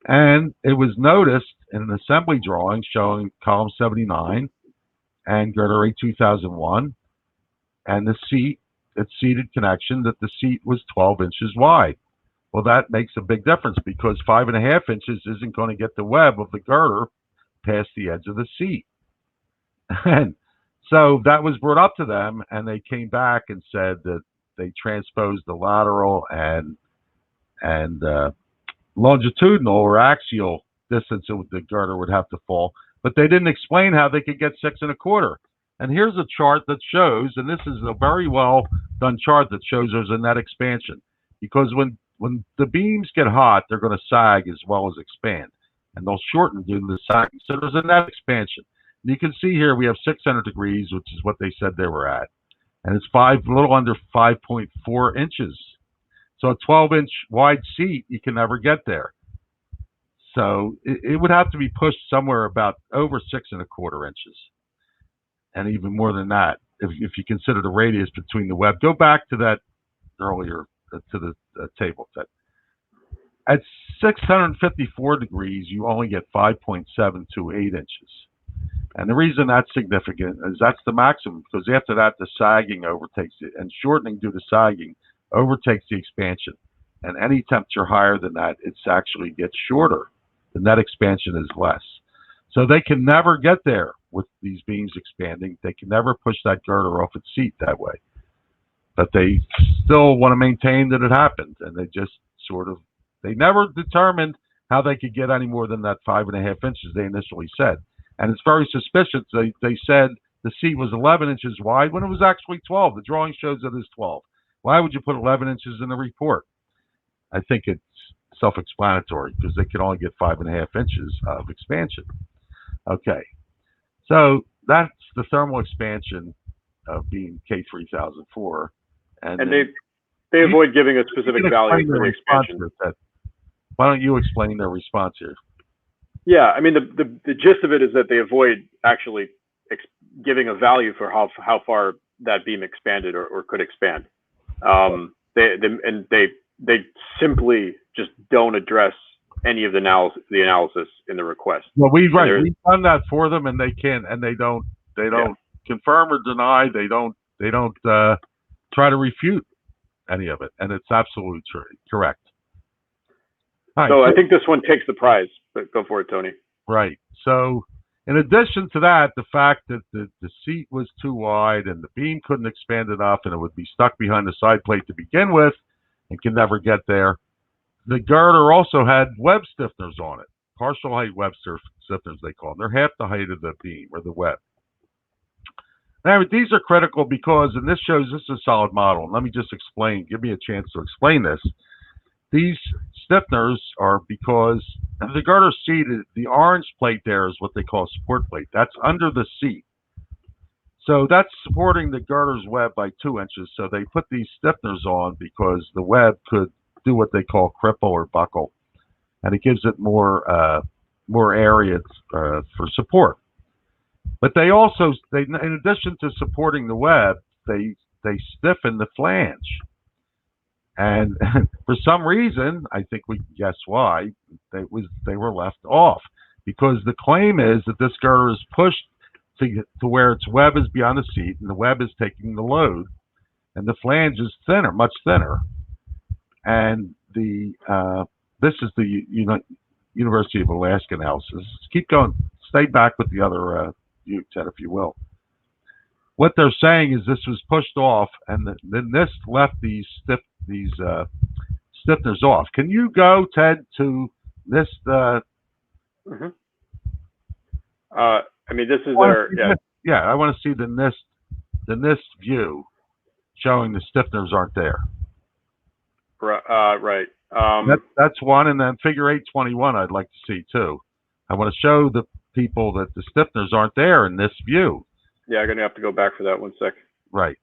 And it was noticed in an assembly drawing showing column 79 and girder A2001 and the seat, its seated connection, that the seat was 12 inches wide. Well, that makes a big difference because 5.5 inches isn't going to get the web of the girder past the edge of the seat. And so that was brought up to them, and they came back and said that they transposed the lateral and longitudinal or axial distance that the girder would have to fall, but they didn't explain how they could get 6.25. And here's a chart that shows, and this is a very well done chart that shows there's a net expansion, because when the beams get hot, they're going to sag as well as expand, and they'll shorten due to the sagging. So there's a net expansion. And you can see here we have 600 degrees, which is what they said they were at, and it's a little under 5.4 inches. So a 12-inch wide seat, you can never get there. So it would have to be pushed somewhere about over 6.25 inches, and even more than that if you consider the radius between the web. Go back to that earlier, to the table set. At 654 degrees, you only get 5.728 inches. And the reason that's significant is that's the maximum, because after that, the sagging overtakes it, and shortening due to sagging overtakes the expansion. And any temperature higher than that, it actually gets shorter. The net expansion is less. So they can never get there with these beams expanding. They can never push that girder off its seat that way. But they still want to maintain that it happened. And they just they never determined how they could get any more than that 5.5 inches they initially said. And it's very suspicious. They said the seat was 11 inches wide when it was actually 12. The drawing shows it is 12. Why would you put 11 inches in the report? I think it's self-explanatory, because they can only get 5.5 inches of expansion. Okay, so that's the thermal expansion of beam K3004. And they avoid giving a specific value for the expansion. Why don't you explain their response here? Yeah, I mean, the gist of it is that they avoid actually giving a value for how far that beam expanded or could expand. They simply just don't address any of the analysis in the request. Well, we've done that for them, and they can't, and they don't confirm or deny. They don't try to refute any of it, and it's absolutely true, correct. Right, so I think this one takes the prize, but go for it, Tony. Right. So In addition to that, the fact that the seat was too wide and the beam couldn't expand enough and it would be stuck behind the side plate to begin with and can never get there. The girder also had web stiffeners on it, partial height web stiffeners they call them. They're half the height of the beam or the web. Now, these are critical because, and this shows this is a solid model. Let me just explain, give me a chance to explain this. These stiffeners are because the girder seat, the orange plate there is what they call a support plate. That's under the seat. So that's supporting the girder's web by 2 inches. So they put these stiffeners on because the web could do what they call cripple or buckle. And it gives it more area for support. But they also, in addition to supporting the web, they stiffen the flange. And for some reason, I think we can guess why, they were left off. Because the claim is that this girder is pushed to where its web is beyond the seat, and the web is taking the load, and the flange is thinner, much thinner. And this is the University of Alaska analysis. Keep going. Stay back with the other view, Ted, if you will. What they're saying is this was pushed off, and then this left these stiffeners off. Can you go, Ted, to this? I mean, this is their, yeah. Yeah, I want to see the NIST view showing the stiffeners aren't there. Right. That's one, and then figure 821 I'd like to see too. I want to show the people that the stiffeners aren't there in this view. Yeah, I'm going to have to go back for that 1 sec. Right.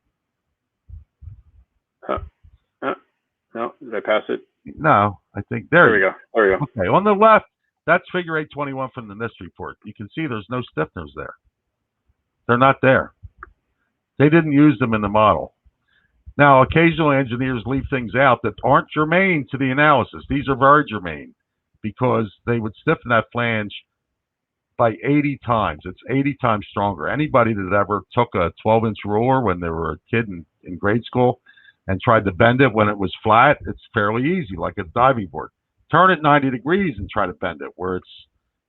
No, did I pass it? No, I think there we go. There we go. Okay, on the left, that's figure 821 from the NIST report. You can see there's no stiffeners there. They're not there. They didn't use them in the model. Now, occasionally engineers leave things out that aren't germane to the analysis. These are very germane because they would stiffen that flange by 80 times. It's 80 times stronger. Anybody that ever took a 12-inch ruler when they were a kid in grade school and tried to bend it when it was flat, it's fairly easy, like a diving board. Turn it 90 degrees and try to bend it where it's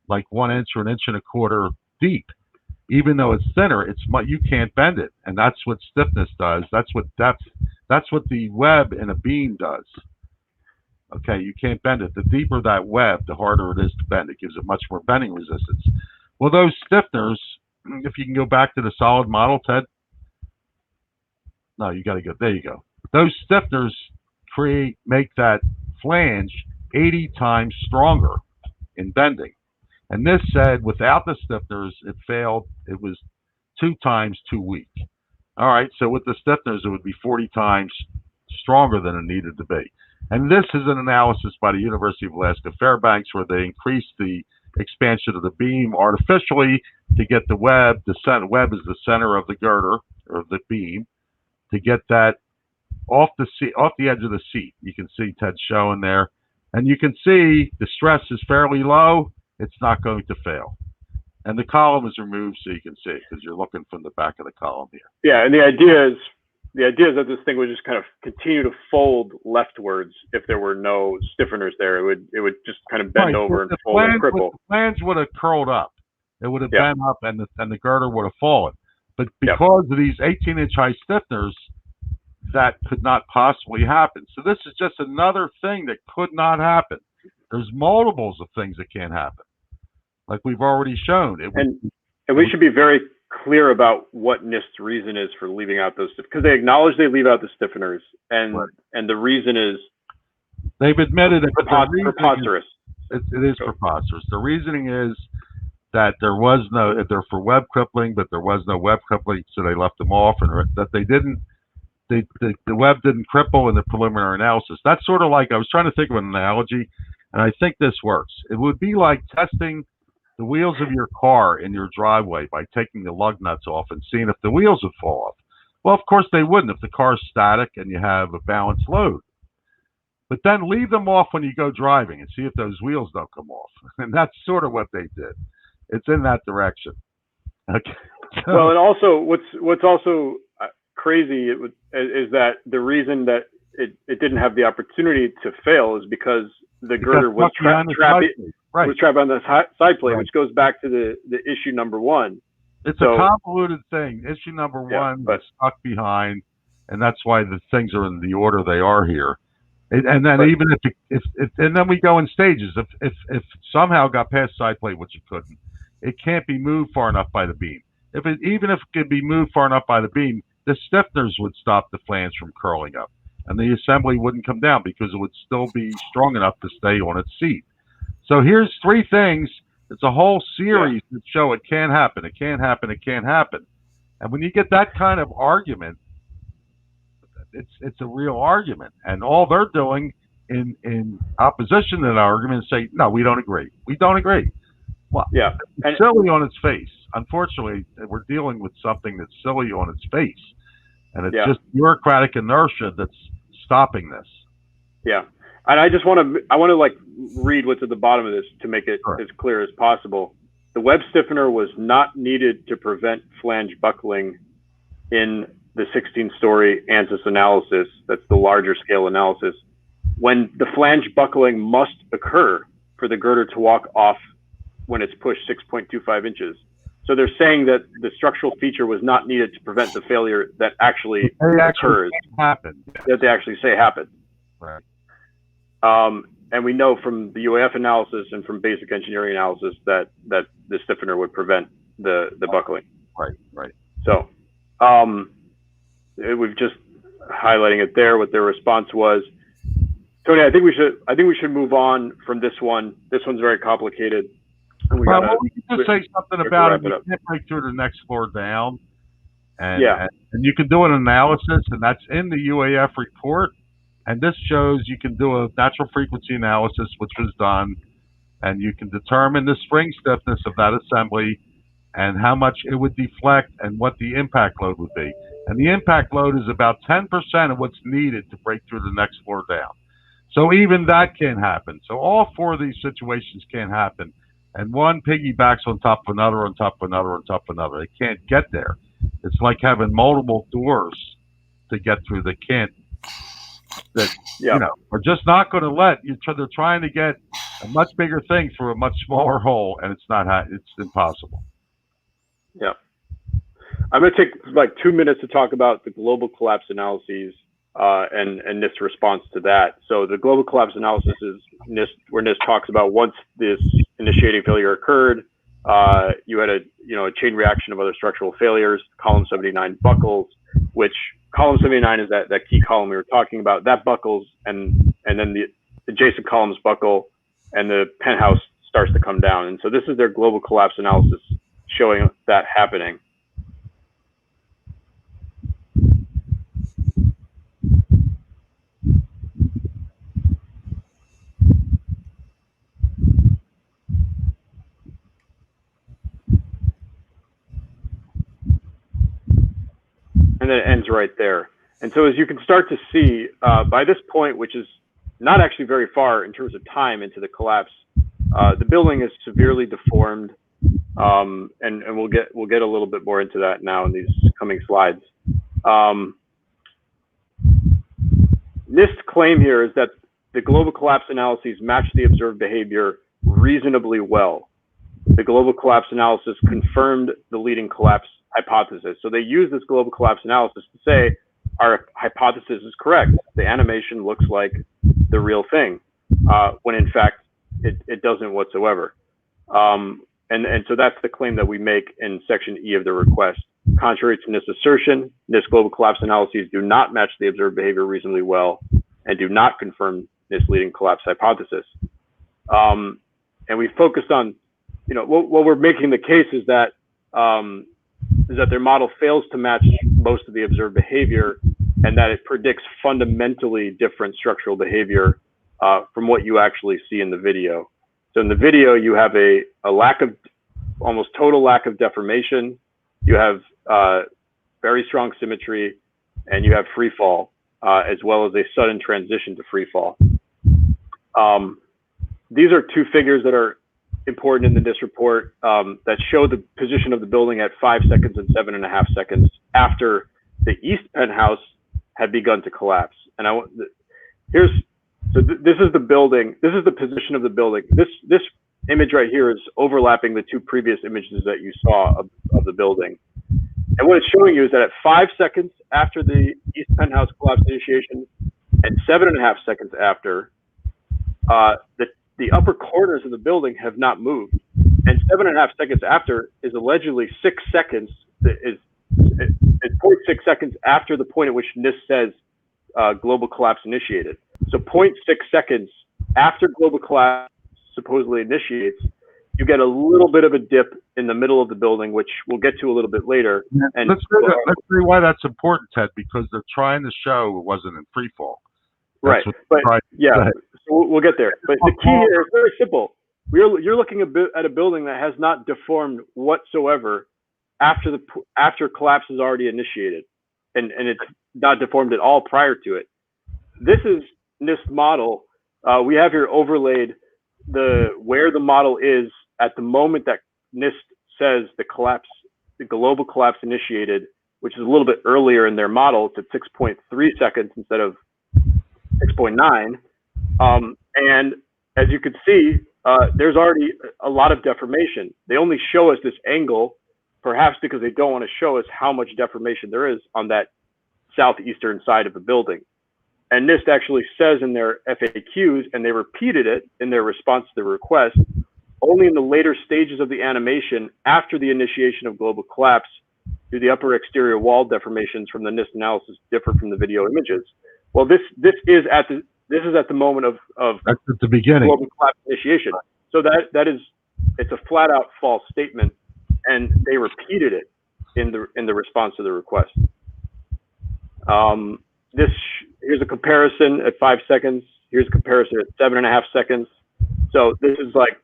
like 1 inch or 1.25 inches deep. Even though it's thinner, you can't bend it, and that's what stiffness does. That's what depth. That's what the web in a beam does. Okay, you can't bend it. The deeper that web, the harder it is to bend. It gives it much more bending resistance. Well, those stiffeners, if you can go back to the solid model, Ted. No, you got to go. There you go. Those stiffeners make that flange 80 times stronger in bending. And this said, without the stiffeners, it failed. It was 2 times too weak. All right, so with the stiffeners, it would be 40 times stronger than it needed to be. And this is an analysis by the University of Alaska Fairbanks where they increased the expansion of the beam artificially to get the web. The web is the center of the girder or the beam, to get that off the edge of the seat. You can see Ted showing there, and you can see the stress is fairly low. It's not going to fail. And the column is removed so you can see it because you're looking from the back of the column here. Yeah, and the idea is that this thing would just kind of continue to fold leftwards if there were no stiffeners there. It would just kind of bend over and fold and cripple. The flange would have curled up. It would have bent up, and the girder would have fallen. But because of these 18-inch high stiffeners, that could not possibly happen. So this is just another thing that could not happen. There's multiples of things that can't happen, like we've already shown. And we should be very clear about what NIST's reason is for leaving out those, because they acknowledge they leave out the stiffeners, and the reason is they've admitted it. Preposterous. It is preposterous. The reasoning is that they're for web crippling, but there was no web crippling, so they left them off, and that the web didn't cripple in the preliminary analysis. That's sort of like, I was trying to think of an analogy, and I think this works. It would be like testing the wheels of your car in your driveway by taking the lug nuts off and seeing if the wheels would fall off. Well, of course they wouldn't if the car's static and you have a balanced load. But then leave them off when you go driving and see if those wheels don't come off. And that's sort of what they did. It's in that direction. Okay. Well, and also what's also crazy is that the reason that it didn't have the opportunity to fail is because the girder was trapped. Right. was trapped on the side plate, which goes back to the issue number one. It's a convoluted thing. Issue number one is stuck behind, and that's why the things are in the order they are here. And then even if and then we go in stages. If somehow got past side plate, which it couldn't, it can't be moved far enough by the beam. Even if it could be moved far enough by the beam, the stiffeners would stop the flange from curling up, and the assembly wouldn't come down because it would still be strong enough to stay on its seat. So here's three things. It's a whole series that show it can't happen, it can't happen, it can't happen. And when you get that kind of argument, it's a real argument. And all they're doing in opposition to that argument is say, no, we don't agree. We don't agree. Well, it's silly on its face. Unfortunately, we're dealing with something that's silly on its face. And it's just bureaucratic inertia that's stopping this. Yeah. And I want to like read what's at the bottom of this to make it as clear as possible. The web stiffener was not needed to prevent flange buckling in the 16-story ANSYS analysis. That's the larger scale analysis. When the flange buckling must occur for the girder to walk off when it's pushed 6.25 inches. So they're saying that the structural feature was not needed to prevent the failure that actually occurs. That they actually say happened. Right. And we know from the UAF analysis and from basic engineering analysis that the stiffener would prevent the buckling. Right. So we've just highlighting it there, what their response was. Tony, I think we should move on from this one. This one's very complicated. And we can just say something about it. You can't break through the next floor down. And you can do an analysis, and that's in the UAF report. And this shows you can do a natural frequency analysis, which was done, and you can determine the spring stiffness of that assembly and how much it would deflect and what the impact load would be. And the impact load is about 10% of what's needed to break through the next floor down. So even that can happen. So all four of these situations can happen. And one piggybacks on top of another, on top of another, on top of another. They can't get there. It's like having multiple doors to get through. They can't. We're just not going to let you. They're trying to get a much bigger thing through a much smaller hole, and it's not. It's impossible. Yeah, I'm going to take like 2 minutes to talk about the global collapse analyses and NIST response to that. So the global collapse analysis is NIST, where NIST talks about once this initiating failure occurred, you had a chain reaction of other structural failures. Column 79 buckles, which column 79 is that key column we were talking about. That buckles, and then the adjacent columns buckle, and the penthouse starts to come down. And so this is their global collapse analysis showing that happening. And then it ends right there. And so as you can start to see, by this point, which is not actually very far in terms of time into the collapse, the building is severely deformed. And we'll get a little bit more into that now in these coming slides. NIST claim here is that the global collapse analyses match the observed behavior reasonably well. The global collapse analysis confirmed the leading collapse hypothesis. So they use this global collapse analysis to say our hypothesis is correct. The animation looks like the real thing, when in fact it doesn't whatsoever. And so that's the claim that we make in section E of the request. Contrary to NIST assertion, NIST global collapse analyses do not match the observed behavior reasonably well and do not confirm NIST leading collapse hypothesis. And we focused on, what we're making the case is that their model fails to match most of the observed behavior, and that it predicts fundamentally different structural behavior from what you actually see in the video. So in the video, you have a lack of, almost total lack of deformation. You have very strong symmetry, and you have free fall, as well as a sudden transition to free fall. These are two figures that are important in this report that show the position of the building at 5 seconds and 7.5 seconds after the east penthouse had begun to collapse. And this is the building. This is the position of the building. This image right here is overlapping the two previous images that you saw of the building. And what it's showing you is that at 5 seconds after the east penthouse collapse initiation and 7.5 seconds after, the upper corners of the building have not moved. And 7.5 seconds after is allegedly 6 seconds, it's 0.6 seconds after the point at which NIST says global collapse initiated. So 0.6 seconds after global collapse supposedly initiates, you get a little bit of a dip in the middle of the building, which we'll get to a little bit later. And let's see why that's important, Ted, because they're trying to show it wasn't in free fall. Right, but yeah, so we'll get there. But the key here is very simple. You're looking at a building that has not deformed whatsoever after collapse is already initiated, and it's not deformed at all prior to it. This is NIST model. We have here overlaid where the model is at the moment that NIST says the global collapse initiated, which is a little bit earlier in their model. It's at 6.3 seconds instead of 6.9. And as you can see, there's already a lot of deformation. They only show us this angle, perhaps because they don't want to show us how much deformation there is on that southeastern side of the building. And NIST actually says in their FAQs, and they repeated it in their response to the request, only in the later stages of the animation after the initiation of global collapse do the upper exterior wall deformations from the NIST analysis differ from the video images. Well, this is at the moment of that's at the beginning global collapse initiation. So it's a flat out false statement, and they repeated it in the response to the request. Here's a comparison at 5 seconds. Here's a comparison at 7.5 seconds. So this is like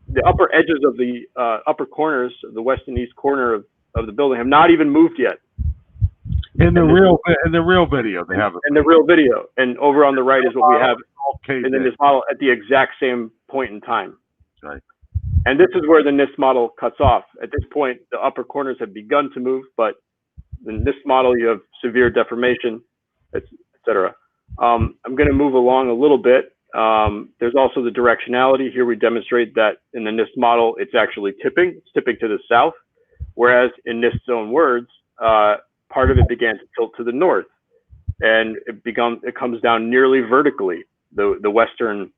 the upper edges of the upper corners, the west and east corner of the building have not even moved yet. In the real video, they have it. In the real video, and over on the right is what we have in the NIST model at the exact same point in time. Right. And this is where the NIST model cuts off. At this point, the upper corners have begun to move, but in this model, you have severe deformation, etc. I'm going to move along a little bit. There's also the directionality. Here we demonstrate that in the NIST model, it's actually tipping. It's tipping to the south, whereas in NIST's own words, part of it began to tilt to the north, and it comes down nearly vertically. The western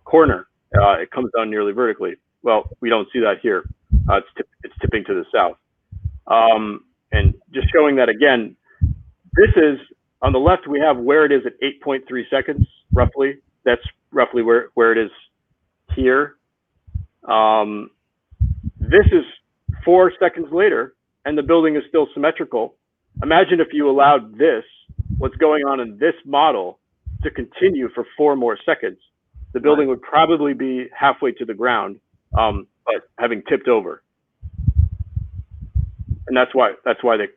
corner, it comes down nearly vertically. Well, we don't see that here. It's tipping to the south. And just showing that again, this is on the left, we have where it is at 8.3 seconds, roughly. That's roughly where it is here. This is 4 seconds later, and the building is still symmetrical. Imagine if you allowed what's going on in this model, to continue for 4 more seconds. The building would probably be halfway to the ground, but having tipped over. And that's why they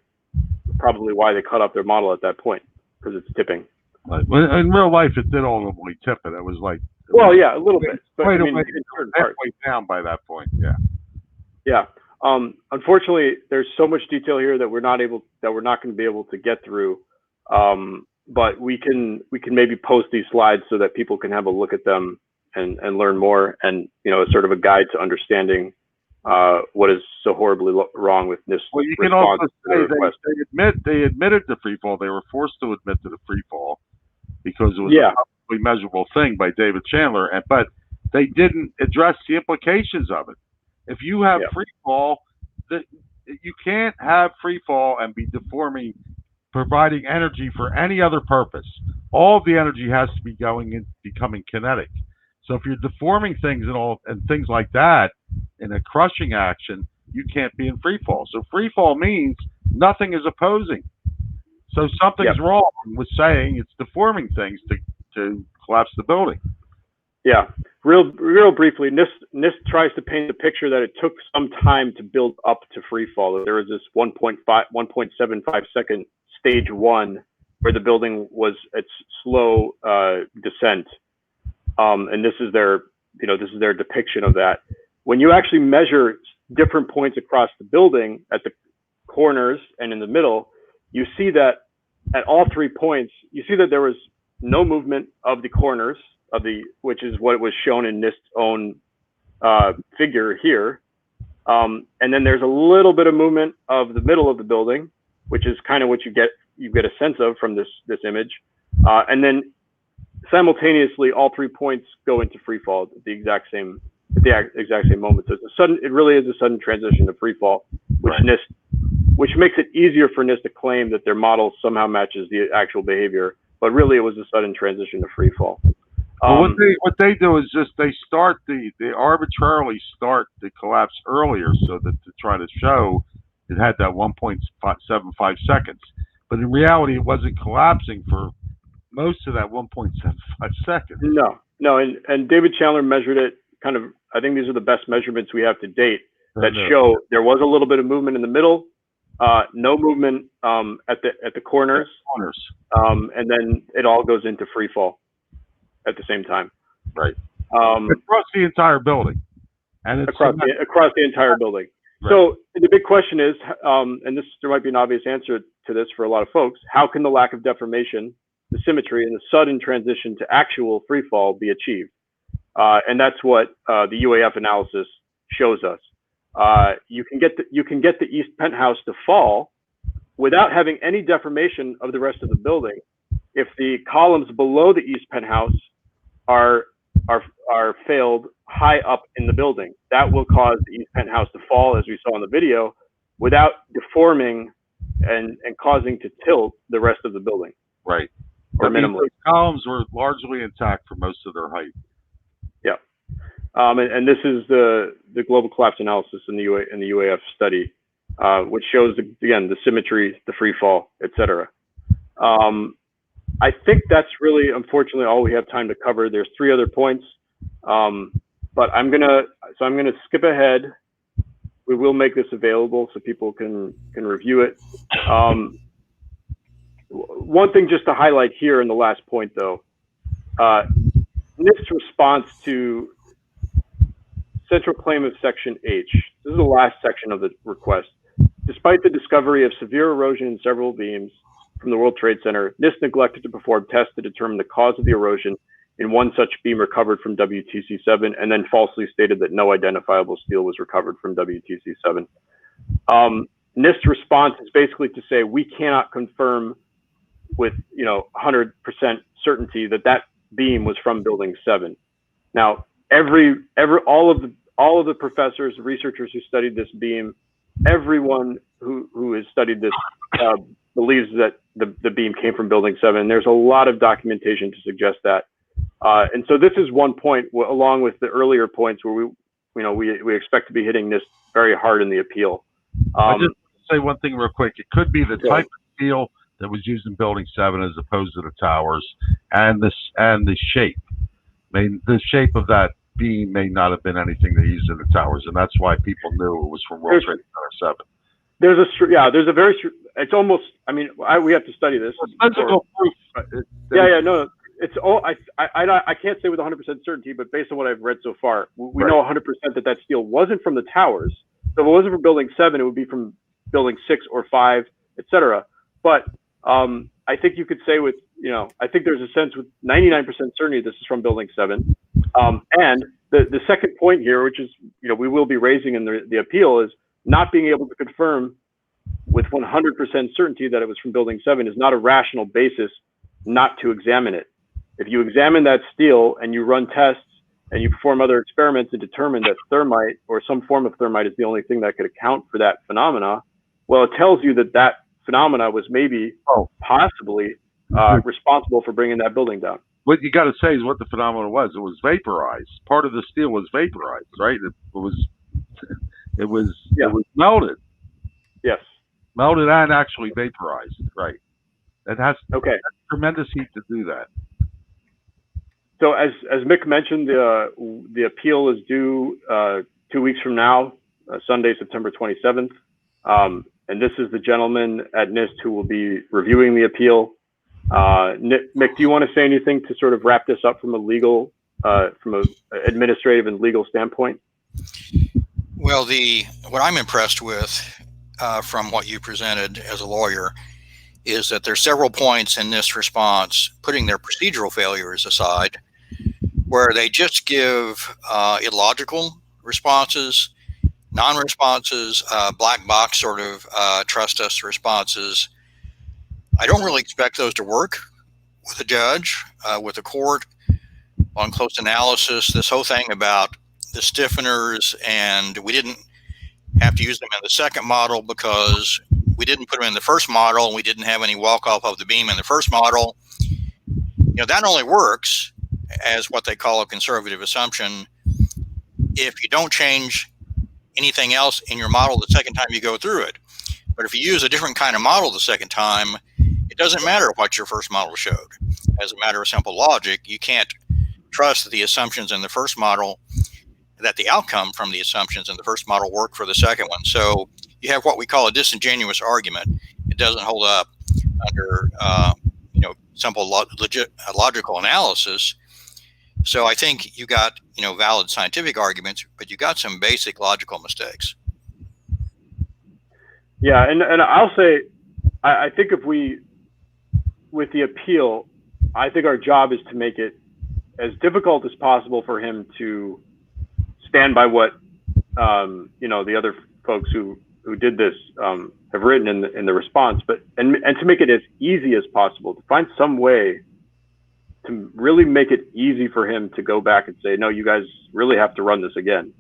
cut off their model at that point, because it's tipping. Right. In real life, it did ultimately tip it. It was like, yeah, a little bit, but quite I mean, halfway down by that point. Yeah. Yeah. Unfortunately, there's so much detail here that we're not going to be able to get through. But we can maybe post these slides so that people can have a look at them and learn more, and it's sort of a guide to understanding what is so horribly wrong with this. Well, you can also say they admitted to free fall. They were forced to admit to the free fall because it was a publicly measurable thing by David Chandler, but they didn't address the implications of it. If you have free fall, you can't have free fall and be deforming, providing energy for any other purpose. All of the energy has to be going in, becoming kinetic. So if you're deforming things and things like that in a crushing action, you can't be in free fall. So free fall means nothing is opposing. So something's wrong with saying it's deforming things to collapse the building. Yeah, real briefly, NIST tries to paint the picture that it took some time to build up to free fall. There was this 1.75 second stage 1 where the building was at slow descent, and this is their depiction of that. When you actually measure different points across the building at the corners and in the middle, you see that at all 3 points, you see that there was no movement of the corners which is what was shown in NIST's own figure here. And then there's a little bit of movement of the middle of the building, which is kind of what you get a sense of from this image. And then simultaneously, all 3 points go into free fall at the exact same moment. So it really is a sudden transition to free fall, which makes it easier for NIST to claim that their model somehow matches the actual behavior, but really it was a sudden transition to free fall. Well, what they do is just they arbitrarily start the collapse earlier so that to try to show it had that 1.75 seconds, but in reality it wasn't collapsing for most of that 1.75 seconds. No, and David Chandler measured it kind of. I think these are the best measurements we have to date that show there was a little bit of movement in the middle, no movement at the corners, and then it all goes into free fall at the same time. Right. Across the entire building, and it's across the entire building. Right. So the big question is, and there might be an obvious answer to this for a lot of folks: how can the lack of deformation, the symmetry, and the sudden transition to actual free fall be achieved? And that's what the UAF analysis shows us. You can get the east penthouse to fall without having any deformation of the rest of the building if the columns below the east penthouse are failed high up in the building. That will cause the east penthouse to fall, as we saw in the video, without deforming and causing to tilt the rest of the building. Right. Or minimally. The columns were largely intact for most of their height. Yeah. And this is the global collapse analysis in the UAF study, which shows again the symmetry, the free fall, etc. I think that's really, unfortunately, all we have time to cover. There's 3 other points, but I'm gonna skip ahead. We will make this available so people can review it. One thing just to highlight here in the last point, though, NIST's response to central claim of Section H. This is the last section of the request. Despite the discovery of severe erosion in several beams from the World Trade Center, NIST neglected to perform tests to determine the cause of the erosion in one such beam recovered from WTC-7, and then falsely stated that no identifiable steel was recovered from WTC-7. NIST's response is basically to say we cannot confirm with 100% certainty that beam was from Building 7. Now, all of the professors, researchers who studied this beam, everyone who has studied this believes that the beam came from Building 7. There's a lot of documentation to suggest that. And so this is one point, along with the earlier points, where we expect to be hitting this very hard in the appeal. I just say one thing real quick. It could be the type of steel that was used in Building 7 as opposed to the towers, and the shape. The shape of that beam may not have been anything they used in the towers, and that's why people knew it was from World Trade Center 7. It's almost. I mean, we have to study this. Physical proof. No. It's all. I can't say with 100% certainty, but based on what I've read so far, we know 100% that steel wasn't from the towers. So if it wasn't from Building 7, it would be from Building 6 or 5, etc. But I think you could say with, I think there's a sense with 99% certainty this is from Building 7. And the second point here, which is, we will be raising in the appeal, is not being able to confirm with 100% certainty that it was from Building 7 is not a rational basis not to examine it. If you examine that steel and you run tests and you perform other experiments and determine that thermite or some form of thermite is the only thing that could account for that phenomena, well, it tells you that phenomena was maybe possibly responsible for bringing that building down. What you got to say is what the phenomenon was. It was vaporized. Part of the steel was vaporized, right? It was melted. Yes. Melted and actually vaporized, right? It has tremendous heat to do that. So as Mick mentioned, the appeal is due 2 weeks from now, Sunday, September 27th. And this is the gentleman at NIST who will be reviewing the appeal. Mick, do you want to say anything to sort of wrap this up from a administrative and legal standpoint? Well, what I'm impressed with from what you presented as a lawyer is that there's several points in this response, putting their procedural failures aside, where they just give illogical responses, non-responses, black box sort of trust us responses. I don't really expect those to work with a judge, with a court on close analysis. This whole thing about the stiffeners, and we didn't have to use them in the second model because we didn't put them in the first model and we didn't have any walk off of the beam in the first model. That only works as what they call a conservative assumption if you don't change anything else in your model the second time you go through it. But if you use a different kind of model the second time, it doesn't matter what your first model showed. As a matter of simple logic, you can't trust that the assumptions in the first model, that the outcome from the assumptions in the first model work for the second one. So you have what we call a disingenuous argument. It doesn't hold up under simple logical analysis. So I think you got valid scientific arguments, but you got some basic logical mistakes. Yeah, and I'll say, I think with the appeal, I think our job is to make it as difficult as possible for him to stand by what the other folks who did this have written in the response, but and to make it as easy as possible, to find some way to really make it easy for him to go back and say, no, you guys really have to run this again.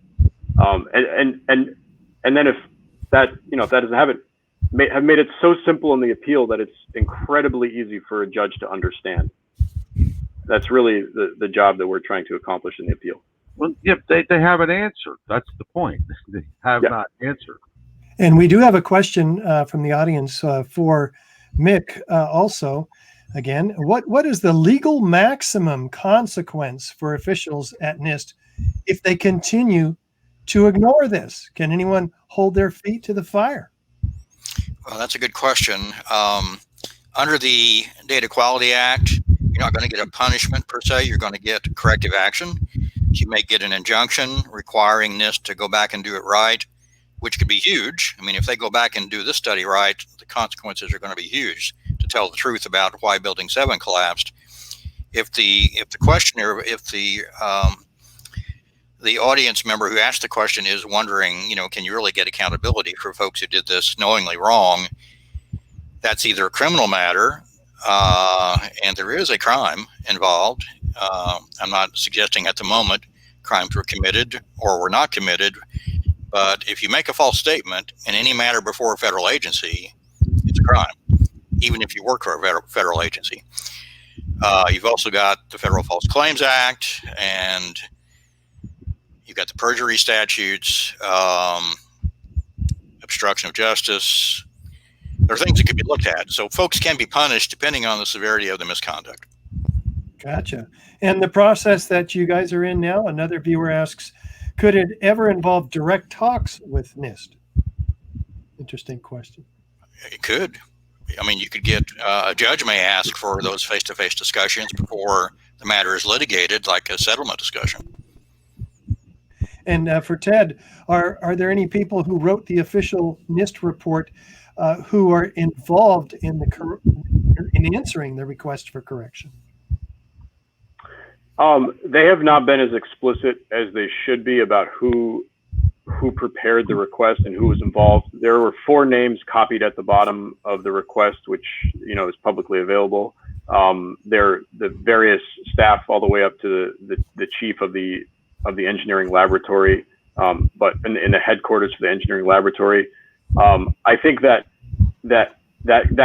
And then if that if that doesn't happen, have made it so simple in the appeal that it's incredibly easy for a judge to understand. That's really the job that we're trying to accomplish in the appeal. Well, yep, they haven't answered. That's the point. They have not answered. And we do have a question from the audience for Mick also. Again, what is the legal maximum consequence for officials at NIST if they continue to ignore this? Can anyone hold their feet to the fire? Well, that's a good question. Under the Data Quality Act, you're not going to get a punishment per se. You're going to get corrective action. You may get an injunction requiring NIST to go back and do it right, which could be huge. I mean, if they go back and do this study right, the consequences are going to be huge to tell the truth about why Building 7 collapsed. If the questioner, if the audience member who asked the question is wondering, can you really get accountability for folks who did this knowingly wrong? That's either a criminal matter, and there is a crime involved. I'm not suggesting at the moment crimes were committed or were not committed, but if you make a false statement in any matter before a federal agency, it's a crime, even if you work for a federal agency. You've also got the Federal False Claims Act, and you've got the perjury statutes, obstruction of justice. There are things that could be looked at. So folks can be punished depending on the severity of the misconduct. Gotcha. And the process that you guys are in now, another viewer asks, could it ever involve direct talks with NIST? Interesting question. It could. I mean, you could get a judge may ask for those face-to-face discussions before the matter is litigated, like a settlement discussion. And for Ted, are there any people who wrote the official NIST report who are involved in in answering the request for correction? They have not been as explicit as they should be about who prepared the request and who was involved. There were 4 names copied at the bottom of the request, which is publicly available. They're the various staff all the way up to the chief of the engineering laboratory, but in the headquarters for the engineering laboratory. I think that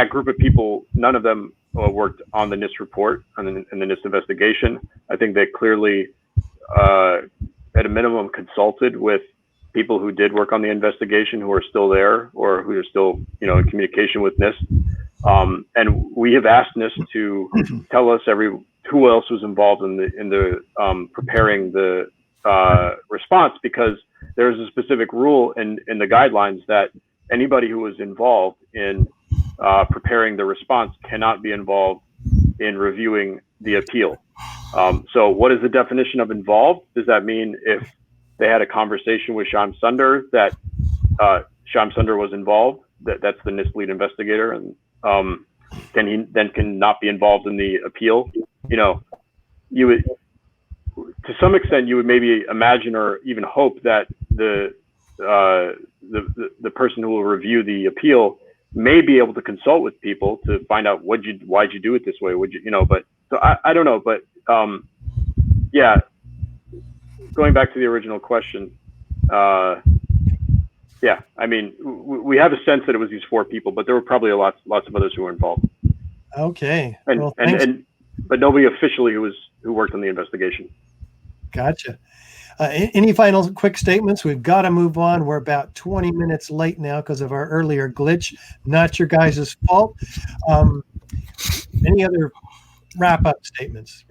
group of people, none of them worked on the NIST report and the NIST investigation. I think they clearly, at a minimum, consulted with people who did work on the investigation, who are still there or who are still, in communication with NIST. And we have asked NIST to tell us who else was involved in the preparing the response, because there's a specific rule in the guidelines that anybody who was involved in preparing the response cannot be involved in reviewing the appeal. So what is the definition of involved? Does that mean if they had a conversation with Shyam Sundar that Shyam Sundar was involved, that's the NIST lead investigator, and can not be involved in the appeal? to some extent, you would maybe imagine or even hope that the person who will review the appeal may be able to consult with people to find out why'd you do it this way? But so I don't know, but yeah, going back to the original question, yeah, I mean, we have a sense that it was these 4 people, but there were probably lots of others who were involved. Okay. But nobody officially who worked on the investigation. Gotcha. Any final quick statements? We've got to move on. We're about 20 minutes late now because of our earlier glitch. Not your guys' fault. Any other wrap-up statements?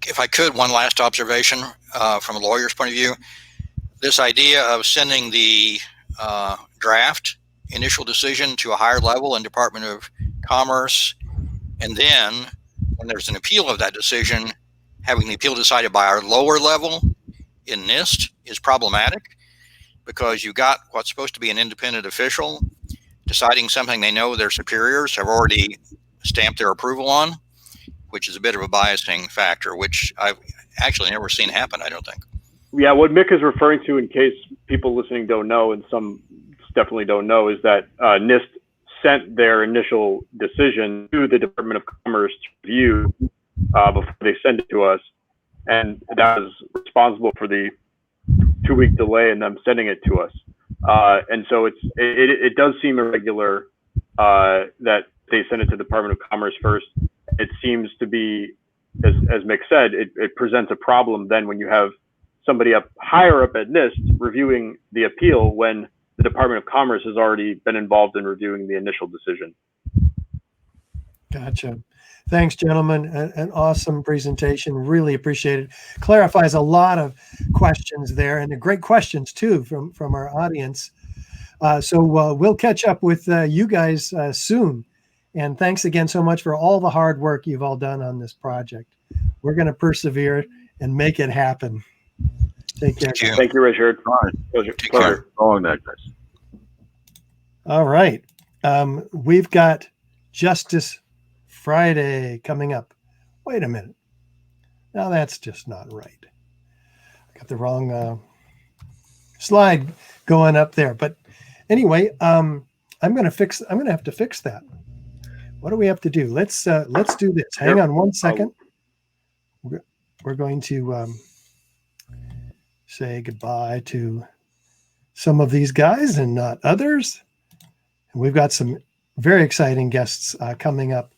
If I could, one last observation from a lawyer's point of view. This idea of sending the draft initial decision to a higher level in Department of Commerce, and then when there's an appeal of that decision, having the appeal decided by our lower level in NIST is problematic, because you got what's supposed to be an independent official deciding something they know their superiors have already stamped their approval on, which is a bit of a biasing factor, which I've actually never seen happen, I don't think. Yeah, what Mick is referring to, in case people listening don't know, and some definitely don't know, is that NIST sent their initial decision to the Department of Commerce to review before they send it to us. And that was responsible for the 2-week delay in them sending it to us. And so it does seem irregular that they send it to the Department of Commerce first. It seems to be, as Mick said, it presents a problem then when you have somebody higher up at NIST reviewing the appeal when the Department of Commerce has already been involved in reviewing the initial decision. Gotcha. Thanks, gentlemen. An awesome presentation. Really appreciate it. Clarifies a lot of questions there, and great questions too from our audience. So we'll catch up with you guys soon. And thanks again so much for all the hard work you've all done on this project. We're going to persevere and make it happen. Take care. Thank you, Richard. All right. Pleasure. On that, guys. All right. We've got Justice Friday coming up. Wait a minute. Now that's just not right. I got the wrong slide going up there. But anyway, I'm going to have to fix that. What do we have to do? Let's do this. Hang on one second. We're going to say goodbye to some of these guys and not others. And we've got some very exciting guests coming up.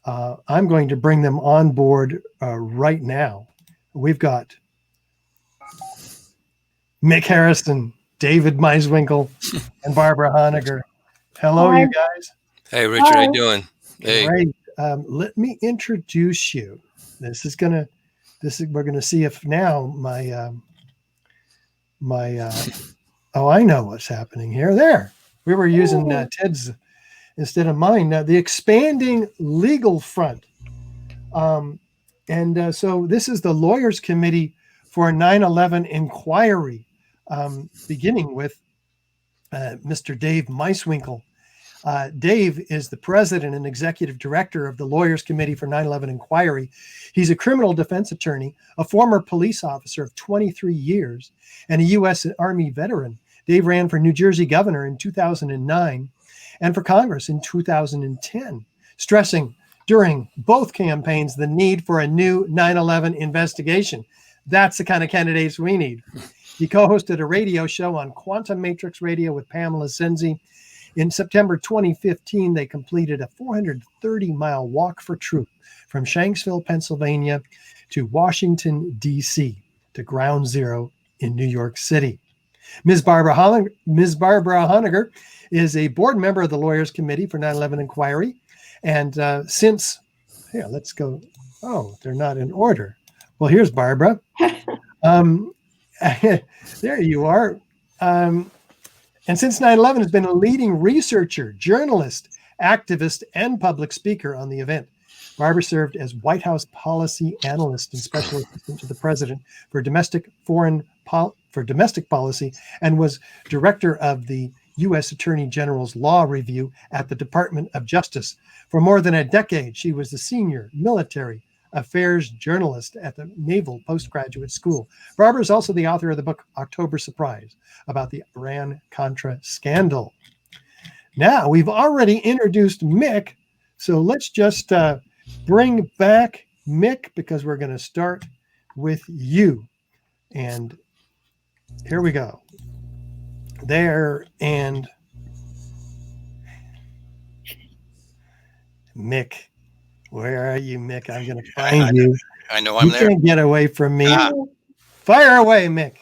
I'm going to bring them on board right now. We've got Mick Harrison, David Meiswinkle, and Barbara Honegger. Hello, Hi. you guys. Hey, Richard, how you doing? Hey. Great. Let me introduce you. We're gonna see if now oh, I know what's happening here. There, we were using Ted's instead of mine. The expanding legal front, and so this is the Lawyers Committee for 9/11 inquiry, beginning with Mr. Dave Meiswinkle. Dave is the president and executive director of the Lawyers Committee for 9/11 Inquiry. He's a criminal defense attorney, a former police officer of 23 years, and a U.S. Army veteran. Dave ran for New Jersey governor in 2009 and for Congress in 2010, stressing during both campaigns the need for a new 9/11 investigation. That's the kind of candidates we need. He co-hosted a radio show on Quantum Matrix Radio with Pamela Senzi. In September 2015, they completed a 430-mile walk for truth from Shanksville, Pennsylvania to Washington, D.C. to Ground Zero in New York City. Ms. Barbara Honegger is a board member of the Lawyers Committee for 9/11 Inquiry. And here, let's go. Oh, they're not in order. Well, here's Barbara. There you are. And since 9/11 has been a leading researcher, journalist, activist, and public speaker on the event. Barbara served as White House policy analyst and special assistant to the president for domestic policy, and was director of the U.S. Attorney General's Law Review at the Department of Justice. For more than a decade, she was the senior military Affairs journalist at the Naval Postgraduate School. Barbara is also the author of the book October Surprise about the Iran-Contra scandal. Now, we've already introduced Mick, so let's just bring back Mick because we're going to start with you. And here we go. There and Mick. Where are you, Mick? I'm going to find you. I know I'm there. You can't get away from me. Fire away, Mick.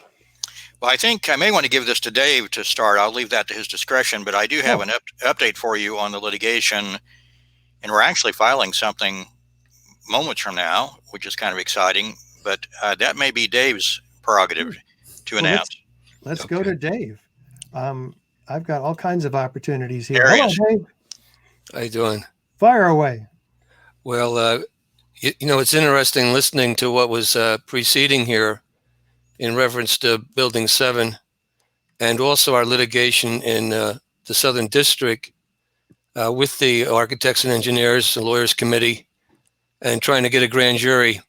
Well, I think I may want to give this to Dave to start. I'll leave that to his discretion, but I do have an update for you on the litigation, and we're actually filing something moments from now, which is kind of exciting, but that may be Dave's prerogative to announce. Let's go to Dave. I've got all kinds of opportunities here. There he Hello, is. Dave. How you doing? Fire away. Well, you know, it's interesting listening to what was preceding here in reference to Building 7 and also our litigation in the Southern District with the architects and engineers, the lawyers committee, and trying to get a grand jury.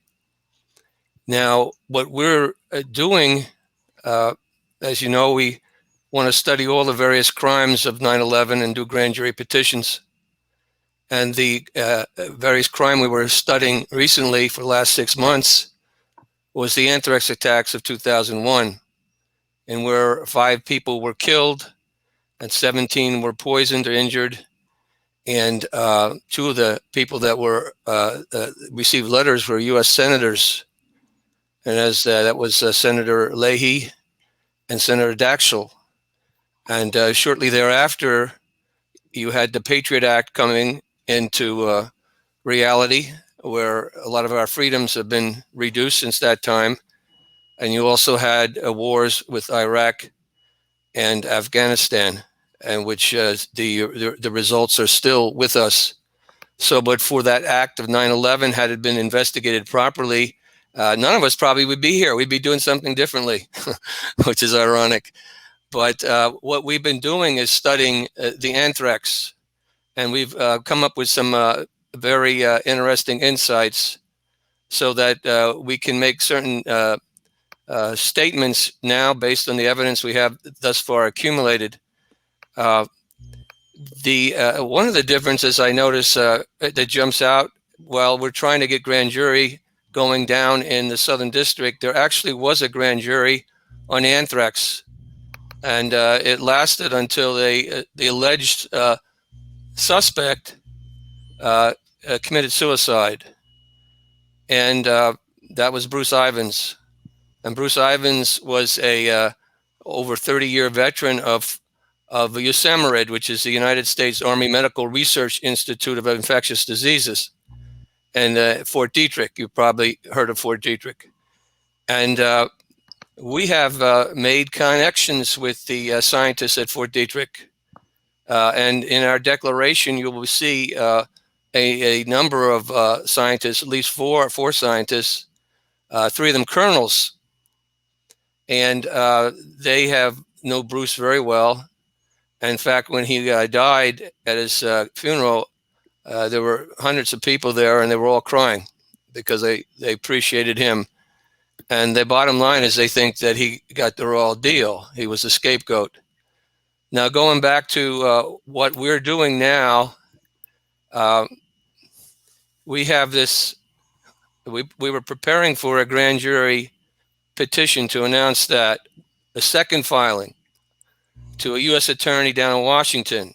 Now, what we're doing, as you know, we want to study all the various crimes of 9/11 and do grand jury petitions. And the various crime we were studying recently for the last 6 months was the anthrax attacks of 2001, and where 5 people were killed and 17 were poisoned or injured. And 2 of the people that were received letters were U.S. senators, and as that was Senator Leahy and Senator Daxel. And shortly thereafter, you had the Patriot Act coming into reality, where a lot of our freedoms have been reduced since that time. And you also had wars with Iraq and Afghanistan, and which the results are still with us. So, but for that act of 9/11, had it been investigated properly, none of us probably would be here. We'd be doing something differently, which is ironic. But what we've been doing is studying the anthrax, and we've come up with some very interesting insights so that we can make certain statements now based on the evidence we have thus far accumulated. One of the differences I notice that jumps out while we're trying to get grand jury going down in the Southern District, there actually was a grand jury on anthrax, and it lasted until the alleged suspect committed suicide, and that was Bruce Ivins. And Bruce Ivins was a over 30-year veteran of USAMRIID, which is the United States Army Medical Research Institute of Infectious Diseases, and Fort Detrick. You've probably heard of Fort Detrick. And we have made connections with the scientists at Fort Detrick. And in our declaration, you will see a number of scientists, at least four scientists, 3 of them colonels. And they know Bruce very well. In fact, when he died at his funeral, there were hundreds of people there, and they were all crying because they appreciated him. And the bottom line is they think that he got the raw deal. He was the scapegoat. Now, going back to what we're doing now, we have this, we were preparing for a grand jury petition to announce that a second filing to a U.S. attorney down in Washington.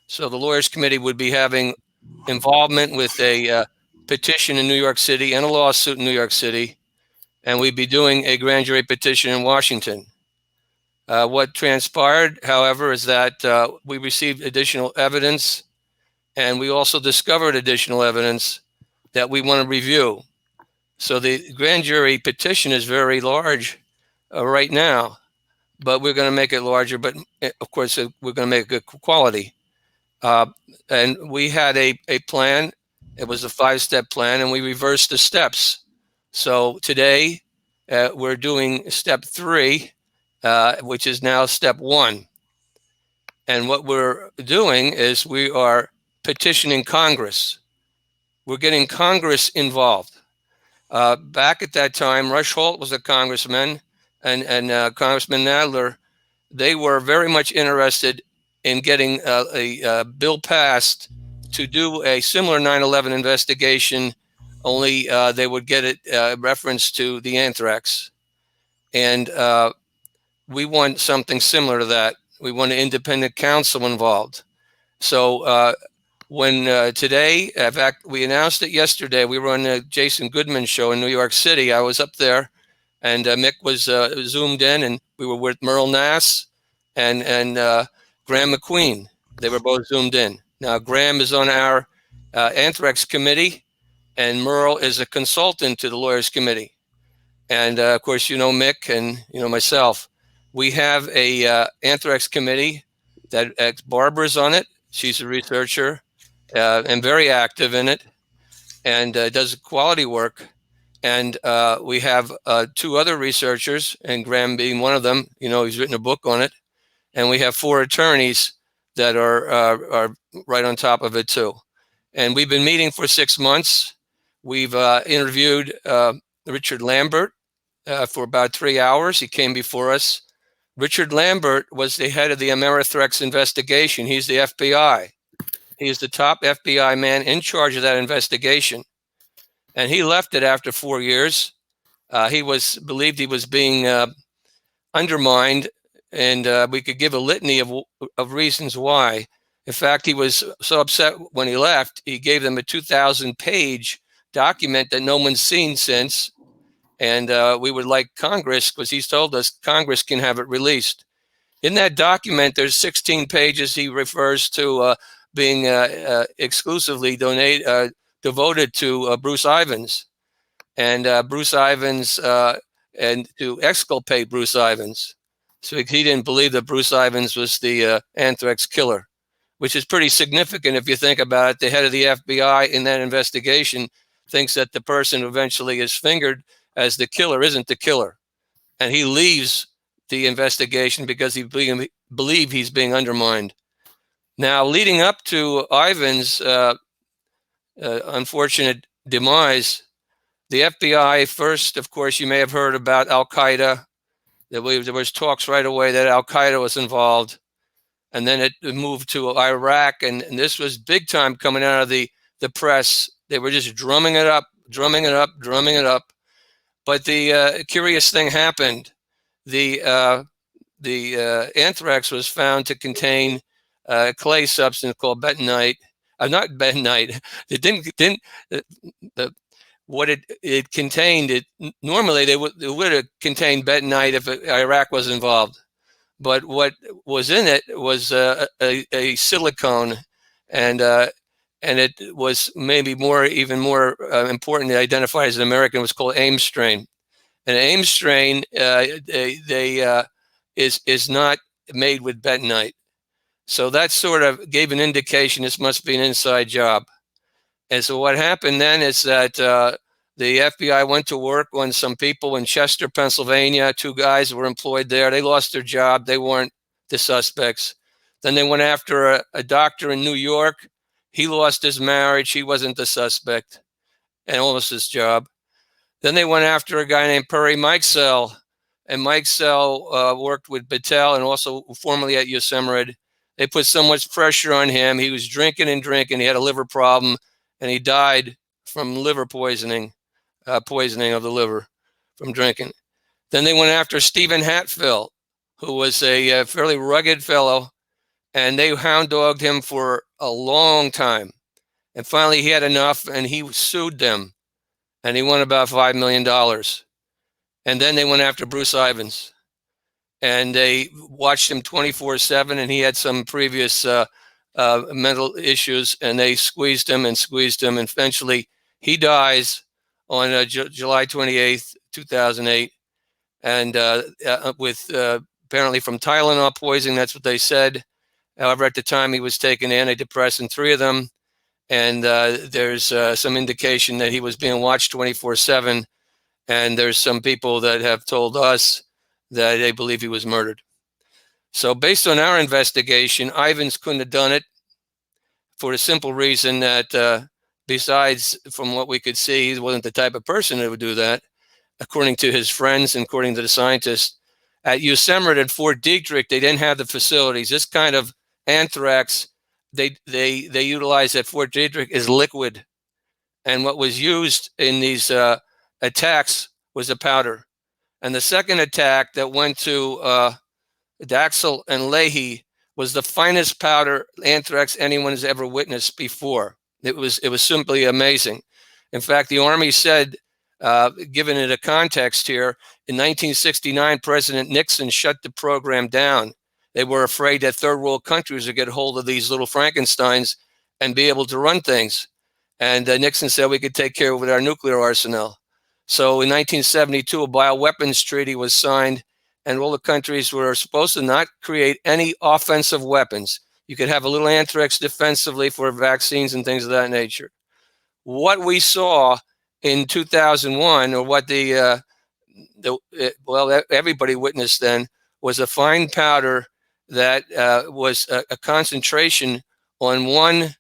So the Lawyers Committee would be having involvement with a petition in New York City and a lawsuit in New York City, and we'd be doing a grand jury petition in Washington. What transpired, however, is that we received additional evidence, and we also discovered additional evidence that we want to review. So the grand jury petition is very large right now, but we're going to make it larger. But of course, we're going to make it good quality. And we had a plan. It was a 5-step plan, and we reversed the steps. So today we're doing step 3, which is now step 1. And what we're doing is we are petitioning Congress. We're getting Congress involved. Back at that time, Rush Holt was a congressman, and Congressman Nadler. They were very much interested in getting a bill passed to do a similar 9/11 investigation, only they would get it reference to the anthrax. And we want something similar to that. We want an independent counsel involved. So when today, in fact, we announced it yesterday. We were on the Jason Goodman show in New York City. I was up there, and Mick was zoomed in, and we were with Merle Nass and Graham McQueen. They were both zoomed in. Now, Graham is on our anthrax committee, and Merle is a consultant to the lawyers committee. And of course, you know Mick and you know myself. We have a anthrax committee that Barbara's on it. She's a researcher and very active in it, and does quality work. And we have 2 other researchers, and Graham being one of them. You know, he's written a book on it. And we have 4 attorneys that are right on top of it too. And we've been meeting for 6 months. We've interviewed Richard Lambert for about 3 hours. He came before us. Richard Lambert was the head of the Amerithrex investigation. He's the FBI. He is the top FBI man in charge of that investigation. And he left it after 4 years. He believed he was being undermined, and we could give a litany of reasons why. In fact, he was so upset when he left, he gave them a 2,000-page document that no one's seen since. And we would like Congress, because he's told us Congress can have it released. In that document, there's 16 pages he refers to being exclusively devoted to Bruce Ivins. And Bruce Ivins, and to exculpate Bruce Ivins. So he didn't believe that Bruce Ivins was the anthrax killer, which is pretty significant if you think about it. The head of the FBI in that investigation thinks that the person who eventually is fingered as the killer isn't the killer. And he leaves the investigation because he believes he's being undermined. Now, leading up to Ivan's unfortunate demise, the FBI first, of course, you may have heard about Al-Qaeda. There was talks right away that Al-Qaeda was involved. And then it moved to Iraq. And this was big time coming out of the press. They were just drumming it up. But the curious thing happened. The anthrax was found to contain a clay substance called bentonite. Not bentonite. What it contained, normally they would have contained bentonite if Iraq was involved. But what was in it was a silicone, and it was maybe even more important to identify as an American. It was called Ames strain. And Ames strain is not made with bentonite. So that sort of gave an indication this must be an inside job. And so what happened then is that the FBI went to work on some people in Chester, Pennsylvania. 2 guys were employed there. They lost their job. They weren't the suspects. Then they went after a doctor in New York. He lost his marriage. He wasn't the suspect and lost his job. Then they went after a guy named Perry Mikesell. And Mikesell worked with Battelle and also formerly at Yosemite. They put so much pressure on him. He was drinking and drinking. He had a liver problem, and he died from liver poisoning, poisoning of the liver from drinking. Then they went after Stephen Hatfield, who was a fairly rugged fellow, and they hound dogged him for a long time. And finally he had enough, and he sued them, and he won about $5 million. And then they went after Bruce Ivins, and they watched him 24/7, and he had some previous mental issues, and they squeezed him, and eventually he dies on July 28th, 2008, and with apparently from Tylenol poisoning. That's what they said. However, at the time he was taking antidepressant, 3 of them, and there's some indication that he was being watched 24/7, and there's some people that have told us that they believe he was murdered. So based on our investigation, Ivins couldn't have done it for the simple reason that besides, from what we could see, he wasn't the type of person that would do that, according to his friends and according to the scientists. At Yosemite and Fort Detrick, they didn't have the facilities. This kind of anthrax they utilized at Fort Detrick is liquid. And what was used in these attacks was a powder. And the second attack that went to Daxel and Leahy was the finest powder anthrax anyone has ever witnessed before. It was simply amazing. In fact, the Army said, given it a context here, in 1969, President Nixon shut the program down. They were afraid that third world countries would get hold of these little Frankensteins and be able to run things. And Nixon said we could take care of it with our nuclear arsenal. So in 1972, a bioweapons treaty was signed, and all the countries were supposed to not create any offensive weapons. You could have a little anthrax defensively for vaccines and things of that nature. What we saw in 2001, or what everybody witnessed then, was a fine powder that was a concentration on one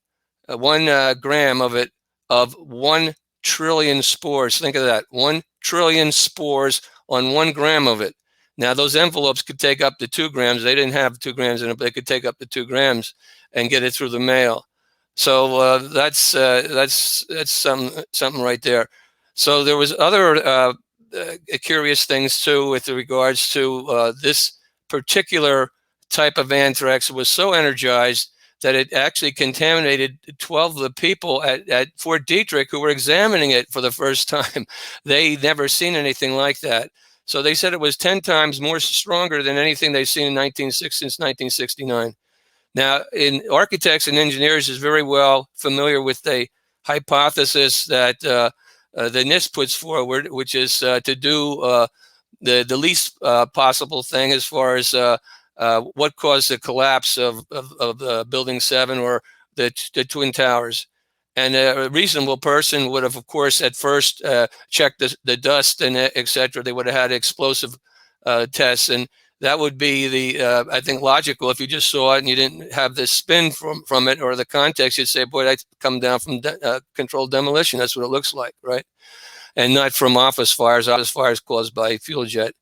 gram of it of 1 trillion spores. Think of that, 1 trillion spores on 1 gram of it. Now, those envelopes could take up to 2 grams. They didn't have 2 grams in it, but they could take up to 2 grams and get it through the mail. So that's something right there. So there was other curious things too with regards to this particular type of anthrax. It was so energized that it actually contaminated 12 of the people at Fort Detrick who were examining it for the first time. They never seen anything like that. So they said it was 10 times more stronger than anything they've seen since 1969. Now, in architects and engineers is very well familiar with the hypothesis that the NIST puts forward, which is to do the least possible thing as far as what caused the collapse of Building 7 or the Twin Towers. And a reasonable person would have, of course, at first checked the dust and et cetera. They would have had explosive tests. And that would be the, I think, logical. If you just saw it and you didn't have the spin from it or the context, you'd say, boy, that's come down from controlled demolition. That's what it looks like, right? And not from office fires caused by fuel jet.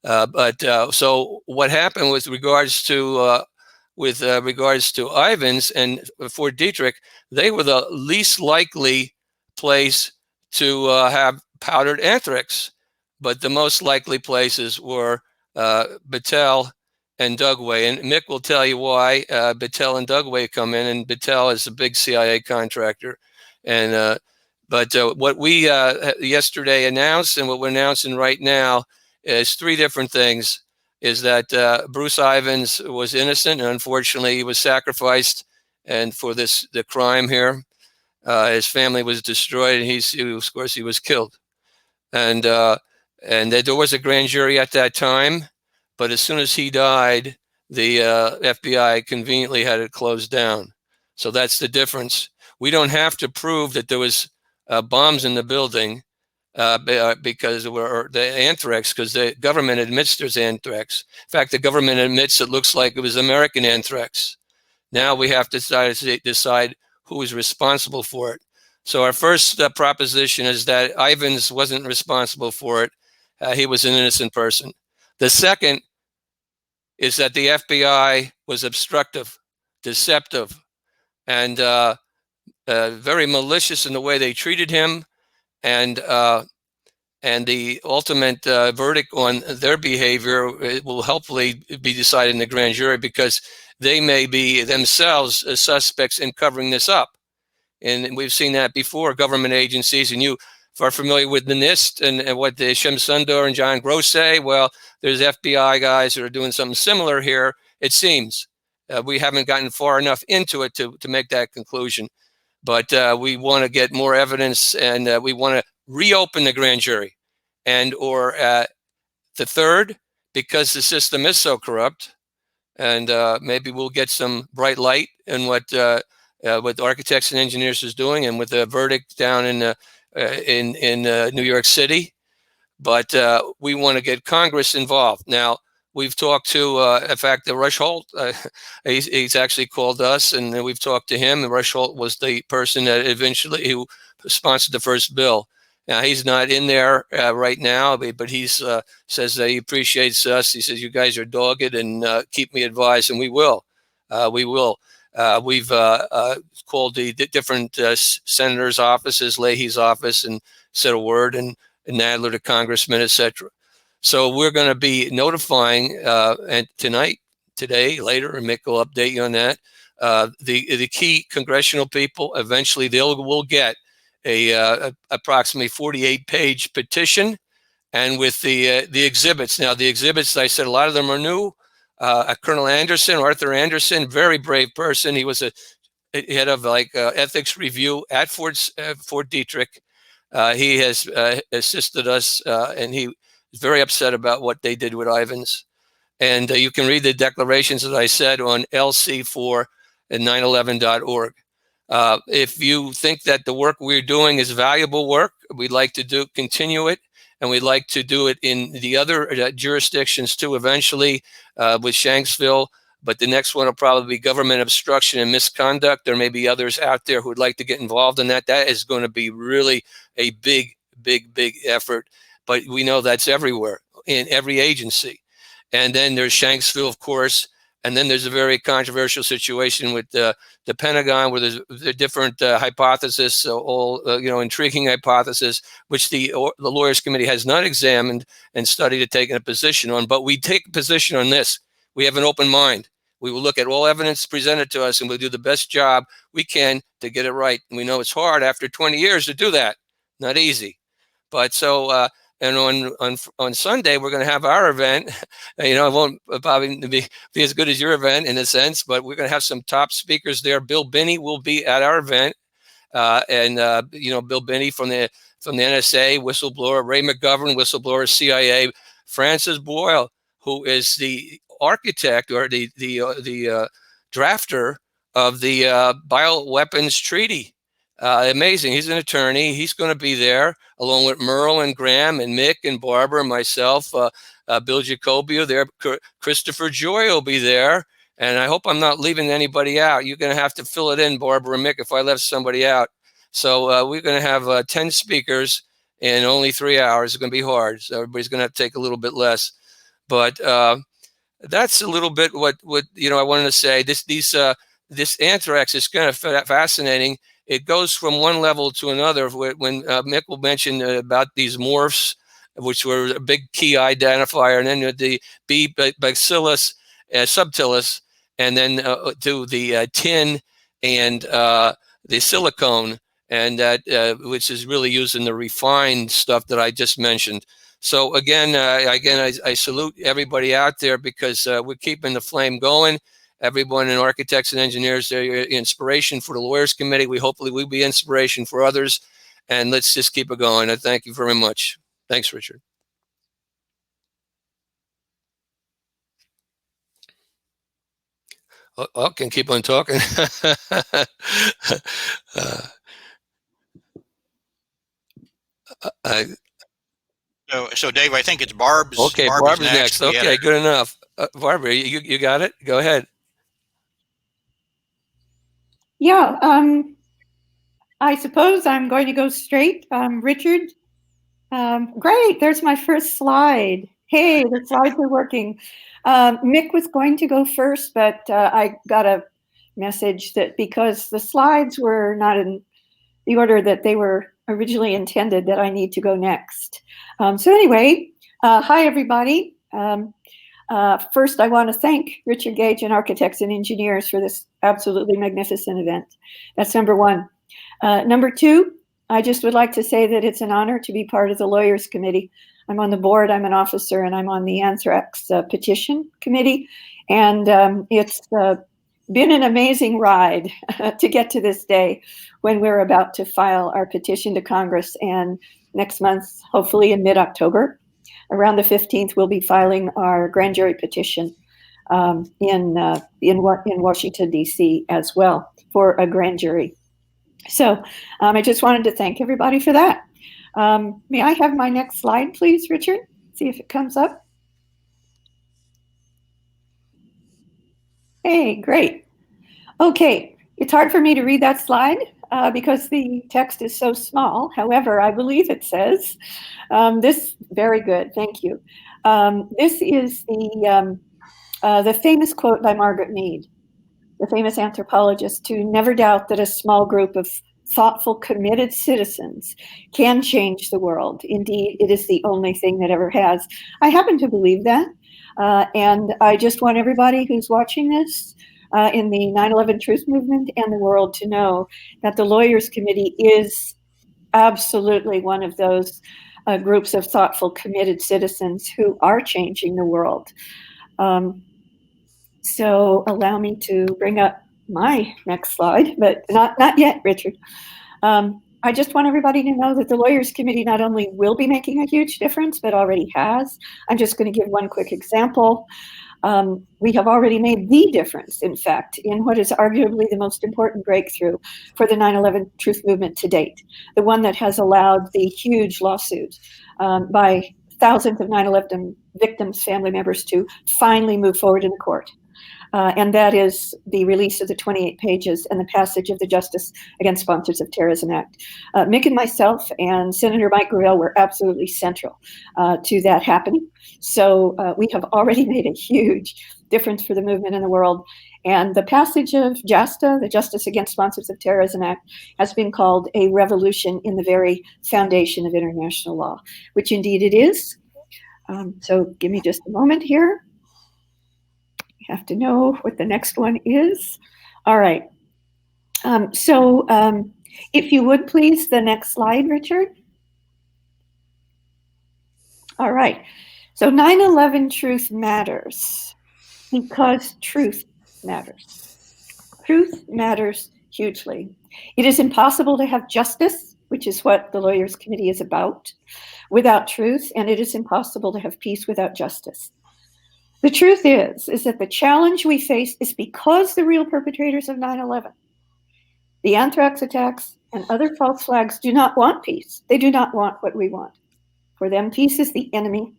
So what happened with regards to Ivins and Fort Detrick, they were the least likely place to have powdered anthrax, but the most likely places were Battelle and Dugway. And Mick will tell you why Battelle and Dugway come in, and Battelle is a big CIA contractor. And but what we yesterday announced and what we're announcing right now is 3 different things. Is that Bruce Ivins was innocent, and unfortunately he was sacrificed, and for the crime here, his family was destroyed, and of course he was killed. And there was a grand jury at that time, but as soon as he died, the FBI conveniently had it closed down. So that's the difference. We don't have to prove that there was bombs in the building. Because the anthrax, because the government admits there's anthrax. In fact, the government admits it looks like it was American anthrax. Now we have to decide who is responsible for it. So our first proposition is that Ivins wasn't responsible for it. He was an innocent person. The second is that the FBI was obstructive, deceptive, and very malicious in the way they treated him. And the ultimate verdict on their behavior will hopefully be decided in the grand jury, because they may be themselves suspects in covering this up. And we've seen that before, government agencies, and you are familiar with the NIST and what the Shem Sundar and John Gross say. Well, there's FBI guys that are doing something similar here, it seems. We haven't gotten far enough into it to make that conclusion. But we want to get more evidence, and we want to reopen the grand jury. And or the third, because the system is so corrupt, and maybe we'll get some bright light in what architects and engineers is doing, and with the verdict down in New York City. But we want to get Congress involved. Now, We've talked to, in fact, the Rush Holt, he's actually called us, and we've talked to him. And Rush Holt was the person that eventually who sponsored the first bill. Now, he's not in there right now, but he says that he appreciates us. He says, you guys are dogged, and keep me advised, and we will. We will. We've called the different senators' offices, Leahy's office, and said a word, and Nadler, the congressman, etc. So we're going to be notifying and today, later, and Mick will update you on that. The key congressional people, eventually will get a approximately 48-page petition, and with the exhibits. Now, the exhibits, I said, a lot of them are new. Colonel Anderson, Arthur Anderson, very brave person. He was a head of ethics review at Fort Detrick. He has assisted us, and he is very upset about what they did with Ivins. And you can read the declarations, as I said, on lc4 at 911.org. If you think that the work we're doing is valuable work, we'd like to continue it, and we'd like to do it in the other jurisdictions too, eventually with Shanksville. But the next one will probably be government obstruction and misconduct. There may be others out there who would like to get involved in that. That is going to be really a big effort. But we know that's everywhere, in every agency. And then there's Shanksville, of course. And then there's a very controversial situation with the Pentagon, where there's the different hypotheses, intriguing hypotheses, which the Lawyers Committee has not examined and studied or taken a position on. But we take a position on this. We have an open mind. We will look at all evidence presented to us, and we'll do the best job we can to get it right. And we know it's hard after 20 years to do that. Not easy. But so, and on Sunday, we're going to have our event. It won't probably be as good as your event in a sense, but we're going to have some top speakers there. Bill Binney will be at our event. Bill Binney from the NSA, whistleblower, Ray McGovern, whistleblower, CIA, Francis Boyle, who is the architect or the drafter of the bioweapons treaty. Amazing. He's an attorney. He's going to be there along with Merle and Graham and Mick and Barbara and myself. Bill Jacoby there. Christopher Joy will be there. And I hope I'm not leaving anybody out. You're going to have to fill it in, Barbara and Mick, if I left somebody out. So we're going to have 10 speakers in only 3 hours. It's going to be hard. So everybody's going to have to take a little bit less. But that's a little bit what I wanted to say. This anthrax is kind of fascinating. It goes from one level to another. When Mick will mention about these morphs, which were a big key identifier, and then the B bacillus subtilis, and then to the tin and the silicone, and that which is really used in the refined stuff that I just mentioned. So again, I salute everybody out there, because we're keeping the flame going. Everyone in architects and engineers, they're inspiration for the Lawyers Committee. Hopefully we'll be inspiration for others. And let's just keep it going. I thank you very much. Thanks, Richard. I can keep on talking. So Dave, I think it's Barb's. Okay, Barb's next. Okay, good enough. Barbara, you got it? Go ahead. Yeah, I suppose I'm going to go straight. Richard, great, there's my first slide. Hey, the slides are working. Mick was going to go first, but I got a message that because the slides were not in the order that they were originally intended, that I need to go next. So anyway, hi everybody. First, I want to thank Richard Gage and Architects and Engineers for this absolutely magnificent event. That's number one. Number two, I just would like to say that it's an honor to be part of the Lawyers Committee. I'm on the board, I'm an officer, and I'm on the Anthrax Petition Committee. And it's been an amazing ride to get to this day when we're about to file our petition to Congress. And next month, hopefully in mid-October, around the 15th, we'll be filing our grand jury petition in Washington, D.C. as well for a grand jury. So I just wanted to thank everybody for that. May I have my next slide, please, Richard? See if it comes up. Hey, great. Okay, it's hard for me to read that slide because the text is so small. However, I believe it says this. Very good, thank you. This is the famous quote by Margaret Mead, the famous anthropologist, to never doubt that a small group of thoughtful, committed citizens can change the world. Indeed, it is the only thing that ever has. I happen to believe that. And I just want everybody who's watching this in the 9/11 Truth Movement and the world to know that the Lawyers Committee is absolutely one of those groups of thoughtful, committed citizens who are changing the world. So allow me to bring up my next slide, but not yet, Richard. I just want everybody to know that the Lawyers Committee not only will be making a huge difference, but already has. I'm just going to give one quick example. We have already made the difference, in fact, in what is arguably the most important breakthrough for the 9/11 Truth Movement to date, the one that has allowed the huge lawsuit by thousands of 9/11 victims' family members to finally move forward in the court. And that is the release of the 28 pages and the passage of the Justice Against Sponsors of Terrorism Act. Mick and myself and Senator Mike Gravel were absolutely central to that happening. So we have already made a huge difference for the movement in the world. And the passage of JASTA, the Justice Against Sponsors of Terrorism Act, has been called a revolution in the very foundation of international law, which indeed it is. So give me just a moment here. Have to know what the next one is. All right. If you would please, the next slide, Richard. All right. So 9/11 truth matters because truth matters. Truth matters hugely. It is impossible to have justice, which is what the Lawyers Committee is about, without truth, and it is impossible to have peace without justice. The truth is that the challenge we face is because the real perpetrators of 9/11, the anthrax attacks and other false flags, do not want peace. They do not want what we want. For them, peace is the enemy,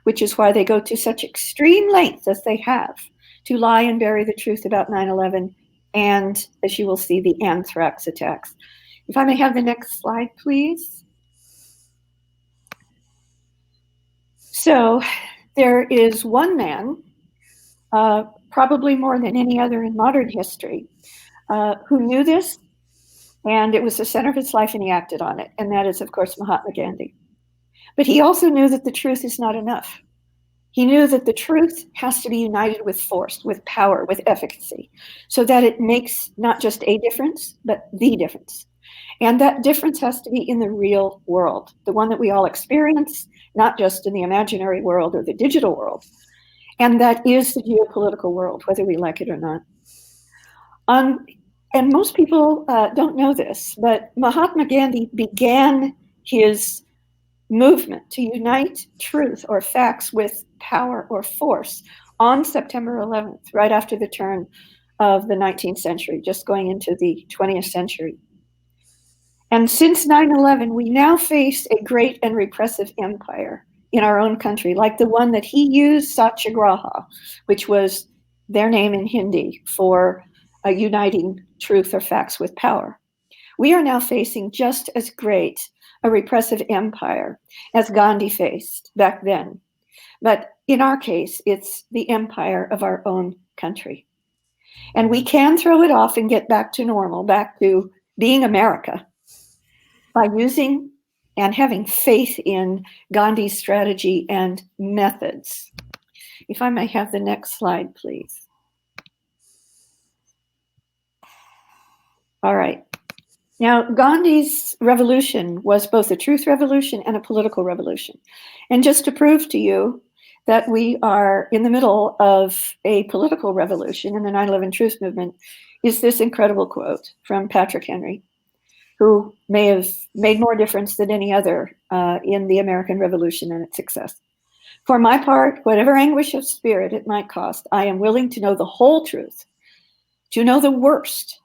which is why they go to such extreme lengths as they have to lie and bury the truth about 9/11 and, as you will see, the anthrax attacks. If I may have the next slide, please. So, there is one man, probably more than any other in modern history, who knew this, and it was the center of his life, and he acted on it, and that is, of course, Mahatma Gandhi. But he also knew that the truth is not enough. He knew that the truth has to be united with force, with power, with efficacy, so that it makes not just a difference, but the difference. And that difference has to be in the real world, the one that we all experience, not just in the imaginary world or the digital world. And that is the geopolitical world, whether we like it or not. And most people don't know this, but Mahatma Gandhi began his movement to unite truth or facts with power or force on September 11th, right after the turn of the 19th century, just going into the 20th century. And since 9/11, we now face a great and repressive empire in our own country, like the one that he used, Satyagraha, which was their name in Hindi for uniting truth or facts with power. We are now facing just as great a repressive empire as Gandhi faced back then. But in our case, it's the empire of our own country. And we can throw it off and get back to normal, back to being America, by using and having faith in Gandhi's strategy and methods. If I may have the next slide, please. All right. Now, Gandhi's revolution was both a truth revolution and a political revolution. And just to prove to you that we are in the middle of a political revolution in the 9/11 Truth Movement is this incredible quote from Patrick Henry, who may have made more difference than any other in the American Revolution and its success. For my part, whatever anguish of spirit it might cost, I am willing to know the whole truth, to know the worst,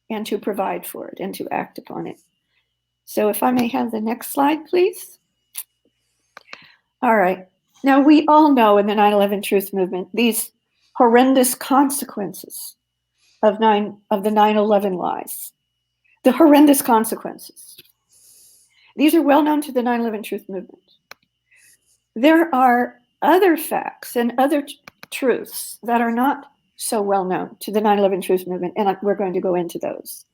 and to provide for it and to act upon it. So if I may have the next slide, please. All right. Now, we all know in the 9/11 Truth Movement, these horrendous consequences of the 9/11 lies. The horrendous consequences. These are well known to the 9/11 Truth Movement. There are other facts and other truths that are not so well known to the 9/11 Truth Movement, and we're going to go into those.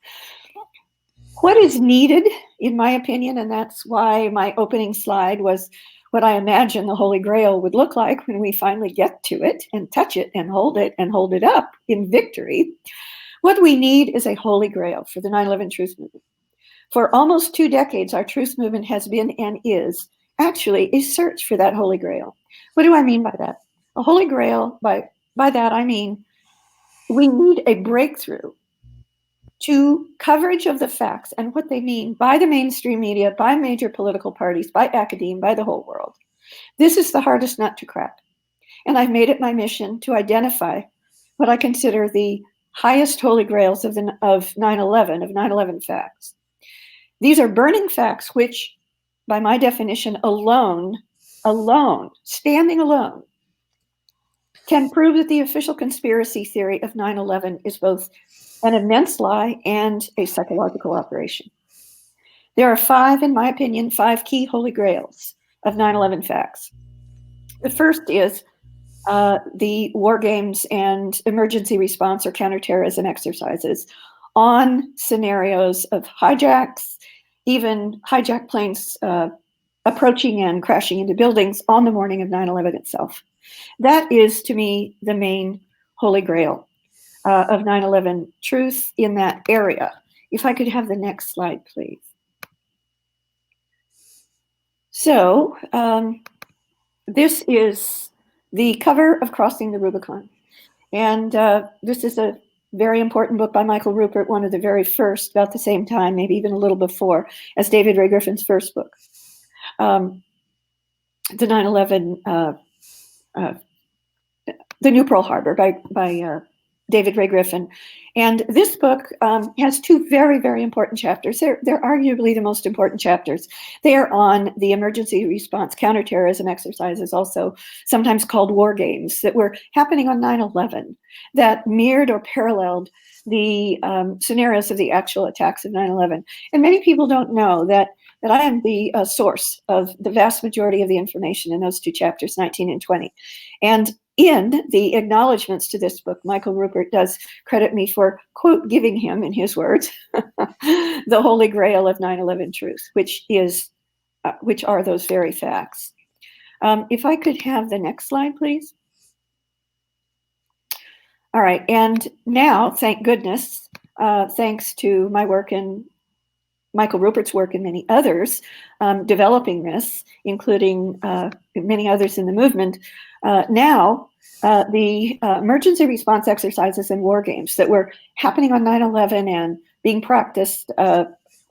What is needed, in my opinion, and that's why my opening slide was what I imagine the Holy Grail would look like when we finally get to it and touch it and hold it up in victory. What we need is a Holy Grail for the 9/11 Truth Movement. For almost 2 decades, our Truth Movement has been and is actually a search for that Holy Grail. What do I mean by that? A Holy Grail, by that I mean we need a breakthrough to coverage of the facts and what they mean by the mainstream media, by major political parties, by academia, by the whole world. This is the hardest nut to crack. And I've made it my mission to identify what I consider the highest holy grails of 9/11 facts. These are burning facts which, by my definition, alone, standing alone, can prove that the official conspiracy theory of 9/11 is both an immense lie and a psychological operation. There are 5, in my opinion, 5 key holy grails of 9/11 facts. The first is the war games and emergency response or counterterrorism exercises on scenarios of hijacks, even hijacked planes approaching and crashing into buildings on the morning of 9/11 itself. That is, to me, the main holy grail of 9/11 truth in that area. If I could have the next slide, please. So this is the cover of Crossing the Rubicon. And this is a very important book by Michael Rupert, one of the very first, about the same time, maybe even a little before, as David Ray Griffin's first book. The 9/11, The New Pearl Harbor by David Ray Griffin. And this book has 2 very, very important chapters. They're arguably the most important chapters. They are on the emergency response counterterrorism exercises, also sometimes called war games, that were happening on 9/11, that mirrored or paralleled the scenarios of the actual attacks of 9/11. And many people don't know that I am the source of the vast majority of the information in those 2 chapters, 19 and 20. And in the acknowledgments to this book, Michael Rupert does credit me for, quote, giving him, in his words, the holy grail of 9/11 truth, which are those very facts. If I could have the next slide, please. All right, and now, thank goodness, thanks to my work and Michael Rupert's work and many others developing this, including many others in the movement, now the emergency response exercises and war games that were happening on 9/11 and being practiced,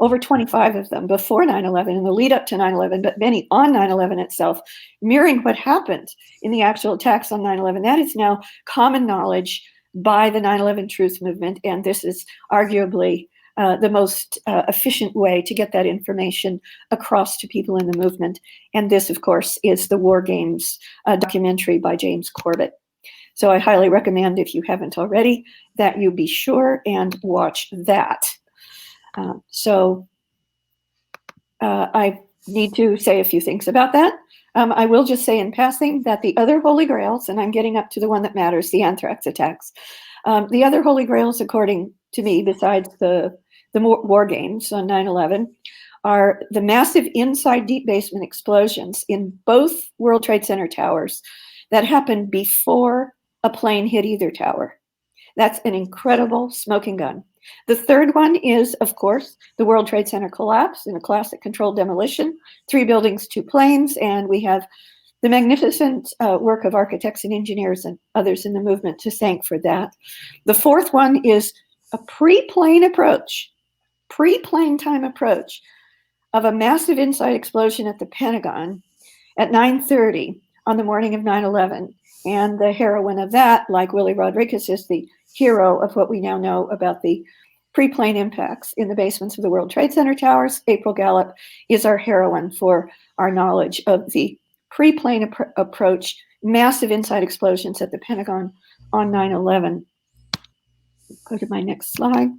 over 25 of them before 9/11 in the lead up to 9/11, but many on 9/11 itself, mirroring what happened in the actual attacks on 9/11. That is now common knowledge by the 9/11 Truth Movement, and this is arguably the most efficient way to get that information across to people in the movement. And this, of course, is the War Games documentary by James Corbett. So I highly recommend, if you haven't already, that you be sure and watch that. I need to say a few things about that. I will just say in passing that the other holy grails, and I'm getting up to the one that matters, the anthrax attacks. The other holy grails, according to me, besides the war games on 9/11, are the massive inside deep basement explosions in both World Trade Center towers that happened before a plane hit either tower. That's an incredible smoking gun. The third one is, of course, the World Trade Center collapse in a classic controlled demolition, 3 buildings, 2 planes, and we have the magnificent work of architects and engineers and others in the movement to thank for that. The fourth one is a pre-plane time approach of a massive inside explosion at the Pentagon at 9:30 on the morning of 9/11. And the heroine of that, like Willie Rodriguez, is the hero of what we now know about the pre-plane impacts in the basements of the World Trade Center towers. April Gallup is our heroine for our knowledge of the pre-plane approach, massive inside explosions at the Pentagon on 9/11. Go to my next slide.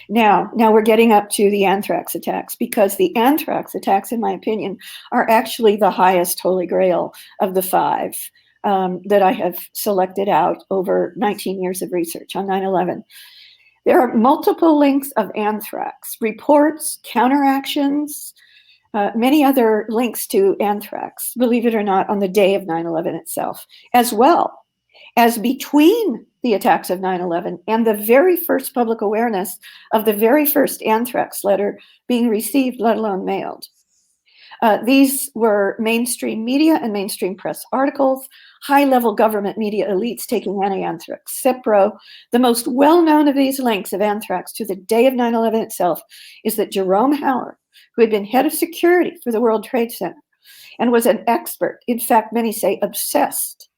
Now we're getting up to the anthrax attacks, because the anthrax attacks, in my opinion, are actually the highest holy grail of the 5 that I have selected out over 19 years of research on 9/11. There are multiple links of anthrax, reports, counteractions, many other links to anthrax, believe it or not, on the day of 9/11 itself, as well as between the attacks of 9/11 and the very first public awareness of the very first anthrax letter being received, let alone mailed. These were mainstream media and mainstream press articles, high-level government media elites taking anti-anthrax Cipro. The most well-known of these links of anthrax to the day of 9/11 itself is that Jerome Howard, who had been head of security for the World Trade Center and was an expert, in fact, many say obsessed,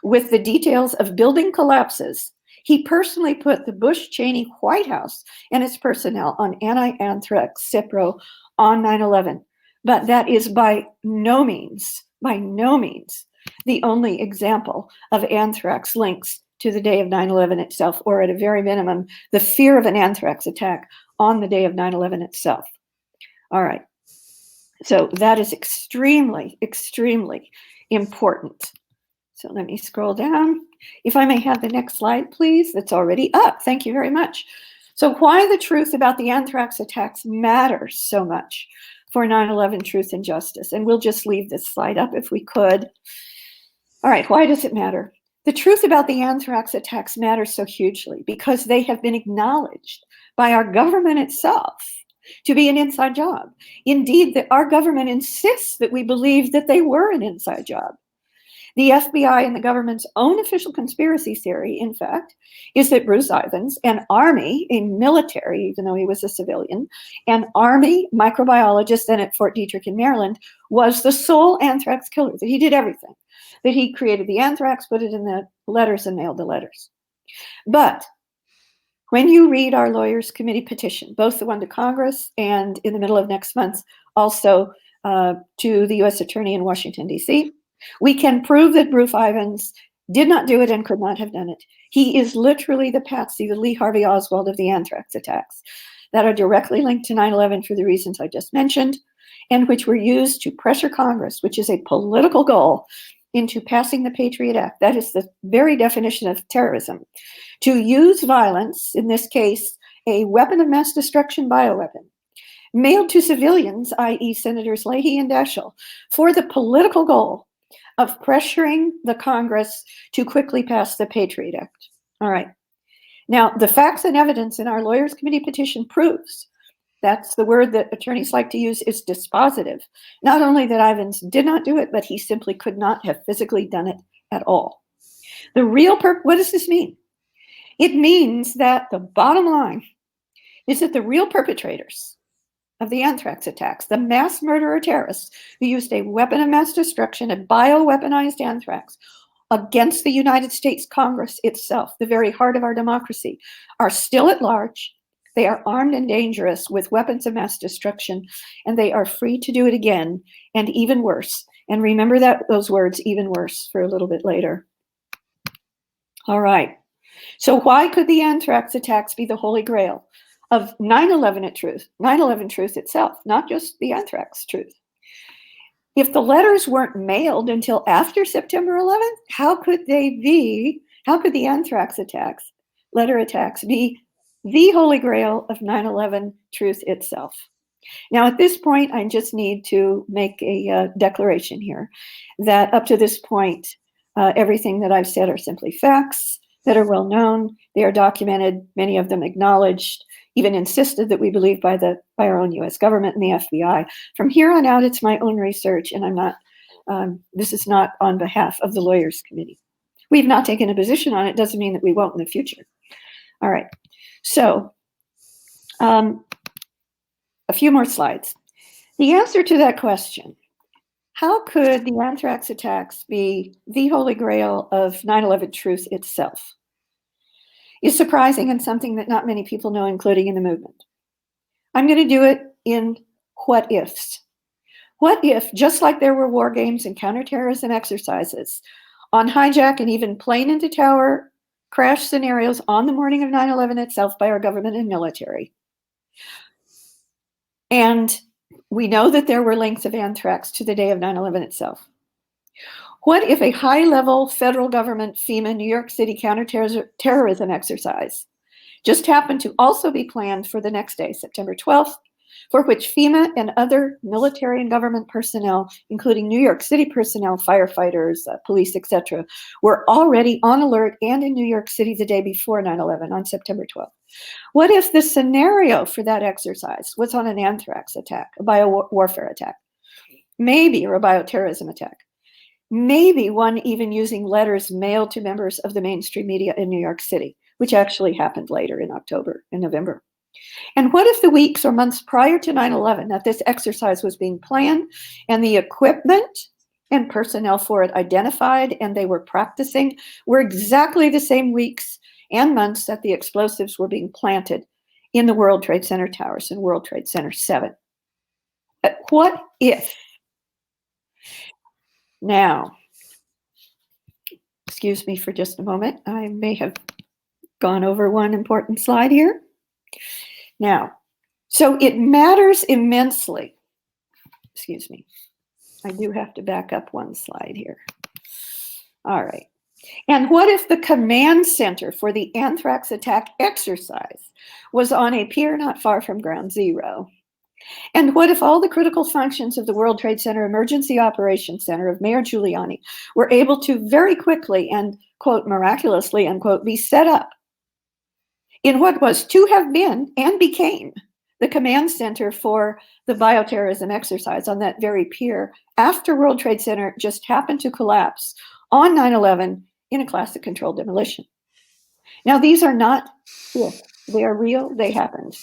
with the details of building collapses, he personally put the Bush-Cheney White House and its personnel on anti-anthrax Cipro on 9/11. But that is by no means, the only example of anthrax links to the day of 9/11 itself, or at a very minimum, the fear of an anthrax attack on the day of 9/11 itself. All right. So that is extremely, extremely important. So let me scroll down. If I may have the next slide, please. That's already up. Thank you very much. So why the truth about the anthrax attacks matters so much for 9/11 truth and justice. And we'll just leave this slide up if we could. All right, why does it matter? The truth about the anthrax attacks matters so hugely because they have been acknowledged by our government itself to be an inside job. Indeed, our government insists that we believe that they were an inside job. The FBI and the government's own official conspiracy theory, in fact, is that Bruce Ivins, an Army, a military, even though he was a civilian, an Army microbiologist then at Fort Detrick in Maryland, was the sole anthrax killer, that he did everything, that he created the anthrax, put it in the letters, and mailed the letters. But when you read our lawyers' committee petition, both the one to Congress and in the middle of next month, also to the U.S. Attorney in Washington, D.C., we can prove that Bruce Ivins did not do it and could not have done it. He is literally the patsy, the Lee Harvey Oswald of the anthrax attacks that are directly linked to 9/11 for the reasons I just mentioned, and which were used to pressure Congress, which is a political goal, into passing the Patriot Act. That is the very definition of terrorism. To use violence, in this case, a weapon of mass destruction bioweapon, mailed to civilians, i.e. Senators Leahy and Daschle, for the political goal of pressuring the Congress to quickly pass the Patriot Act. All right. Now, the facts and evidence in our lawyers' committee petition proves, that's the word that attorneys like to use, is dispositive. Not only that Ivins did not do it, but he simply could not have physically done it at all. The real what does this mean? It means that the bottom line is that the real perpetrators of the anthrax attacks, the mass murderer terrorists who used a weapon of mass destruction, a bioweaponized anthrax, against the United States Congress itself, the very heart of our democracy, are still at large. They are armed and dangerous with weapons of mass destruction, and they are free to do it again, and even worse. And remember those words, even worse, for a little bit later. All right. So why could the anthrax attacks be the holy grail of 9/11 truth itself, not just the anthrax truth? If the letters weren't mailed until after September 11th, how could the anthrax attacks, letter attacks, be the holy grail of 9/11 truth itself? Now, at this point, I just need to make a declaration here that up to this point, everything that I've said are simply facts that are well known. They are documented, many of them acknowledged, even insisted that we believe by our own U.S. government and the FBI. From here on out, it's my own research, and I'm not. This is not on behalf of the Lawyers Committee. We've not taken a position on it. Doesn't mean that we won't in the future. All right. So, a few more slides. The answer to that question: how could the anthrax attacks be the holy grail of 9/11 truth itself? Is surprising and something that not many people know, including in the movement. I'm going to do it in what ifs. What if, just like there were war games and counterterrorism exercises on hijack and even plane into tower crash scenarios on the morning of 9/11 itself by our government and military. And we know that there were links of anthrax to the day of 9/11 itself. What if a high-level federal government FEMA New York City counterterrorism exercise just happened to also be planned for the next day, September 12th, for which FEMA and other military and government personnel, including New York City personnel, firefighters, police, etc., were already on alert and in New York City the day before 9/11 on September 12th? What if the scenario for that exercise was on an anthrax attack, a biowarfare attack, maybe, or a bioterrorism attack? Maybe one even using letters mailed to members of the mainstream media in New York City, which actually happened later in October and November. And what if the weeks or months prior to 9/11 that this exercise was being planned and the equipment and personnel for it identified and they were practicing were exactly the same weeks and months that the explosives were being planted in the World Trade Center towers in World Trade Center 7? What if? Now, excuse me for just a moment. I may have gone over one important slide here. Now, so it matters immensely. Excuse me. I do have to back up one slide here. All right. And what if the command center for the anthrax attack exercise was on a pier not far from Ground Zero? And what if all the critical functions of the World Trade Center Emergency Operations Center of Mayor Giuliani were able to very quickly and, quote, miraculously, unquote, be set up in what was to have been and became the command center for the bioterrorism exercise on that very pier after World Trade Center just happened to collapse on 9/11 in a classic controlled demolition? Now, these are not if, they are real, they happened.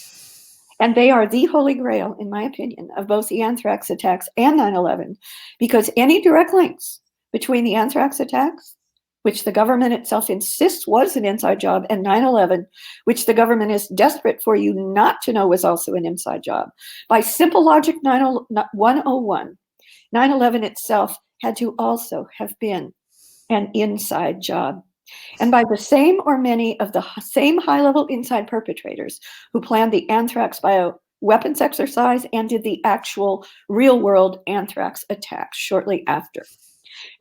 And they are the holy grail, in my opinion, of both the anthrax attacks and 9/11, because any direct links between the anthrax attacks, which the government itself insists was an inside job, and 9/11, which the government is desperate for you not to know was also an inside job. By simple logic 101, 9/11 itself had to also have been an inside job. And by the same or many of the same high-level inside perpetrators who planned the anthrax bioweapons exercise and did the actual real-world anthrax attacks shortly after.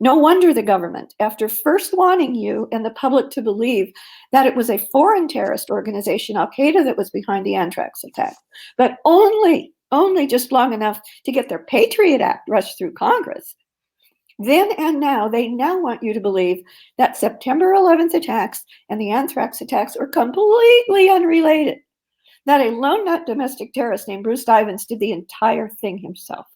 No wonder the government, after first wanting you and the public to believe that it was a foreign terrorist organization, Al-Qaeda, that was behind the anthrax attack, but only just long enough to get their Patriot Act rushed through Congress, then and now, they now want you to believe that September 11th attacks and the anthrax attacks are completely unrelated, that a lone nut domestic terrorist named Bruce Ivins did the entire thing himself.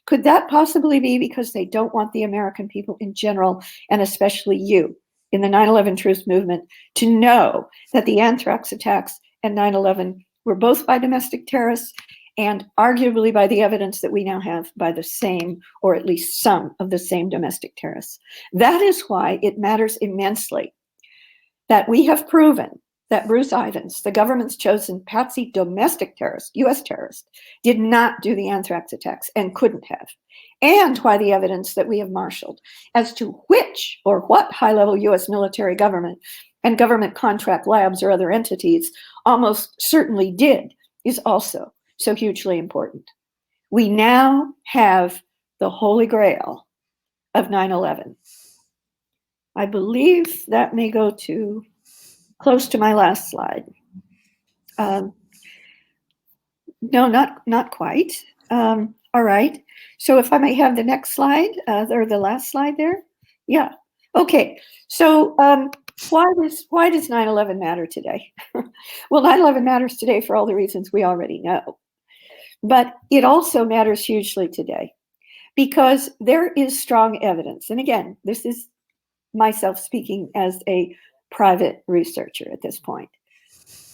Could that possibly be because they don't want the American people in general, and especially you in the 9/11 Truth Movement, to know that the anthrax attacks and 9/11 were both by domestic terrorists, and arguably by the evidence that we now have by the same, or at least some of the same domestic terrorists? That is why it matters immensely that we have proven that Bruce Ivins, the government's chosen patsy domestic terrorist, US terrorist, did not do the anthrax attacks and couldn't have. And why the evidence that we have marshaled as to which or what high-level US military government and government contract labs or other entities almost certainly did is also so hugely important. We now have the holy grail of 9/11. I believe that may go to close to my last slide. No, not quite. All right. So if I may have the next slide, or the last slide there. Yeah. Okay. So why does 9/11 matter today? Well, 9/11 matters today for all the reasons we already know. But it also matters hugely today because there is strong evidence. And again, this is myself speaking as a private researcher at this point,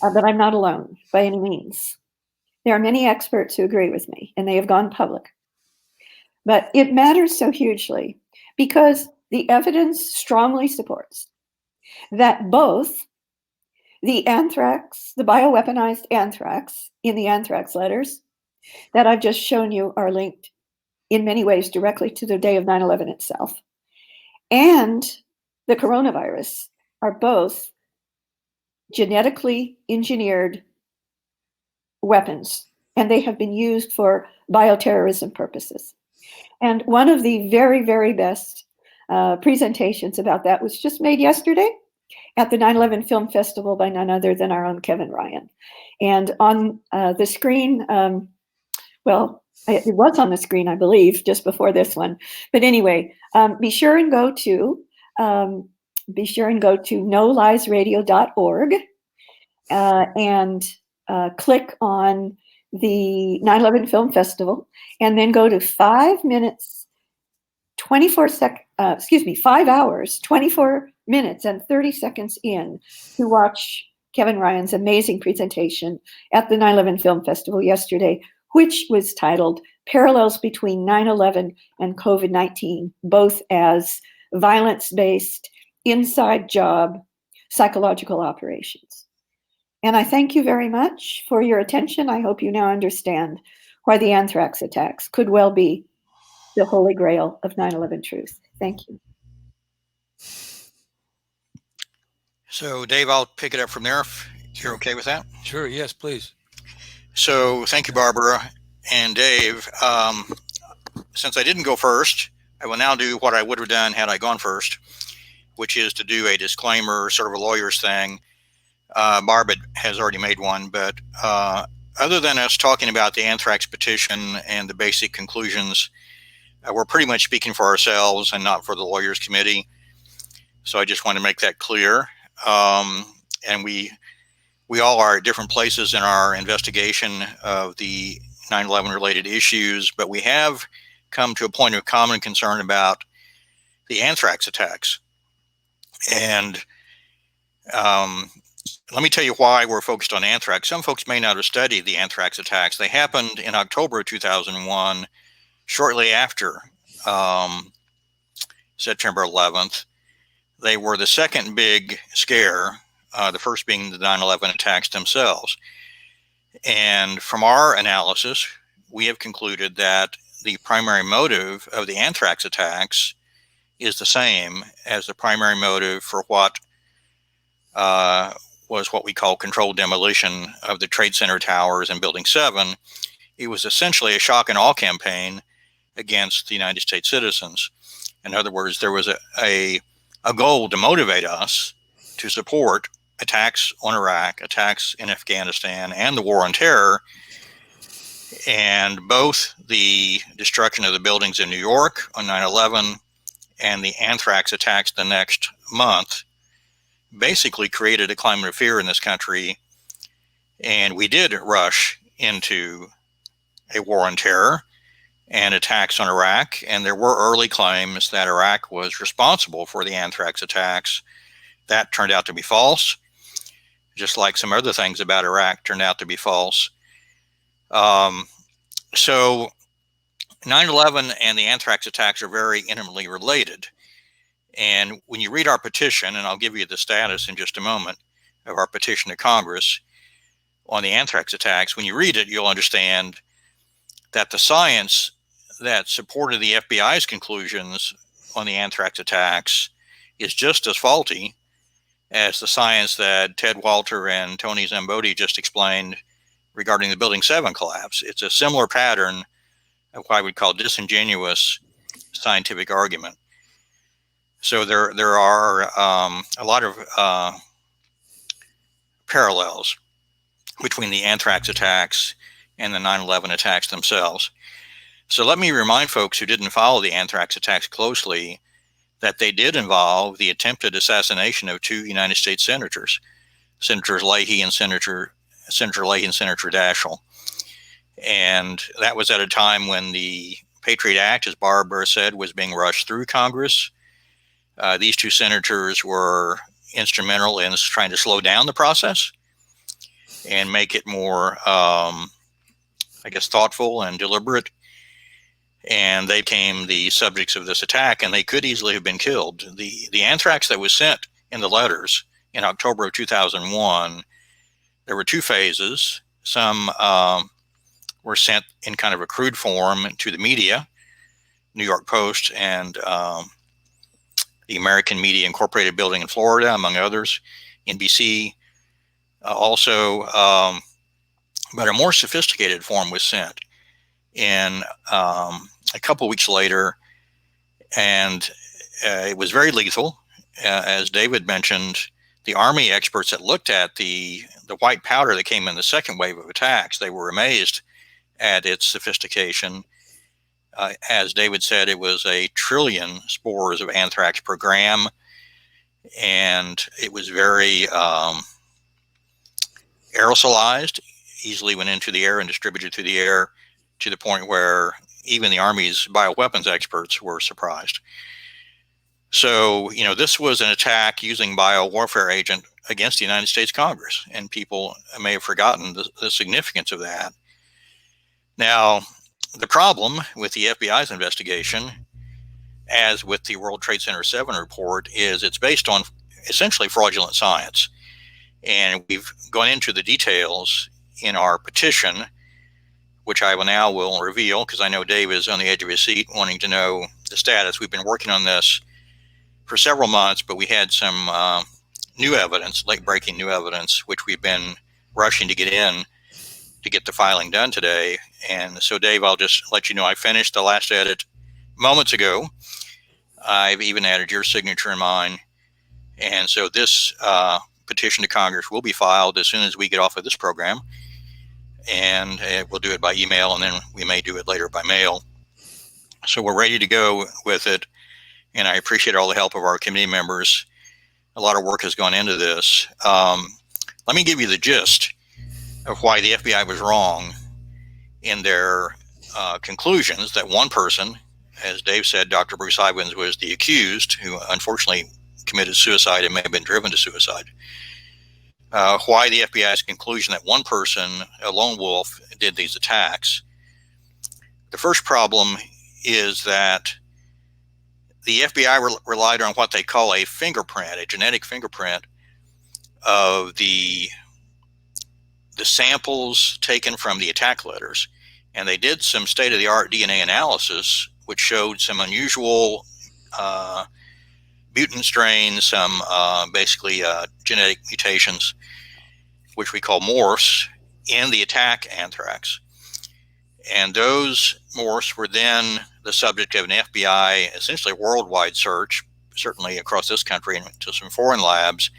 but I'm not alone by any means. There are many experts who agree with me, and they have gone public. But it matters so hugely because the evidence strongly supports that both the anthrax, the bioweaponized anthrax in the anthrax letters that I've just shown you are linked in many ways directly to the day of 9/11 itself, and the coronavirus are both genetically engineered weapons, and they have been used for bioterrorism purposes. And one of the very, very best presentations about that was just made yesterday at the 9/11 Film Festival by none other than our own Kevin Ryan. And on the screen, well, it was on the screen, I believe, just before this one. But anyway, be sure and go to noliesradio.org and click on the 9/11 Film Festival, and then go to 5 hours, 24 minutes and 30 seconds in to watch Kevin Ryan's amazing presentation at the 9/11 Film Festival yesterday, which was titled Parallels Between 9/11 and COVID-19, both as violence-based, inside job, psychological operations. And I thank you very much for your attention. I hope you now understand why the anthrax attacks could well be the holy grail of 9/11 truth. Thank you. So, Dave, I'll pick it up from there if you're okay with that. Sure, yes, please. So, thank you, Barbara and Dave. Since I didn't go first, I will now do what I would have done had I gone first, which is to do a disclaimer, sort of a lawyer's thing. Barbara has already made one, but other than us talking about the anthrax petition and the basic conclusions, we're pretty much speaking for ourselves and not for the lawyers committee. So I just want to make that clear. And we all are at different places in our investigation of the 9/11 related issues, but we have come to a point of common concern about the anthrax attacks. And let me tell you why we're focused on anthrax. Some folks may not have studied the anthrax attacks. They happened in October of 2001, shortly after September 11th. They were the second big scare, the first being the 9/11 attacks themselves. And from our analysis, we have concluded that the primary motive of the anthrax attacks is the same as the primary motive for what was what we call controlled demolition of the Trade Center towers in Building 7. It was essentially a shock and awe campaign against the United States citizens. In other words, there was a goal to motivate us to support attacks on Iraq, attacks in Afghanistan, and the war on terror. And both the destruction of the buildings in New York on 9/11 and the anthrax attacks the next month basically created a climate of fear in this country. And we did rush into a war on terror and attacks on Iraq. And there were early claims that Iraq was responsible for the anthrax attacks. That turned out to be false, just like some other things about Iraq turned out to be false. So 9/11 and the anthrax attacks are very intimately related. And when you read our petition, and I'll give you the status in just a moment of our petition to Congress on the anthrax attacks, when you read it, you'll understand that the science that supported the FBI's conclusions on the anthrax attacks is just as faulty as the science that Ted Walter and Tony Szamboti just explained regarding the Building 7 collapse. It's a similar pattern of what I would call disingenuous scientific argument. So there are a lot of parallels between the anthrax attacks and the 9/11 attacks themselves. So let me remind folks who didn't follow the anthrax attacks closely that they did involve the attempted assassination of two United States senators, Senators Leahy and Senator Daschle. And that was at a time when the Patriot Act, as Barbara said, was being rushed through Congress. These two senators were instrumental in trying to slow down the process and make it more, thoughtful and deliberate. And they became the subjects of this attack, and they could easily have been killed. The anthrax that was sent in the letters in October of 2001, there were two phases. Some were sent in kind of a crude form to the media, New York Post and the American Media Incorporated building in Florida, among others, NBC, But a more sophisticated form was sent in a couple weeks later, and it was very lethal. As David mentioned, the Army experts that looked at the white powder that came in the second wave of attacks, they were amazed at its sophistication. As David said, it was 1 trillion spores of anthrax per gram, and it was very aerosolized, easily went into the air and distributed through the air, to the point where even the Army's bioweapons experts were surprised. So, this was an attack using biowarfare agent against the United States Congress, and people may have forgotten the significance of that. Now, the problem with the FBI's investigation, as with the World Trade Center 7 report, is it's based on essentially fraudulent science. And we've gone into the details in our petition, which I will reveal, because I know Dave is on the edge of his seat wanting to know the status. We've been working on this for several months, but we had some new evidence, late-breaking new evidence, which we've been rushing to get in to get the filing done today. And so, Dave, I'll just let you know I finished the last edit moments ago. I've even added your signature and mine. And so this petition to Congress will be filed as soon as we get off of this program. And we'll do it by email, and then we may do it later by mail. So we're ready to go with it. And I appreciate all the help of our committee members. A lot of work has gone into this. Let me give you the gist of why the FBI was wrong in their conclusions that one person, as Dave said, Dr. Bruce Ivins, was the accused, who unfortunately committed suicide and may have been driven to suicide. Why the FBI's conclusion that one person, a lone wolf, did these attacks. The first problem is that the FBI relied on what they call a fingerprint, a genetic fingerprint of the samples taken from the attack letters. And they did some state-of-the-art DNA analysis, which showed some unusual mutant strains, some genetic mutations, which we call morphs, in the attack anthrax. And those morphs were then the subject of an FBI, essentially worldwide search, certainly across this country and to some foreign labs.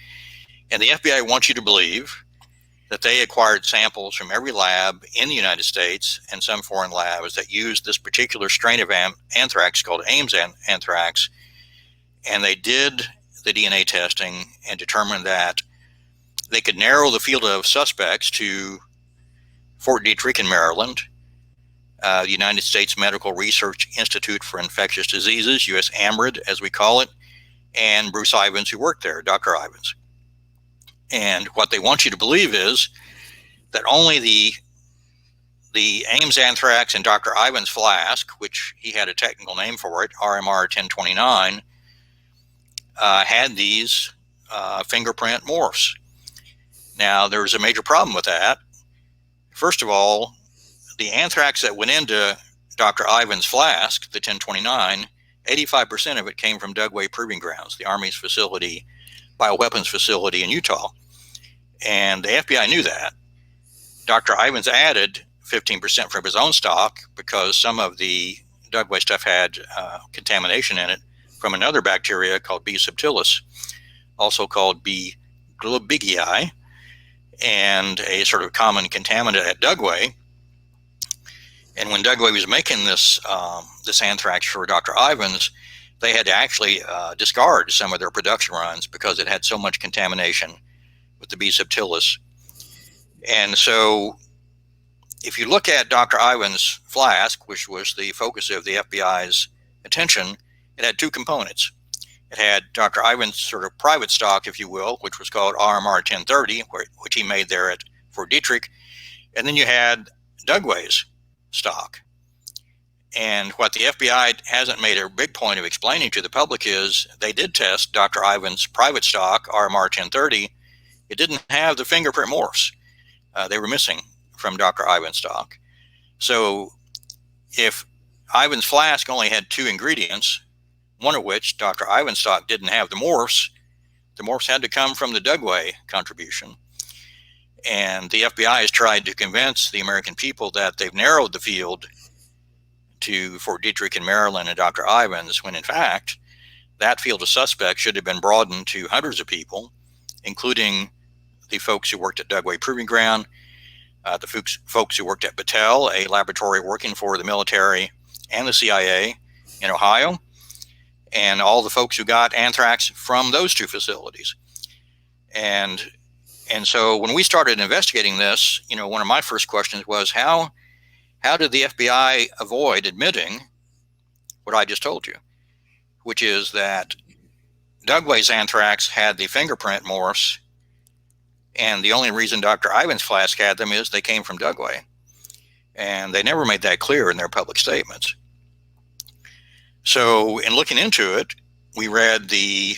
And the FBI wants you to believe that they acquired samples from every lab in the United States and some foreign labs that used this particular strain of anthrax called Ames anthrax. And they did the DNA testing and determined that they could narrow the field of suspects to Fort Detrick in Maryland, the United States Medical Research Institute for Infectious Diseases, US AMRID as we call it, and Bruce Ivins, who worked there, Dr. Ivins. And what they want you to believe is that only the Ames anthrax and Dr. Ivins flask, which he had a technical name for it, RMR 1029, had these fingerprint morphs. Now, there's a major problem with that. First of all, the anthrax that went into Dr. Ivins' flask, the 1029, 85% of it came from Dugway Proving Grounds, the Army's facility, bioweapons facility in Utah. And the FBI knew that. Dr. Ivins added 15% from his own stock because some of the Dugway stuff had contamination in it from another bacteria called B. subtilis, also called B. globigii, and a sort of common contaminant at Dugway. And when Dugway was making this anthrax for Dr. Ivins, they had to actually discard some of their production runs because it had so much contamination with the B. subtilis. And so if you look at Dr. Ivins' flask, which was the focus of the FBI's attention, it had two components. It had Dr. Ivins' sort of private stock, if you will, which was called RMR 1030, which he made there at Fort Detrick. And then you had Dugway's stock. And what the FBI hasn't made a big point of explaining to the public is they did test Dr. Ivins' private stock, RMR 1030. It didn't have the fingerprint morphs. They were missing from Dr. Ivins' stock. So if Ivins' flask only had two ingredients, one of which, Dr. Ivins' stock, didn't have the morphs had to come from the Dugway contribution. And the FBI has tried to convince the American people that they've narrowed the field to Fort Detrick in Maryland and Dr. Ivins, when in fact, that field of suspects should have been broadened to hundreds of people, including the folks who worked at Dugway Proving Ground, the folks who worked at Battelle, a laboratory working for the military and the CIA in Ohio, and all the folks who got anthrax from those two facilities. And so when we started investigating this, one of my first questions was how did the FBI avoid admitting what I just told you, which is that Dugway's anthrax had the fingerprint morphs, and the only reason Dr. Ivins' flask had them is they came from Dugway. And they never made that clear in their public statements. So in looking into it, we read the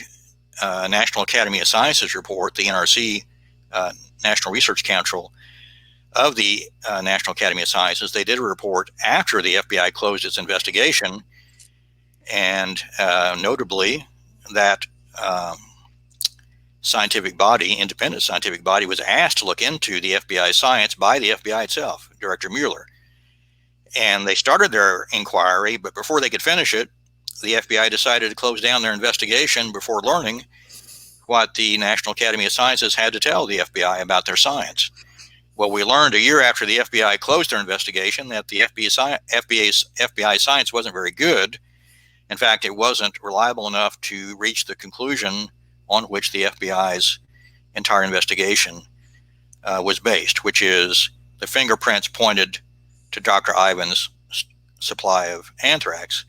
National Academy of Sciences report, the NRC, National Research Council of the National Academy of Sciences. They did a report after the FBI closed its investigation, and notably that independent scientific body was asked to look into the FBI science by the FBI itself, Director Mueller. And they started their inquiry, but before they could finish it, the FBI decided to close down their investigation before learning what the National Academy of Sciences had to tell the FBI about their science. Well, we learned a year after the FBI closed their investigation that the FBI science wasn't very good. In fact, it wasn't reliable enough to reach the conclusion on which the FBI's entire investigation was based, which is the fingerprints pointed to Dr. Ivins' supply of anthrax.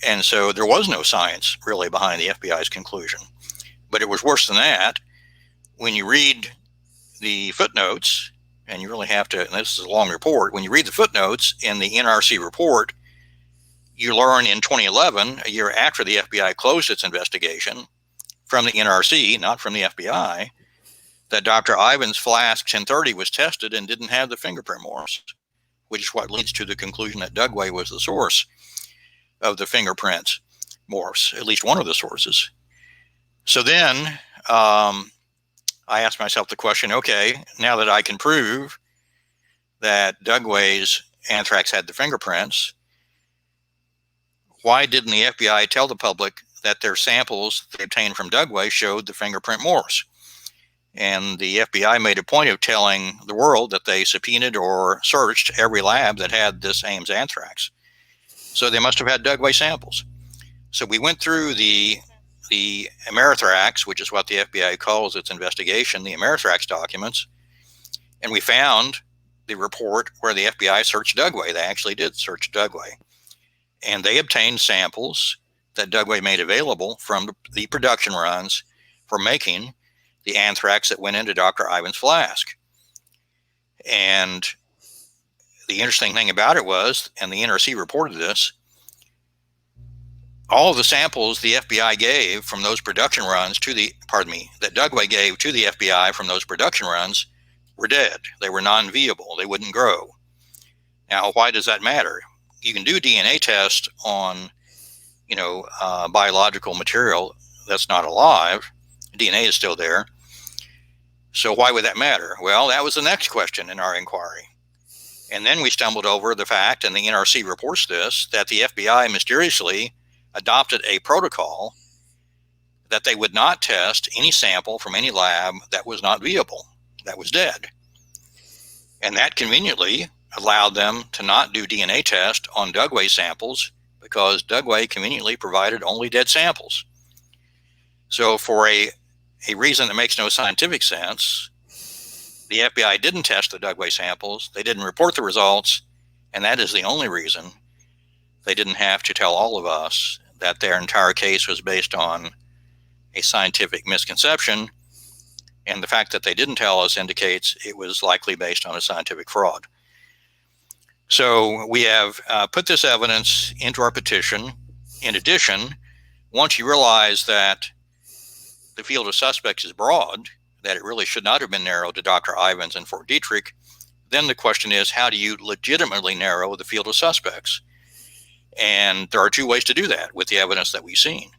And so there was no science really behind the FBI's conclusion. But it was worse than that. When you read the footnotes, and you really have to, and this is a long report, when you read the footnotes in the NRC report, you learn in 2011, a year after the FBI closed its investigation, from the NRC, not from the FBI, that Dr. Ivins' flask 1030 was tested and didn't have the fingerprint morphs, which is what leads to the conclusion that Dugway was the source of the fingerprint morphs, at least one of the sources. So then I asked myself the question, okay, now that I can prove that Dugway's anthrax had the fingerprints, why didn't the FBI tell the public that their samples they obtained from Dugway showed the fingerprint morphs? And the FBI made a point of telling the world that they subpoenaed or searched every lab that had this Ames anthrax. So they must have had Dugway samples. So we went through the Amerithrax, which is what the FBI calls its investigation, the Amerithrax documents, and we found the report where the FBI searched Dugway. They actually did search Dugway. And they obtained samples that Dugway made available from the production runs for making the anthrax that went into Dr. Ivins' flask. And the interesting thing about it was, and the NRC reported this, all of the samples the FBI gave from those production runs that Dugway gave to the FBI from those production runs were dead. They were non-viable. They wouldn't grow. Now, why does that matter? You can do DNA tests on, biological material that's not alive. DNA is still there. So why would that matter? Well, that was the next question in our inquiry. And then we stumbled over the fact, and the NRC reports this, that the FBI mysteriously adopted a protocol that they would not test any sample from any lab that was not viable, that was dead. And that conveniently allowed them to not do DNA test on Dugway samples because Dugway conveniently provided only dead samples. So for a reason that makes no scientific sense, the FBI didn't test the Dugway samples, they didn't report the results, and that is the only reason they didn't have to tell all of us that their entire case was based on a scientific misconception, and the fact that they didn't tell us indicates it was likely based on a scientific fraud. So we have put this evidence into our petition. In addition, once you realize that the field of suspects is broad, that it really should not have been narrowed to Dr. Ivins and Fort Detrick, then the question is, how do you legitimately narrow the field of suspects? And there are two ways to do that with the evidence that we've seen.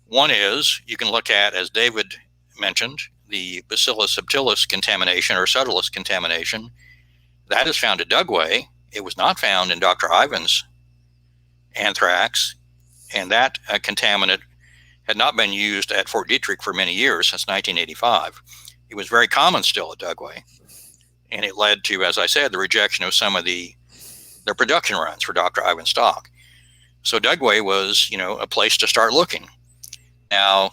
One is you can look at, as David mentioned, the Bacillus subtilis contamination or subtilis contamination, that is found at Dugway. It was not found in Dr. Ivan's anthrax, and that contaminant had not been used at Fort Detrick for many years, since 1985. It was very common still at Dugway, and it led to, as I said, the rejection of some of their production runs for Dr. Ivan stock. So Dugway was, a place to start looking. Now,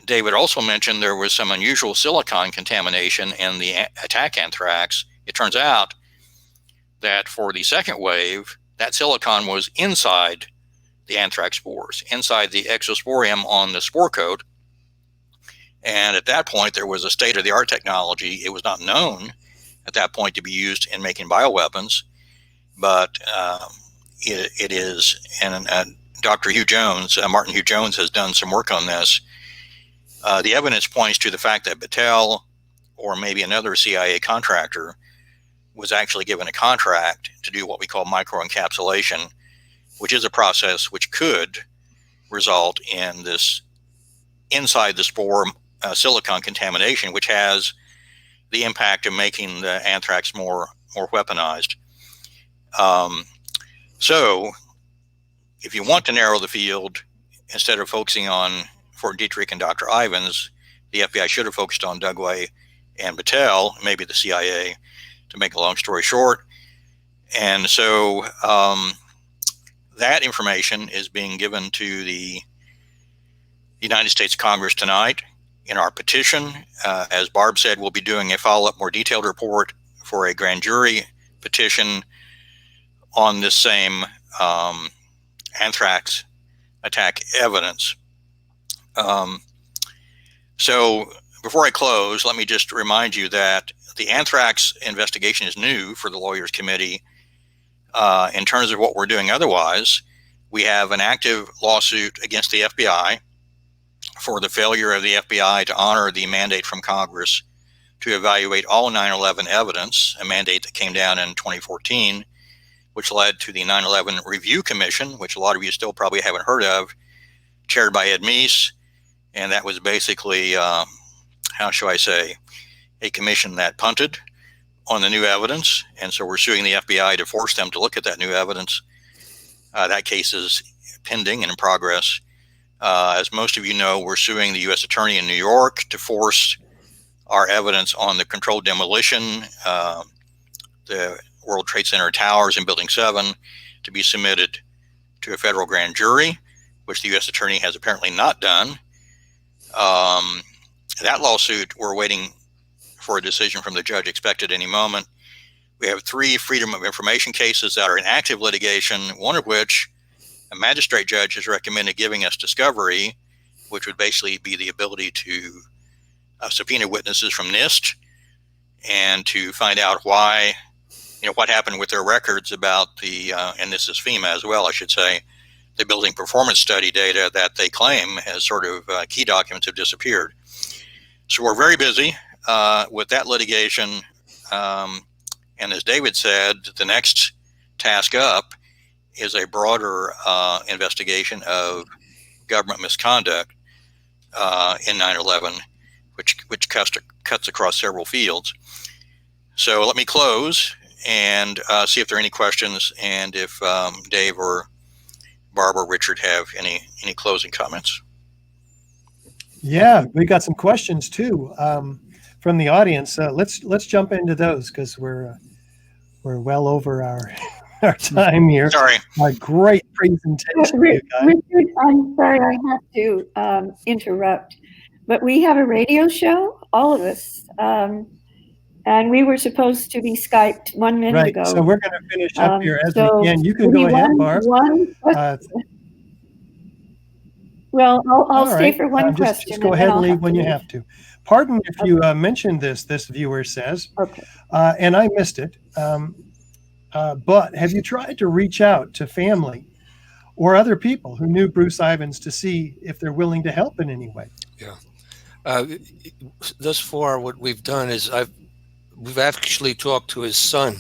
David also mentioned there was some unusual silicon contamination in the attack anthrax. It turns out that for the second wave, that silicon was inside the anthrax spores, inside the exosporium on the spore coat. And at that point, there was a state-of-the-art technology. It was not known at that point to be used in making bioweapons, but it is. And Dr. Hugh Jones, Martin Hugh Jones, has done some work on this. The evidence points to the fact that Battelle, or maybe another CIA contractor, was actually given a contract to do what we call microencapsulation, which is a process which could result in this inside the spore silicon contamination, which has the impact of making the anthrax more weaponized. So if you want to narrow the field, instead of focusing on Fort Detrick and Dr. Ivans, the FBI should have focused on Dugway and Battelle, maybe the CIA, to make a long story short. And so that information is being given to the United States Congress tonight in our petition. As Barb said, we'll be doing a follow-up, more detailed report for a grand jury petition on this same anthrax attack evidence. So before I close, let me just remind you that the anthrax investigation is new for the Lawyers Committee. In terms of what we're doing otherwise, we have an active lawsuit against the FBI for the failure of the FBI to honor the mandate from Congress to evaluate all 9/11 evidence, a mandate that came down in 2014, which led to the 9/11 Review Commission, which a lot of you still probably haven't heard of, chaired by Ed Meese. And that was basically, how shall I say, a commission that punted on the new evidence. And so we're suing the FBI to force them to look at that new evidence. That case is pending and in progress. As most of you know, we're suing the U.S. Attorney in New York to force our evidence on the controlled demolition, the World Trade Center towers in Building 7, to be submitted to a federal grand jury, which the U.S. Attorney has apparently not done. That lawsuit, we're waiting for a decision from the judge, expected any moment. We have 3 Freedom of Information cases that are in active litigation, one of which a magistrate judge has recommended giving us discovery, which would basically be the ability to subpoena witnesses from NIST and to find out why, what happened with their records about the, and this is FEMA as well, I should say, the building performance study data that they claim as sort of key documents have disappeared. So we're very busy with that litigation. And as David said, the next task up is a broader investigation of government misconduct in 9/11, which cuts across several fields. So let me close and see if there are any questions, and if Dave or Barb or Richard have any closing comments. Yeah, we got some questions too from the audience. Let's jump into those because we're well over our time here. Sorry. A great presentation, you guys. Richard, I'm sorry I have to interrupt, but we have a radio show, all of us, and we were supposed to be Skyped 1 minute ago. So we're going to finish up here as we can. You can go ahead, Barb. Well, I'll stay right. for one Just question. go ahead and leave when you have to. Pardon if you mentioned this viewer says, and I missed it, but have you tried to reach out to family or other people who knew Bruce Ivans to see if they're willing to help in any way? Yeah. Thus far, what we've done is we've actually talked to his son.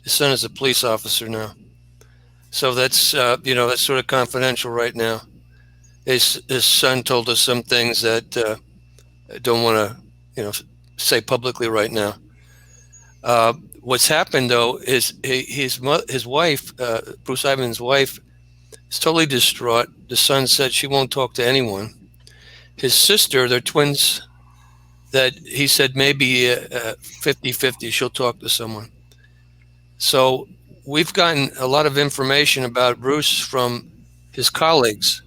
His son is a police officer now. So that's, that's sort of confidential right now. His son told us some things that don't want to, say publicly right now. What's happened though is his wife, Bruce Ivins' wife, is totally distraught. The son said she won't talk to anyone. His sister, they're twins, that he said maybe 50-50 she'll talk to someone. So we've gotten a lot of information about Bruce from his colleagues.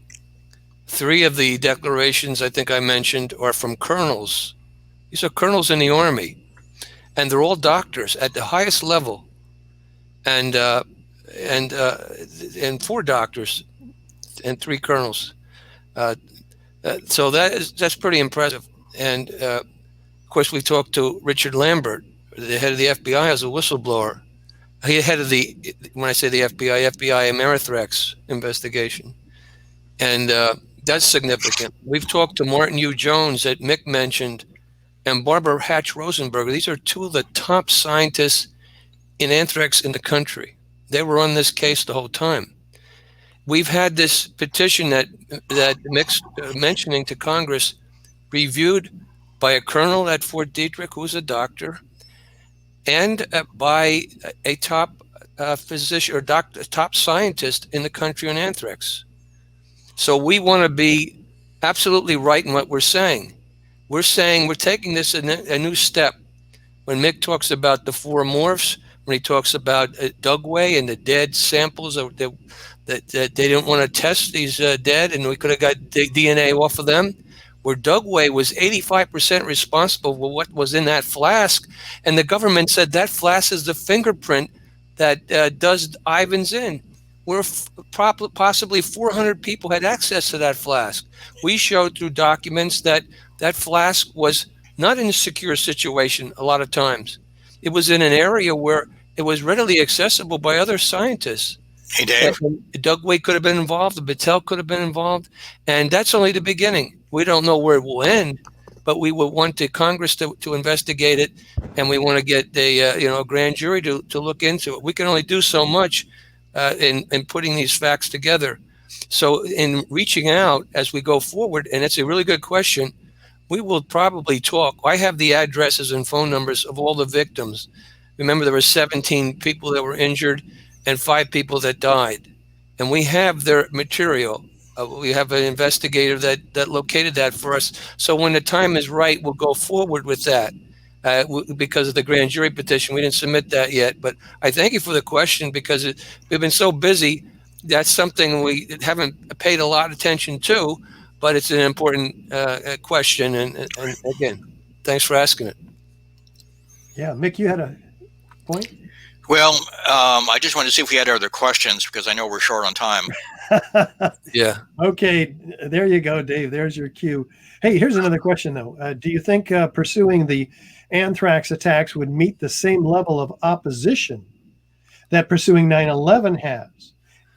3 of the declarations I think I mentioned are from colonels. These are colonels in the Army, and they're all doctors at the highest level, and 4 doctors and 3 colonels. So that's pretty impressive. And of course, we talked to Richard Lambert, the head of the FBI, as a whistleblower. He head of the, when I say the FBI Amerithrex investigation, and that's significant. We've talked to Martin U. Jones that Mick mentioned, and Barbara Hatch Rosenberger. These are 2 of the top scientists in anthrax in the country. They were on this case the whole time. We've had this petition that Mick's mentioning to Congress reviewed by a colonel at Fort Detrick, who's a doctor, and by a top physician or doctor, top scientist in the country on anthrax. So we want to be absolutely right in what we're saying. We're saying we're taking this a new step. When Mick talks about the 4 morphs, when he talks about Dugway and the dead samples that they didn't want to test these dead, and we could have got DNA off of them, where Dugway was 85% responsible for what was in that flask, and the government said that flask is the fingerprint that does Ivins in. Where possibly 400 people had access to that flask. We showed through documents that that flask was not in a secure situation a lot of times. It was in an area where it was readily accessible by other scientists. Hey, Dave. Dugway could have been involved, the Battelle could have been involved, and that's only the beginning. We don't know where it will end, but we would want the Congress to investigate it, and we want to get a grand jury to look into it. We can only do so much in putting these facts together. So in reaching out as we go forward, and it's a really good question, we will probably talk. I have the addresses and phone numbers of all the victims. Remember, there were 17 people that were injured and 5 people that died. And we have their material. We have an investigator that located that for us. So when the time is right, we'll go forward with that. Because of the grand jury petition, we didn't submit that yet. But I thank you for the question, because we've been so busy. That's something we haven't paid a lot of attention to, but it's an important question. And again, thanks for asking it. Yeah, Mick, you had a point? Well, I just wanted to see if we had other questions, because I know we're short on time. Yeah. Okay, there you go, Dave. There's your cue. Hey, here's another question, though. Do you think pursuing the anthrax attacks would meet the same level of opposition that pursuing 9/11 has?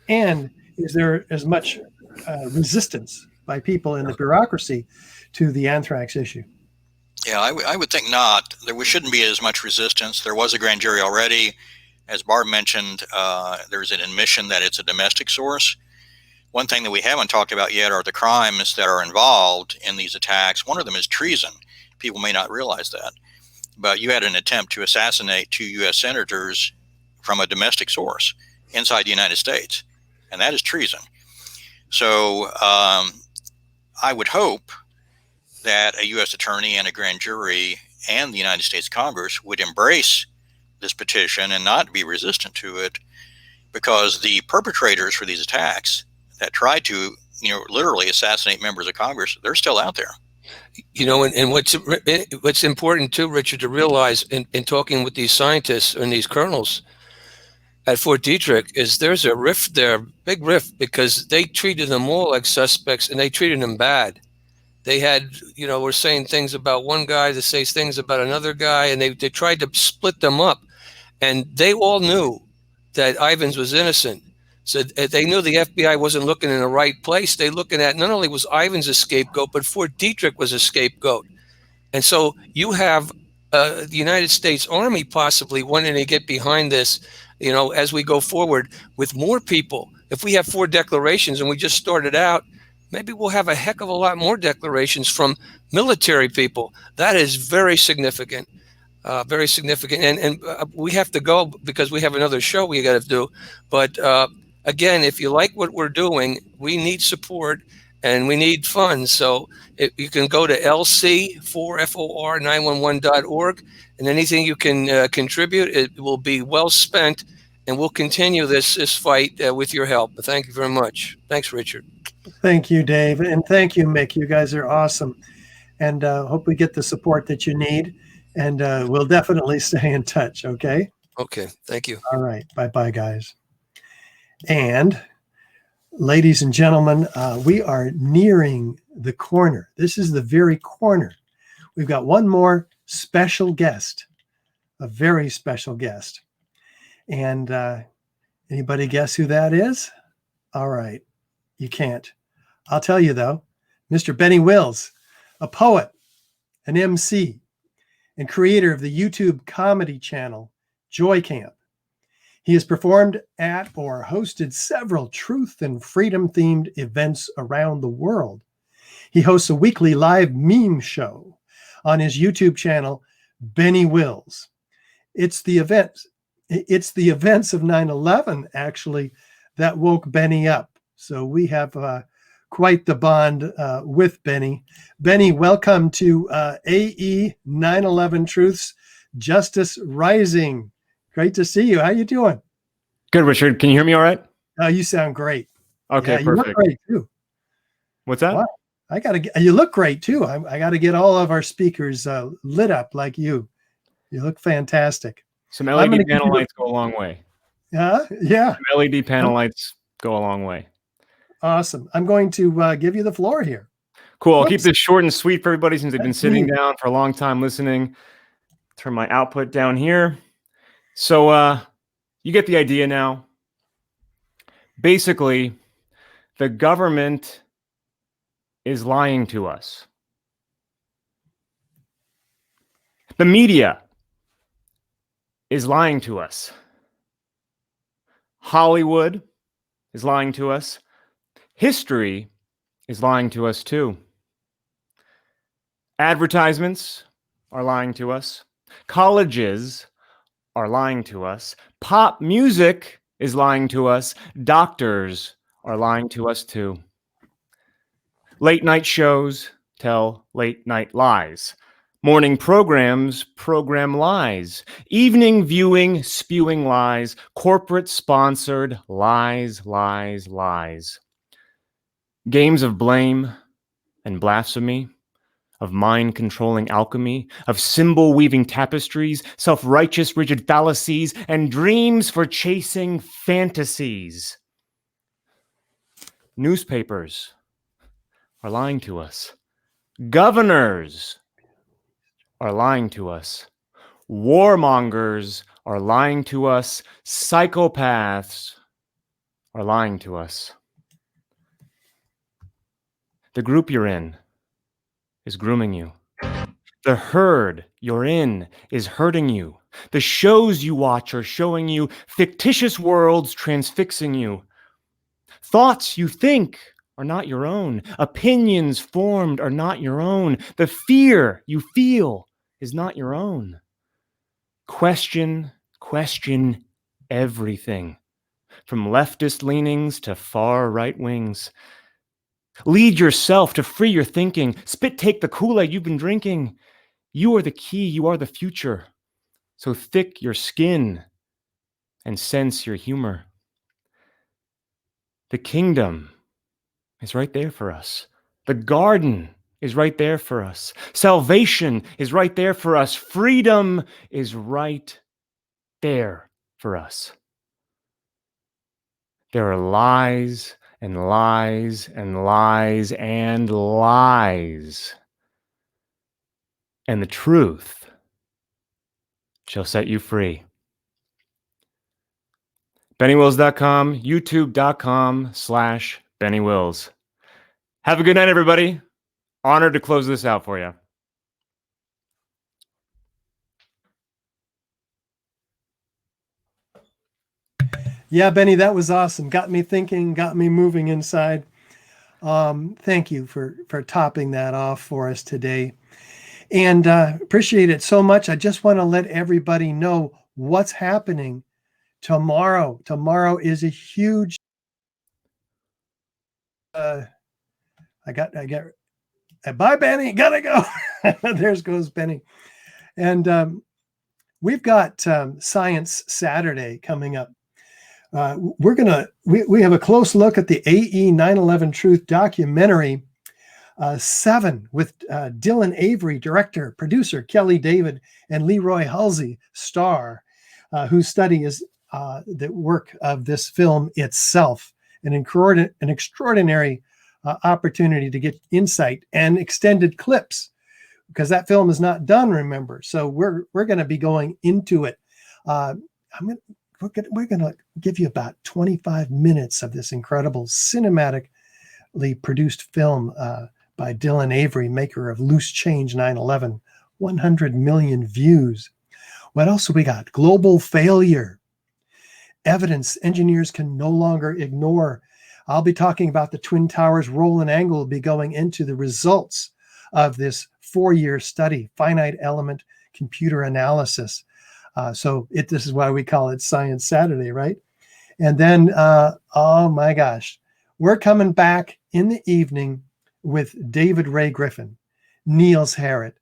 And is there as much resistance by people in the bureaucracy to the anthrax issue? Yeah, I would think not. There shouldn't be as much resistance. There was a grand jury already. As Barb mentioned, there's an admission that it's a domestic source. One thing that we haven't talked about yet are the crimes that are involved in these attacks. One of them is treason. People may not realize that. But you had an attempt to assassinate 2 U.S. senators from a domestic source inside the United States, and that is treason. So I would hope that a U.S. attorney and a grand jury and the United States Congress would embrace this petition and not be resistant to it, because the perpetrators for these attacks that tried to, literally assassinate members of Congress, they're still out there. And what's important too, Richard, to realize in talking with these scientists and these colonels at Fort Detrick is there's a rift there, big rift, because they treated them all like suspects and they treated them bad. They had, were saying things about one guy that says things about another guy, and they tried to split them up. And they all knew that Ivins was innocent. So they knew the FBI wasn't looking in the right place. They looking at, not only was Ivins a scapegoat, but Fort Detrick was a scapegoat. And so you have the United States Army possibly wanting to get behind this, as we go forward with more people. If we have 4 declarations and we just started out, maybe we'll have a heck of a lot more declarations from military people. That is very significant. Very significant, and we have to go because we have another show we got to do. But again, if you like what we're doing, we need support and we need funds. So you can go to lc4for911.org, and anything you can contribute, it will be well spent, and we'll continue this fight with your help. But thank you very much. Thanks, Richard. Thank you, Dave, and thank you, Mick. You guys are awesome, and hope we get the support that you need. And we'll definitely stay in touch, okay? Okay, thank you. All right, bye-bye, guys. And ladies and gentlemen, we are nearing the corner. This is the very corner. We've got one more special guest, a very special guest. And anybody guess who that is? All right, you can't. I'll tell you, though. Mr. Benny Wills, a poet, an MC, and creator of the YouTube comedy channel, Joy Camp. He has performed at or hosted several truth and freedom themed events around the world. He hosts a weekly live meme show on his YouTube channel, Benny Wills. It's the events of 9/11 actually that woke Benny up. So we have quite the bond with Benny. Benny, welcome to AE 9/11 Truths Justice Rising. Great to see you. How you doing? Good, Richard. Can you hear me all right? You sound great. Okay, yeah, perfect. You look great too. What's that? Wow. You look great too. I got to get all of our speakers lit up like you. You look fantastic. Some LED panel lights go a long way. Yeah. Some LED panel lights go a long way. Awesome. I'm going to give you the floor here. Cool. I'll keep this short and sweet for everybody since they've been sitting down for a long time listening. Turn my output down here. So you get the idea now. Basically, the government is lying to us. The media is lying to us. Hollywood is lying to us. History is lying to us too. Advertisements are lying to us. Colleges are lying to us. Pop music is lying to us. Doctors are lying to us too. Late night shows tell late night lies. Morning programs program lies. Evening viewing spewing lies. Corporate sponsored lies, lies, lies. Games of blame and blasphemy, of mind-controlling alchemy, of symbol-weaving tapestries, self-righteous rigid fallacies, and dreams for chasing fantasies. Newspapers are lying to us. Governors are lying to us. Warmongers are lying to us. Psychopaths are lying to us. The group you're in is grooming you. The herd you're in is hurting you. The shows you watch are showing you fictitious worlds transfixing you. Thoughts you think are not your own. Opinions formed are not your own. The fear you feel is not your own. Question everything, from leftist leanings to far right wings. Lead yourself to free your thinking. Spit take the Kool-Aid you've been drinking. You are the key, you are the future. So thick your skin and sense your humor. The kingdom is right there for us. The garden is right there for us. Salvation is right there for us. Freedom is right there for us. There are lies and lies and lies and lies. And the truth shall set you free. BennyWills.com, YouTube.com/BennyWills. Have a good night, everybody. Honored to close this out for you. Yeah, Benny, that was awesome. Got me thinking, got me moving inside. Thank you for topping that off for us today. And appreciate it so much. I just want to let everybody know what's happening tomorrow. Tomorrow is a huge I got bye, Benny, gotta go. There goes Benny. And we've got Science Saturday coming up. We have a close look at the AE 9/11 Truth documentary 7 with Dylan Avery, director, producer, Kelly David, and Leroy Halsey, star, whose study is the work of this film itself. An extraordinary opportunity to get insight and extended clips, because that film is not done, remember. So we're going to be going into it. We're going to give you about 25 minutes of this incredible cinematically produced film by Dylan Avery, maker of Loose Change 9/11, 100 million views. What else have we got? Global failure. Evidence engineers can no longer ignore. I'll be talking about the Twin Towers roll and angle. Will be going into the results of this 4-year study, finite element computer analysis. This is why we call it Science Saturday, right? And then, oh my gosh, we're coming back in the evening with David Ray Griffin, Niels Harrit,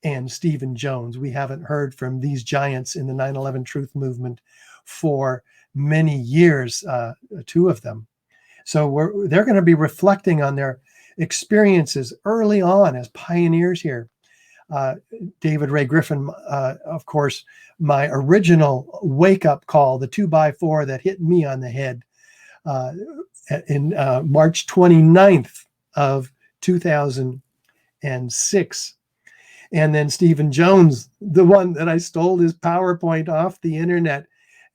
and Stephen Jones. We haven't heard from these giants in the 9/11 Truth movement for many years, 2 of them. So they're going to be reflecting on their experiences early on as pioneers here. David Ray Griffin, of course, my original wake-up call, the 2x4 that hit me on the head in March 29th of 2006. And then Stephen Jones, the one that I stole his PowerPoint off the internet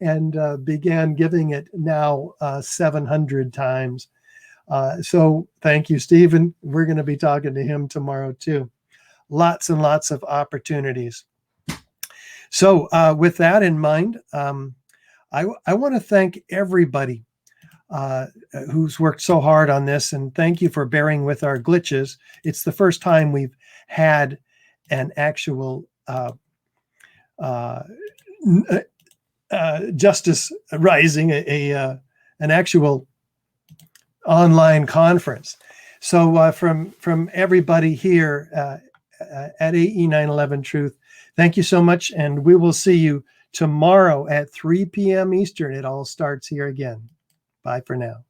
and began giving it now 700 times. So thank you, Stephen. We're going to be talking to him tomorrow too. Lots and lots of opportunities. So with that in mind, I want to thank everybody who's worked so hard on this, and thank you for bearing with our glitches. It's the first time we've had an actual Justice Rising, an actual online conference. So from everybody here at AE 9/11 Truth, thank you so much, and we will see you tomorrow at 3 p.m. Eastern. It all starts here again. Bye for now.